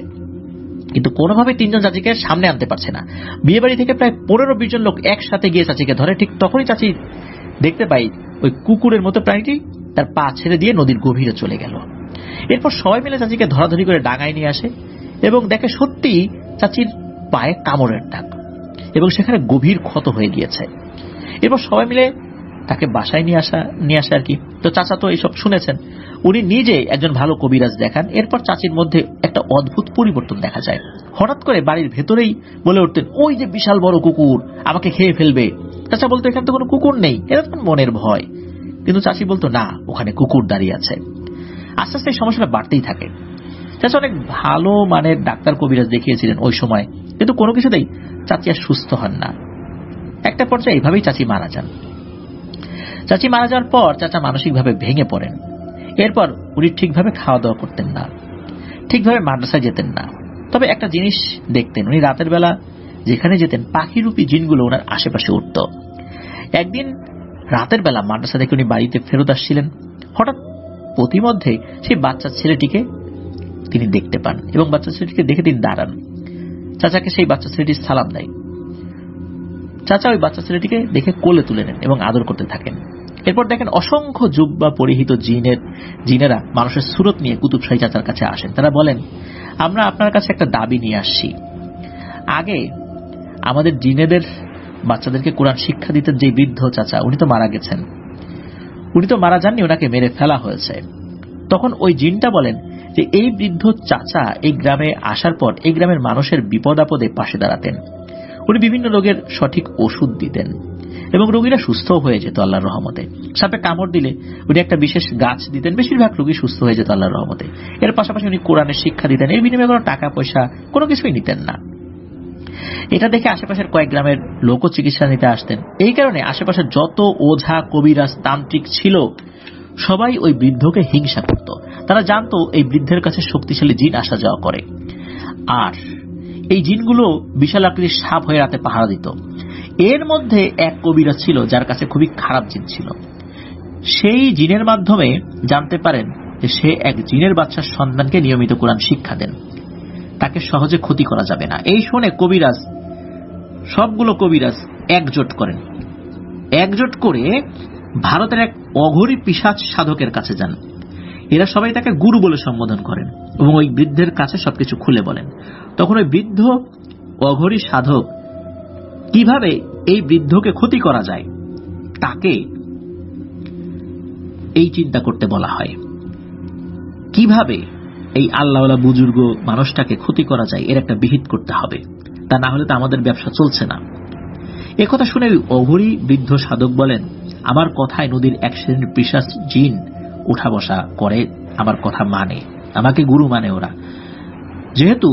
কিন্তু কোনোভাবে 3 জন চাচিকে সামনে আনতে পারছে না। বিয়ে বাড়ি থেকে প্রায় 15-20 জন লোক একসাথে গিয়ে চাচিকে ধরে। ঠিক তখনই চাচি দেখতে পাই ওই কুকুরের মতো প্রাণীটি তার পা ছেড়ে দিয়ে নদীর গভীরে চলে গেল। এরপর সবাই মিলে চাচিকে ধরাধরি করে ডাঙায় নিয়ে আসে এবং দেখে সত্যি চাচির পায়ে কামড়ের দাগ এবং সেখানে গভীর ক্ষত হয়ে গিয়েছে। এরপর সবাই মিলে তাকে বাসায় নিয়ে আসে আর কি। তো চাচা তো এইসব শুনেছেন, উনি নিজে একজন ভালো কবিরাজ দেখান। এরপর চাচির মধ্যে একটা অদ্ভুত পরিবর্তন দেখা যায়। হঠাৎ করে বাড়ির ভেতরেই বলে উঠতেন, ওই যে বিশাল বড় কুকুর, আমাকে খেয়ে ফেলবে। চাচা বলতো, এখানে তো কোনো কুকুর নেই, এটা তো মনের ভয়। কিন্তু চাচি বলতো, না, ওখানে কুকুর দাঁড়িয়ে আছে। আস্তে আস্তে এই সমস্যাটা বাড়তেই থাকে। চাচা অনেক ভালো মানের ডাক্তার কবিরাজ দেখিয়েছিলেন ওই সময়, কিন্তু কোনো কিছুতেই চাচি আর সুস্থ হন না। একটা পর্যায়ে এইভাবেই চাচি মারা যান। চাচি মারা যাওয়ার পর চাচা মানসিকভাবে ভেঙে পড়েন। এরপর উনি ঠিকভাবে খাওয়া দাওয়া করতেন না, ঠিকভাবে মাদ্রাসায় যেতেন না। তবে একটা জিনিস দেখতেন, উনি রাতের বেলা যেখানে যেতেন পাখিরূপী জিনগুলো ওনার আশেপাশে উঠত। একদিন রাতের বেলা মাদ্রাসা থেকে উনি বাড়িতে ফেরত আসছিলেন। হঠাৎ প্রতিমধ্যে সেই বাচ্চা ছেলেটিকে তিনি দেখতে পান এবং বাচ্চা ছেলেটিকে দেখে তিনি দাঁড়ান। চাচাকে সেই বাচ্চা ছেলেটি সালাম দেয়। চাচা ওই বাচ্চা ছেলেটিকে দেখে কোলে তুলে নেন এবং আদর করতে থাকেন। এরপর দেখেন অসংখ্য জুব্বা পরিহিত জিনেরা মানুষের সুরত নিয়ে কুতুব শাহী চাচার কাছে আসেন। তারা বলেন, আমরা আপনার কাছে একটা দাবি নিয়ে আসছি। আগে আমাদের জিনেদের বাচ্চাদেরকে কোরআন শিক্ষা দিতেন যে বৃদ্ধ চাচা, উনি তো মারা গেছেন। উনি তো মারা যাননি, ওনাকে মেরে ফেলা হয়েছে। তখন ওই জিনটা বলেন যে এই বৃদ্ধ চাচা এই গ্রামে আসার পর এই গ্রামের মানুষের বিপদ আপদে পাশে দাঁড়াতেন। উনি বিভিন্ন রোগের সঠিক ওষুধ দিতেন এবং রোগীরা সুস্থ হয়ে যেত আল্লাহর রহমতে। সাপে কামড় দিলে উনি একটা বিশেষ গাছ দিতেন, বেশিরভাগ রোগী সুস্থ হয়ে যেত আল্লাহর রহমতে। এর পাশাপাশি উনি কোরআনের শিক্ষা দিতেন, এর বিনিময়ে কোনো টাকা পয়সা কোনো কিছুই নিতেন না। এটা দেখে আশেপাশের কয়েক গ্রামের লোকও চিকিৎসা নিতে আসতেন। এই কারণে আশেপাশের যত ওঝা, কবিরাজ, তান্ত্রিক ছিল সবাই ওই বৃদ্ধকে হিংসা করত। তারা জানতো এই বৃদ্ধের কাছে শক্তিশালী জিন আসা যাওয়া করে, আর এই জিনগুলো বিশাল আকৃতির সাপ হয়ে রাতে পাহারা দিত। এর মধ্যে এক কবিরাজ ছিল যার কাছে খুবই খারাপ জিন ছিল। সেই জিনের মাধ্যমে জানতে পারেন যে সে এক জিনের বাচ্চার সন্তানকে নিয়মিত কোরআন শিক্ষা দেন, তাকে সহজে ক্ষতি করা যাবে না। এই শুনে কবিরাজ, সবগুলো কবিরাজ একজোট করেন। একজোট করে ভারতের এক অঘরী পিশাচ সাধকের কাছে যান। এরা সবাই তাকে গুরু বলে সম্বোধন করেন এবং ওই বৃদ্ধের কাছে সবকিছু খুলে বলেন। তখন ওই বৃদ্ধ অঘরী সাধক কিভাবে এই বৃদ্ধকে ক্ষতি করা যায় তাকে এই চিন্তা করতে বলা হয়, কিভাবে এই আল্লাহওয়ালা বুজুর্গ মানুষটাকে ক্ষতি করা যায় এর একটা বিহিত করতে হবে, তা না হলে তো আমাদের ব্যবসা চলছে না। একথা শুনে অঘরী বৃদ্ধ সাধক বলেন, আমার কথায় নদীর এক শ্রেণীর পিশাচ জিন উঠা বসা করে, আমার কথা মানে, আমাকে গুরু মানে ওরা। যেহেতু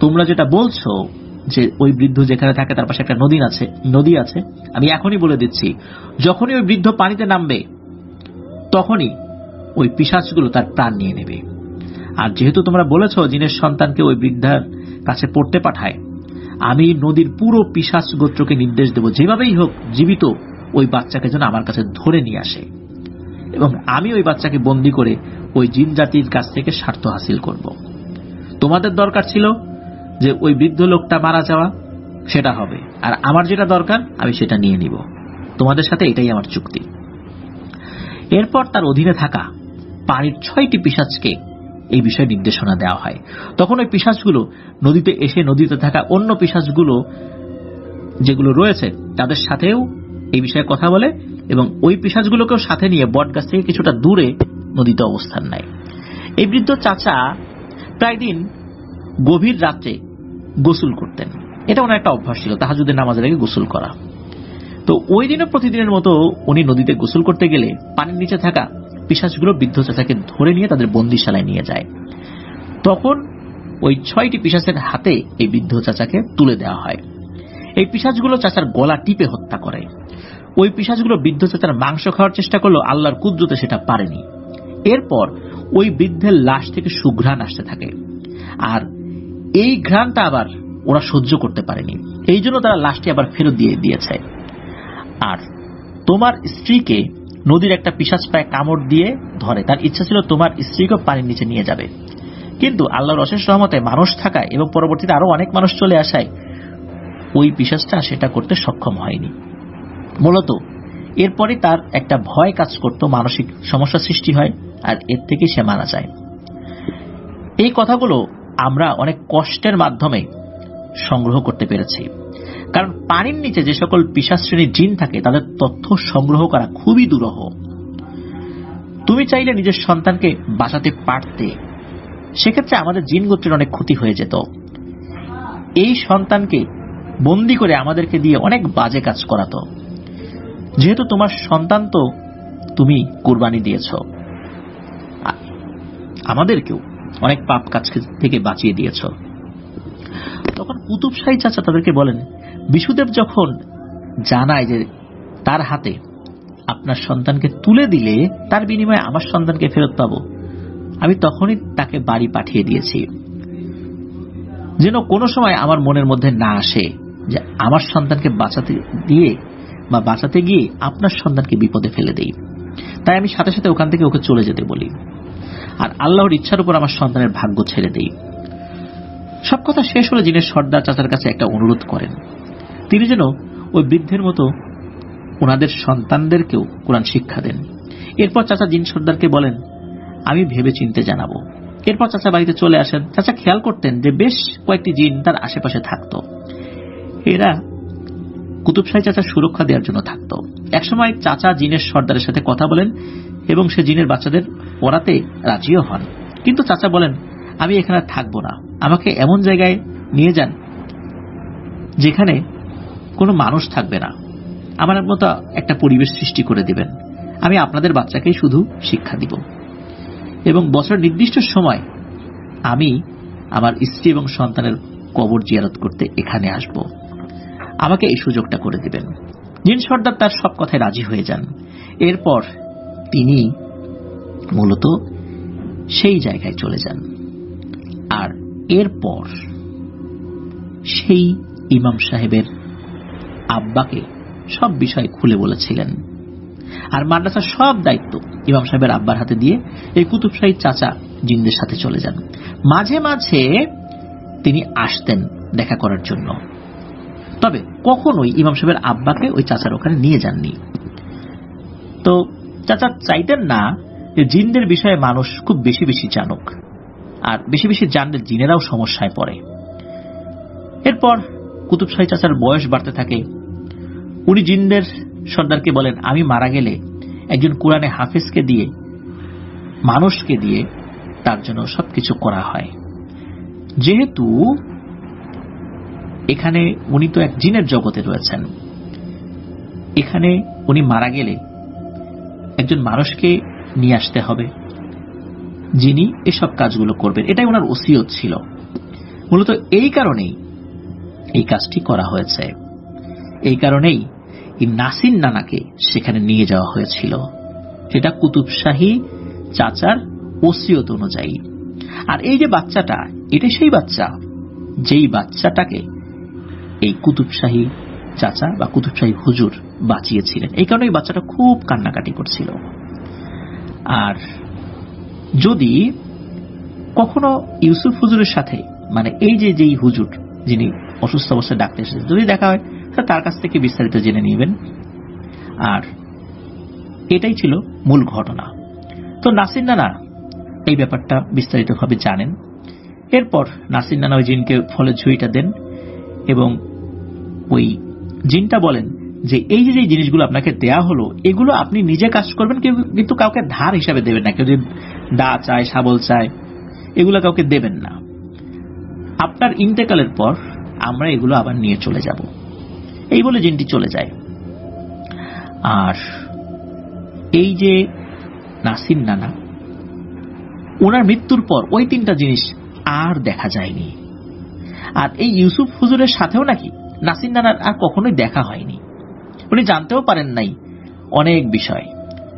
তোমরা যেটা বলছো যে ওই বৃদ্ধ যেখানে থাকে তার পাশে একটা নদী আছে, আমি এখনই বলে দিচ্ছি, যখনই ওই বৃদ্ধ পানিতে নামবে তখনই ওই পিশাচগুলো তার প্রাণ নিয়ে নেবে। আর যেহেতু তোমরা বলেছো জিনের সন্তানকে ওই বৃদ্ধার কাছে পড়তে পাঠায়, আমি নদীর পুরো পিশাচ গোত্রকে নির্দেশ দেব যেভাবেই হোক জীবিত ওই বাচ্চাকে যেন আমার কাছে ধরে নিয়ে আসে, এবং আমি ওই বাচ্চাকে বন্দী করে ওই জিন জাতির কাছ থেকে স্বার্থ হাসিল করব। তোমাদের দরকার ছিল যে ওই বৃদ্ধ লোকটা মারা যাওয়া, সেটা হবে, আর আমার যেটা দরকার আমি সেটা নিয়ে নিব। তোমাদের সাথে এটাই আমার চুক্তি। এরপর তার অধীনে থাকা পানির 6টি পিশাচকে এই বিষয়ে নির্দেশনা দেওয়া হয়। তখন ওই পিশাচগুলো নদীতে এসে নদীতে থাকা অন্য পিশাচগুলো যেগুলো রয়েছে তাদের সাথেও এই বিষয়ে কথা বলে এবং ওই পিশাচগুলোকেও সাথে নিয়ে বটগাছ থেকে কিছুটা দূরে নদীতে অবস্থান নেয়। এই বৃদ্ধ চাচা প্রায় দিন গভীর রাত্রে গোসল করতেন। এটা ওনার একটা অভ্যাস ছিল, তাহাজ্জুদের নামাজের আগে গোসল করা। তো ওই দিনও প্রতিদিনের মতো উনি নদীতে গোসল করতে গেলে পানির নিচে থাকা পিশাচগুলো বৃদ্ধ চাচাকে ধরে নিয়ে তাদের বন্দিশালায় নিয়ে যায়। তখন ওই 6টি পিশাচের হাতে এই বৃদ্ধ চাচাকে তুলে দেওয়া হয়। এই পিশাচগুলো চাচার গলা টিপে হত্যা করে। ওই পিশাচগুলো বৃদ্ধ চাচার মাংস খাওয়ার চেষ্টা করলো, আল্লাহর কুদরতে সেটা পারেনি। এরপর ওই বৃদ্ধের লাশ থেকে সুঘ্রাণ আসতে থাকে, আর এই ঘ্রাণটা আবার ওরা সহ্য করতে পারেনি, এই জন্য তারা লাশটি আবার ফেরত দিয়ে দিয়েছে। আর তোমার স্ত্রীকে নদীর একটা পিশাচ প্রায় কামড় দিয়ে ধরে, তার ইচ্ছা ছিল তোমার স্ত্রীকে পানির নিচে নিয়ে যাবে, কিন্তু আল্লাহর অশেষ রহমতে মানুষ থাকায় এবং পরবর্তীতে আরো অনেক মানুষ চলে আসায় ওই পিশাচটা সেটা করতে সক্ষম হয়নি। মূলত এরপরে তার একটা ভয় কাজ করত, মানসিক সমস্যা সৃষ্টি হয়, আর এর থেকে সে মারা যায়। এই কথাগুলো আমরা অনেক কষ্টের মাধ্যমে সংগ্রহ করতে পেরেছি, কারণ পানির নিচে যে সকল পিশাচ শ্রেণীর জিন থাকে তাদের তথ্য সংগ্রহ করা খুবই দুরূহ। তুমি চাইলে নিজের সন্তানকে বাঁচাতে পারতে, সেক্ষেত্রে আমাদের জিন গোত্রের অনেক ক্ষতি হয়ে যেত। এই সন্তানকে বন্দী করে আমাদেরকে দিয়ে অনেক বাজে কাজ করাতো। যেহেতু তোমার সন্তান তো তুমি কুরবানি দিয়েছ, আমাদেরকেও অনেক পাপ কাজ থেকে বাঁচিয়ে দিয়েছ। তখন কুতুব শাহী চাচা তাদেরকে বলেন, বিশুদেব যখন জানায় যে তার হাতে আপনার সন্তানকে তুলে দিলে তার বিনিময়ে আমার সন্তানকে ফেরত পাবো, আমি তখনই তাকে বাড়ি পাঠিয়ে দিয়েছি, যেন কোনো সময় আমার মনের মধ্যে না আসে যে আমার সন্তানকে বাঁচাতে গিয়ে আপনার সন্তানকে বিপদে ফেলে দেই। তাই আমি সাথে সাথে ওখান থেকে ওকে চলে যেতে বলি, আর আল্লাহর ইচ্ছার উপর আমার সন্তানের ভাগ্য ছেড়ে দেই। সব কথা শেষ হলে জিনের সর্দার চাচার কাছে একটা অনুরোধ করেন, তিনি যেন ওই বৃদ্ধের মতো ওনাদের সন্তানদেরকেও কোরআন শিক্ষা দেন। এরপর চাচা জিন সর্দারকে বলেন, আমি ভেবে চিনতে জানাবো। এরপর চাচা বাড়িতে চলে আসেন। চাচা খেয়াল করতেন যে বেশ কয়েকটি জিন তার আশেপাশে থাকতো, এরা কুতুব শাহী চাচার সুরক্ষা দেওয়ার জন্য থাকতো। একসময় চাচা জিনের সর্দারের সাথে কথা বলেন এবং সে জিনের বাচ্চাদের পড়াতে রাজিও হন, কিন্তু চাচা বলেন, আমি এখানে থাকবো না, আমাকে এমন জায়গায় নিয়ে যান যেখানে কোনো মানুষ থাকবে না, আমার মতো একটা পরিবেশ সৃষ্টি করে দিবেন, আমি আপনাদের বাচ্চাকেই শুধু শিক্ষা দিব, এবং বছর নির্দিষ্ট সময় আমি আমার স্ত্রী এবং সন্তানের কবর জিয়ারত করতে এখানে আসব, আমাকে এই সুযোগটা করে দিবেন। জিন সর্দার তার সব কথায় রাজি হয়ে যান। এরপর তিনি মূলত সেই জায়গায় চলে যান। আর এরপর সেই ইমাম সাহেবের আব্বাকে সব বিষয় খুলে বলেছিলেন। আর মাদ্রাসার সব দায়িত্ব ইমাম সাহেবের আব্বার হাতে দিয়ে এই কুতুব শাহী চাচা জিনদের সাথে চলে যান। মাঝে মাঝে তিনি আসতেন দেখা করার জন্য, তবে কখনোই ইমাম সাহেবের আব্বাকে ওই চাচার ওখানে নিয়ে যাননি। তো চাচা চাইতেন না যে জিনদের বিষয়ে মানুষ খুব বেশি বেশি জানুক, আর বেশি বেশি জানলে জিনেরাও সমস্যায় পড়ে। এরপর কুতুব শাহী চাচার বয়স বাড়তে থাকে। উনি জিনদের সর্দারকে বলেন, আমি মারা গেলে একজন কোরআনে হাফেজকে দিয়ে, মানুষকে দিয়ে তার জন্য সবকিছু করা হয়। যেহেতু এখানে উনি তো এক জিনের জগতে রয়েছেন, এখানে উনি মারা গেলে একজন মানুষকে নিয়ে আসতে হবে যিনি এসব কাজগুলো করবেন। এটাই ওনার ওসিয়ত ছিল। মূলত এই কারণেই এই কাজটি করা হয়েছে। এই কারণেই এই নাসির নানাকে সেখানে নিয়ে যাওয়া হয়েছিল, সেটা কুতুব শাহী চাচার ওসিয়ত অনুযায়ী। আর এই যে বাচ্চাটা, এটা সেই বাচ্চা যেই বাচ্চাটাকে এই কুতুব শাহী চাচা বা কুতুব শাহী হুজুর বাঁচিয়েছিলেন। এই কারণে এই বাচ্চাটা খুব কান্নাকাটি করছিল। আর যদি কখনো ইউসুফ হুজুরের সাথে, মানে এই যে যেই হুজুর যিনি অসুস্থ অবস্থায় ডাকতে এসেছেন, যদি দেখা হয় তার কাছ থেকে বিস্তারিত জেনে নেবেন। আর এটাই ছিল মূল ঘটনা। তো নাসির নানা এই ব্যাপারটা বিস্তারিতভাবে জানেন। এরপর নাসির নানা ওই জিনকে ফলের ঝুড়িটা দেন এবং ওই জিনটা বলেন যে এই যে জিনিসগুলো আপনাকে দেয়া হলো, এগুলো আপনি নিজে কাজ করবেন, কিন্তু কাউকে ধার হিসাবে দেবেন না। কেউ যদি দা চায়, শাবল চায়, এগুলো কাউকে দেবেন না। আপনার ইন্তেকালের পর আমরা এগুলো আবার নিয়ে চলে যাব। এই বলে জিনটি চলে যায়। আর এই যে নাসির নানা, ওনার মৃত্যুর পর ওই তিনটা জিনিস আর দেখা যায়নি। আর এই ইউসুফ হুজুরের সাথেও নাকি নাসির নানার আর কখনোই দেখা হয়নি। উনি জানতেও পারেন নাই অনেক বিষয়,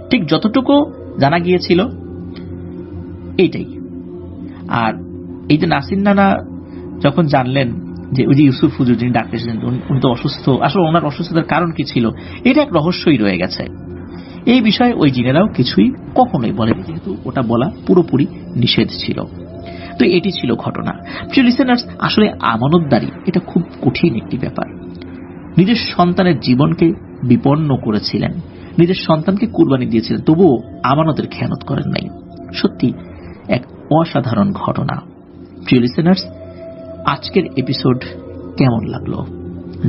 ঠিক যতটুকু জানা গিয়েছিল এইটাই। আর এই যে নাসির নানা যখন জানলেন যে ওই যে ইউসুফ হুজুর যিনি ডাক্তার এসেছেন উনি তো অসুস্থ, আসলে ওনার অসুস্থতার কারণ কি ছিল এটা এক রহস্যই রয়ে গেছে। এই বিষয়ে ওই জিনেরাও কিছুই কখনোই বলেনি, যেহেতু ওটা বলা পুরোপুরি নিষেধ ছিল। তো এটি ছিল ঘটনা। প্রিয় লিসেনার্স, আসলে আমানতদারি এটা খুব কঠিন একটি ব্যাপার। নিজের সন্তানের জীবনকে বিপন্ন করেছিলেন, নিজের সন্তানকে কুরবানি দিয়েছিলেন, তবুও আমানতের খেয়ানত করেন নাই। সত্যি এক অসাধারণ ঘটনা। প্রিয় লিসেনার্স, আজকের এপিসোড কেমন লাগলো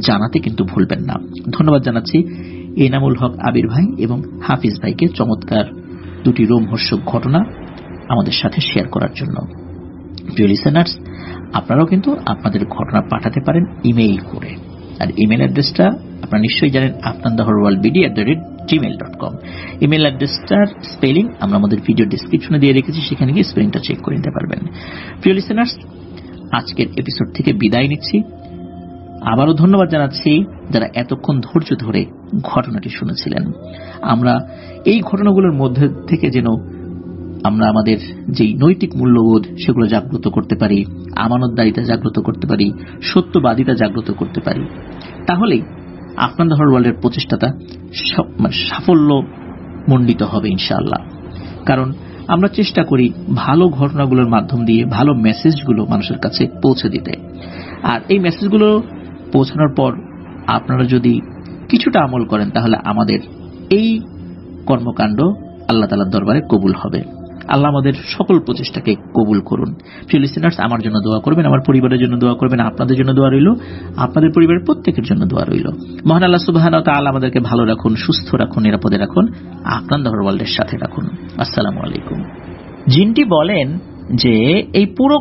জানাতে কিন্তু ভুলবেন না। ধন্যবাদ জানাচ্ছি এনামুল হক আবির ভাই এবং হাফিজ ভাইকে চমৎকার দুটি রোমহর্ষক ঘটনা আমাদের সাথে শেয়ার করার জন্য। প্রিয় লিসেনার্স, আপনারাও কিন্তু আপনাদের ঘটনা পাঠাতে পারেন ইমেইল করে। আর ইমেল অ্যাড্রেসটা আপনারা নিশ্চয়ই জানেন, afnandaharwalbd@gmail.com। ইমেল অ্যাড্রেসটার স্পেলিং আমরা আমাদের ভিডিও ডেসক্রিপশনে দিয়ে রেখেছি, সেখানে গিয়ে স্পেলিংটা চেক করে নিতে পারবেন। প্রিয় লিসেনার্স, আজকের এপিসোড থেকে বিদায় নিচ্ছি। আবারও ধন্যবাদ জানাচ্ছি যারা এতক্ষণ ধৈর্য ধরে ঘটনাটি শুনেছিলেন। আমরা এই ঘটনাগুলোর মধ্যে থেকে যেন আমরা আমাদের যেই নৈতিক মূল্যবোধ সেগুলো জাগ্রত করতে পারি, আমানতদারিতা জাগ্রত করতে পারি, সত্যবাদিতা জাগ্রত করতে পারি, তাহলেই আফনান দ্য ওয়ার্ল্ডের প্রচেষ্টাটা সাফল্য মণ্ডিত হবে ইনশাআল্লাহ। কারণ আমরা চেষ্টা করি ভালো ঘটনাগুলোর মাধ্যম দিয়ে ভালো মেসেজগুলো মানুষের কাছে পৌঁছে দিতে। আর এই মেসেজগুলো পৌঁছানোর পর আপনারা যদি কিছুটা আমল করেন, তাহলে আমাদের এই কর্মকাণ্ড আল্লাহ তাআলার দরবারে কবুল হবে। আল্লাহ আমাদের সকল প্রচেষ্টাকে কবুল করুন। প্রিয় লিসেনার্স, আমার জন্য দোয়া করবেন, আমার পরিবারের জন্য দোয়া করবেন, আপনাদের জন্য দোয়া রইল, আপনাদের পরিবারের প্রত্যেকের জন্য দোয়া রইল। মহান আল্লাহ সুবহানাহু ওয়া তাআলা আমাদেরকে ভালো রাখুন, সুস্থ রাখুন, নিরাপদে রাখুন, আফনান দ্য ওয়ার্ল্ডের সাথে রাখুন। আসসালামু আলাইকুম। জিনটি বলেন যে এই পুরো